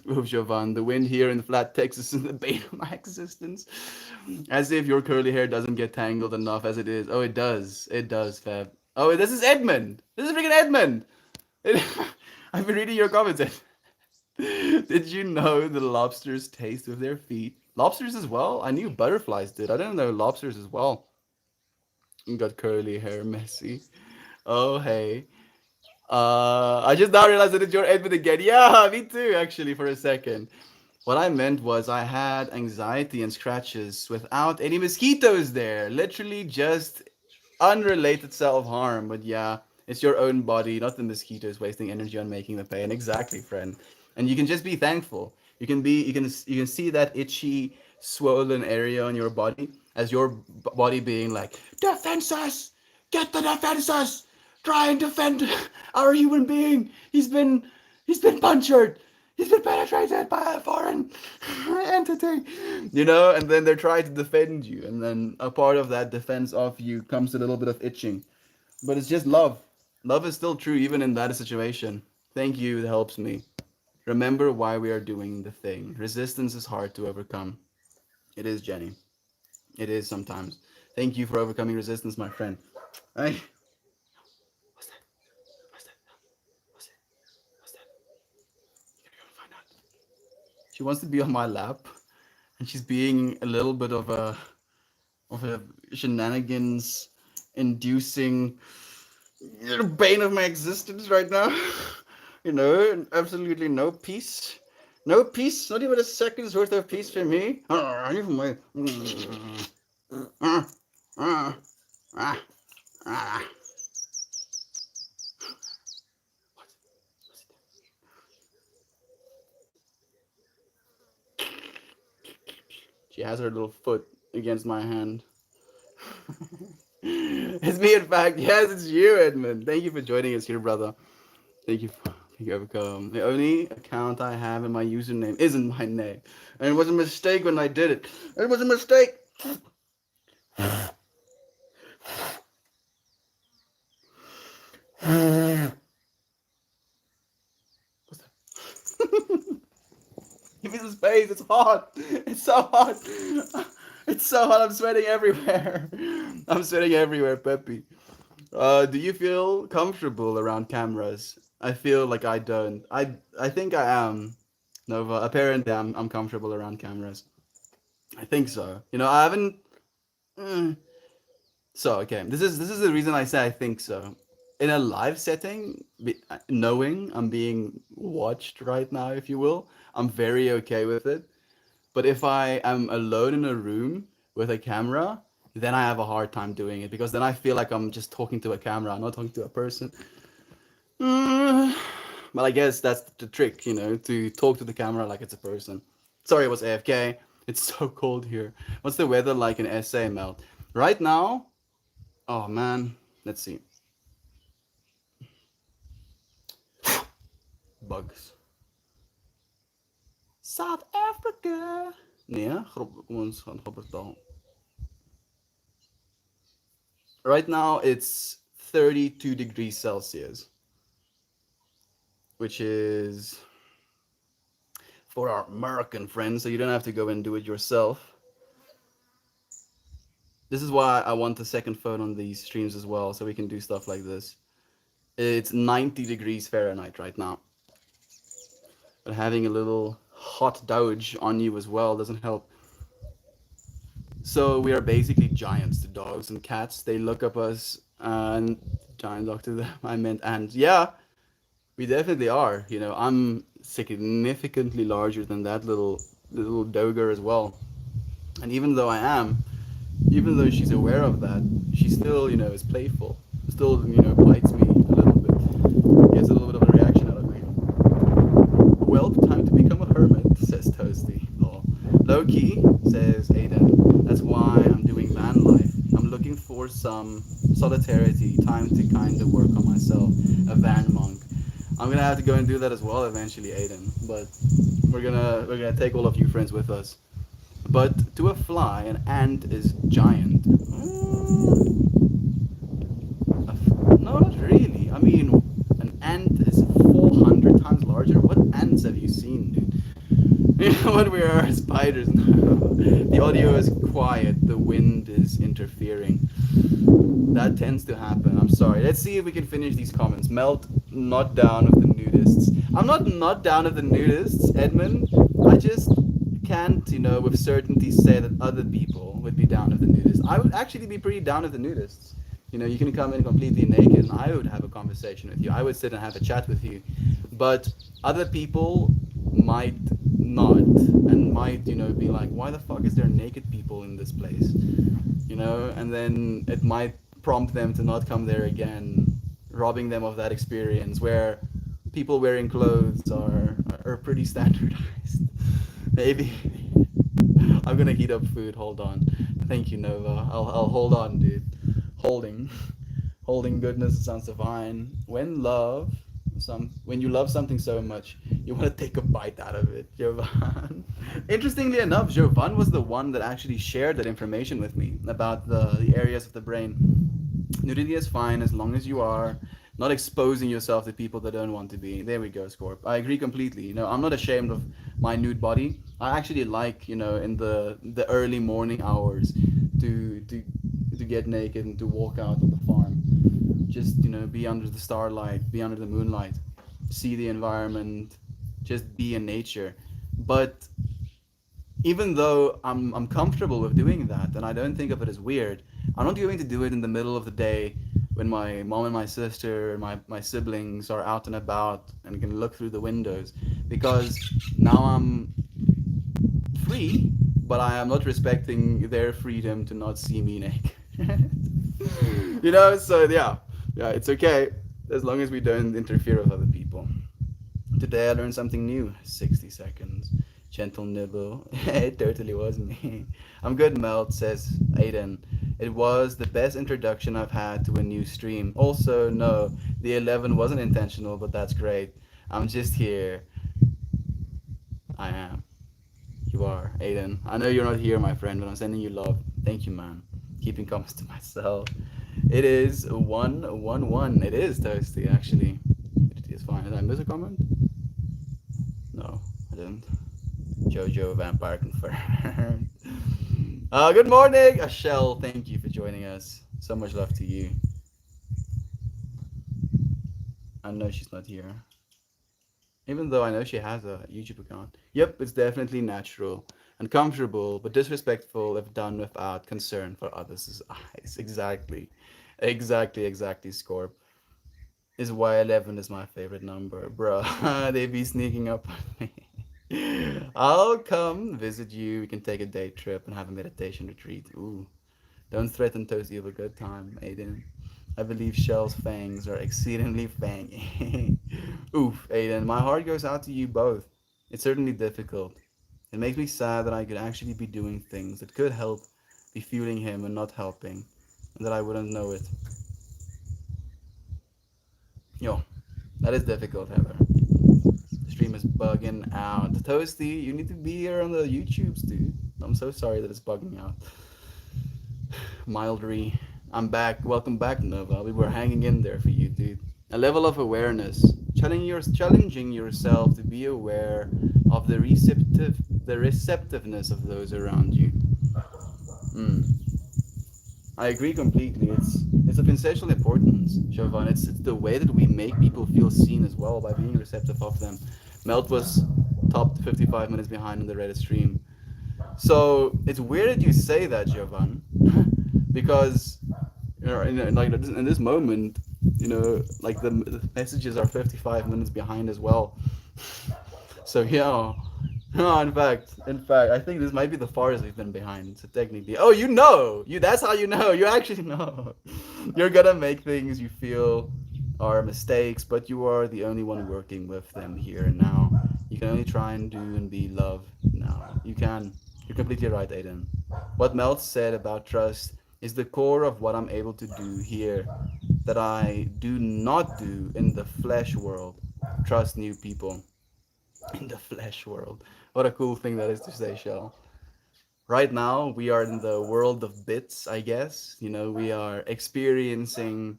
Oof, Jovan, the wind here in flat Texas is the bane of my existence. As if your curly hair doesn't get tangled enough as it is. Oh, it does. It does, Fab. Oh, this is Edmund. This is freaking Edmund. I've been reading your comments. Did you know the lobsters taste with their feet? Lobsters as well? I knew butterflies did. I didn't know lobsters as well. You got curly hair, messy. Oh, hey. I just now realized that it's your Edmund again. Yeah, me too, actually, for a second. What I meant was I had anxiety and scratches without any mosquitoes there. Literally just unrelated self-harm. But yeah, it's your own body, not the mosquitoes wasting energy on making the pain. Exactly, friend. And you can just be thankful. You can see that itchy, swollen area on your body as your body being like, defenses! Get the defenses! Try and defend our human being. He's been punctured. He's been penetrated by a foreign entity. And then they're trying to defend you. And then a part of that defense of you comes a little bit of itching. But it's just love. Love is still true even in that situation. Thank you, it helps me. Remember why we are doing the thing. Resistance is hard to overcome. It is, Jenny. It is sometimes. Thank you for overcoming resistance, my friend. Hey, what's that? What's that? What's it? What's that? You gotta go and find out. She wants to be on my lap, and she's being a little bit of a shenanigans inducing bane of my existence right now. Absolutely no peace, No peace, not even a second's worth of peace for me. Even my. She has her little foot against my hand. It's me, in fact. Yes, it's you, Edmund. Thank you for joining us here, brother. Thank you. Thank you, Evercom. The only account I have in my username isn't my name. And it was a mistake when I did it. It was a mistake. Give me some space. It's hot. It's so hot. It's so hot. I'm sweating everywhere. I'm sweating everywhere, Peppy. Do you feel comfortable around cameras? I feel like I don't. I think I am. Nova. Apparently, I'm comfortable around cameras. I think so. I haven't. mm, So okay, this is the reason I say I think so. In a live setting, knowing I'm being watched right now, if you will, I'm very okay with it. But if I am alone in a room with a camera, then I have a hard time doing it because then I feel like I'm just talking to a camera, I'm not talking to a person. Mm, But I guess that's the trick, to talk to the camera like it's a person. Sorry, it was AFK. It's so cold here. What's the weather like in SA, Mel? Right now, oh man, let's see. Bugs. South Africa. Nee, kom ons gaan vertaal. Right now it's 32 degrees Celsius, which is for our American friends, so you don't have to go and do it yourself. This is why I want the second phone on these streams as well, so we can do stuff like this. It's 90 degrees Fahrenheit right now. But having a little hot doge on you as well doesn't help. So we are basically giants to dogs and cats. They look up us and giant dog to them. I meant, and yeah, we definitely are. I'm significantly larger than that little doger as well. And even though she's aware of that, she still, is playful. Still, bites me a little bit. Gets a little bit of a reaction out of me. Well, time to become a hermit, says Toasty. Oh. Low key, says Aiden. That's why I'm doing van life. I'm looking for some solidarity, time to kind of work on myself. A van monk. I'm gonna have to go and do that as well eventually, Aiden. But we're gonna take all of you friends with us. But to a fly, an ant is giant. No, not really. I mean, an ant is 400 times larger. What ants have you seen, dude? What we are spiders now. The audio is quiet. The wind is interfering. That tends to happen. I'm sorry. Let's see if we can finish these comments. Melt, not down with the nudists. I'm not down with the nudists, Edmund. I just can't, with certainty say that other people would be down with the nudists. I would actually be pretty down with the nudists. You can come in completely naked and I would have a conversation with you. I would sit and have a chat with you. But other people might not and might, be like, why the fuck is there naked people in this place? And then it might prompt them to not come there again, robbing them of that experience where people wearing clothes are pretty standardized. Maybe. I'm gonna heat up food. Hold on. Thank you, Nova. I'll hold on, dude. Holding goodness sounds divine. When you love something so much, you want to take a bite out of it, Jovan. Interestingly enough, Jovan was the one that actually shared that information with me about the areas of the brain. Nudity is fine as long as you are not exposing yourself to people that don't want to be. There we go, Scorp. I agree completely. I'm not ashamed of my nude body. I actually like, in the early morning hours to get naked and to walk out on the farm. Just, be under the starlight, be under the moonlight, see the environment, just be in nature. But even though I'm comfortable with doing that and I don't think of it as weird, I'm not going to do it in the middle of the day when my mom and my sister and my siblings are out and about and can look through the windows, because now I'm free, but I am not respecting their freedom to not see me naked. So yeah, it's okay as long as we don't interfere with other people. Today I learned something new. 60 seconds. Gentle nibble. It totally was me. I'm good, Melt, says Aiden. It was the best introduction I've had to a new stream. Also, no, the 11 wasn't intentional, but that's great. I'm just here. I am. You are, Aiden. I know you're not here, my friend, but I'm sending you love. Thank you, man. Keeping comments to myself. It is 111. It is Toasty, actually. It is fine. Did I miss a comment? No, I didn't. Jojo Vampire confirmed. Good morning, Ashell. Thank you for joining us. So much love to you. I know she's not here. Even though I know she has a YouTube account. Yep, it's definitely natural and comfortable, but disrespectful if done without concern for others' eyes. Exactly. Exactly, Scorp. Is why 11 is my favorite number. Bruh, they be sneaking up on me. I'll come visit you. We can take a day trip and have a meditation retreat. Ooh. Don't threaten Toasty of a good time, Aiden. I believe Shell's fangs are exceedingly fangy. Oof, Aiden, my heart goes out to you both. It's certainly difficult. It makes me sad that I could actually be doing things that could help, be fueling him and not helping, and that I wouldn't know it. Yo, that is difficult, Heather. The stream is bugging out. Toasty, you need to be here on the YouTubes, dude. I'm so sorry that it's bugging out. Mildry, I'm back. Welcome back, Nova. We were hanging in there for you, dude. A level of awareness, challenging yourself to be aware of the receptiveness of those around you. Mm. I agree completely. It's of essential importance, Siobhan. It's the way that we make people feel seen as well by being receptive of them. Melt was top 55 minutes behind in the Reddit stream. So it's weird that you say that, Jovan, because like in this moment, like the messages are 55 minutes behind as well. So yeah, no, in fact, I think this might be the farthest we've been behind. So technically, oh, that's how you know. You actually know. You're gonna make things you feel are mistakes, but you are the only one working with them here and now. You can only try and do and be love now. You can. You're completely right, Aiden. What Mel said about trust is the core of what I'm able to do here that I do not do in the flesh world. Trust new people in the flesh world. What a cool thing that is to say, Shell. Right now, we are in the world of bits, I guess. We are experiencing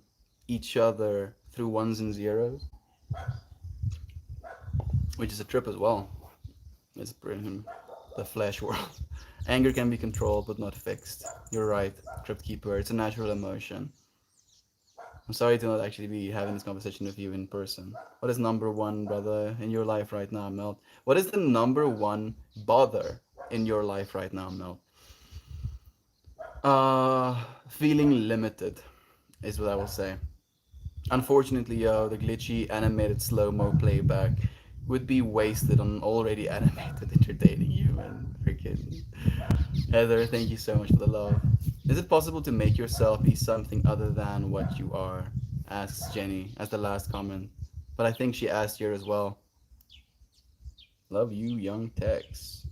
each other through ones and zeros, which is a trip as well. It's brilliant. The flesh world. Anger can be controlled but not fixed. You're right, Crypt Keeper. It's a natural emotion. I'm sorry to not actually be having this conversation with you in person. What is number one, brother, in your life right now, Mel? What is the number one bother in your life right now, Mel? Feeling limited is what I will say. Unfortunately, the glitchy animated slow-mo playback would be wasted on already animated entertaining you, and freaking Heather, thank you so much for the love. Is it possible to make yourself be something other than what you are? Asks Jenny as the last comment. But I think she asked here as well. Love you, young Tex.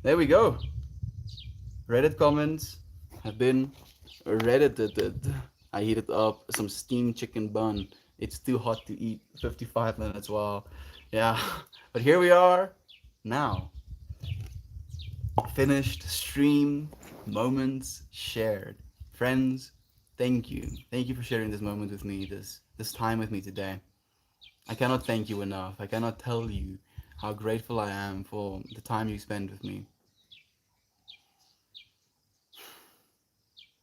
There we go. Reddit comments have been reddited. I heated up some steamed chicken bun. It's too hot to eat. 55 minutes. Wow. Yeah. But here we are now. Finished stream, moments shared. Friends, thank you. Thank you for sharing this moment with me, this time with me today. I cannot thank you enough. I cannot tell you how grateful I am for the time you spend with me.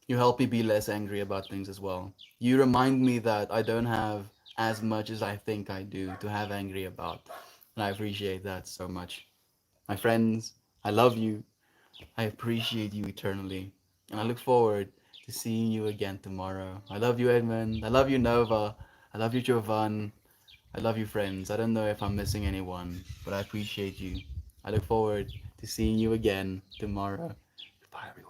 You help me be less angry about things as well. You remind me that I don't have as much as I think I do to have angry about. And I appreciate that so much. My friends, I love you. I appreciate you eternally. And I look forward to seeing you again tomorrow. I love you, Edmund. I love you, Nova. I love you, Jovan. I love you, friends. I don't know if I'm missing anyone, but I appreciate you. I look forward to seeing you again tomorrow. Goodbye, everyone.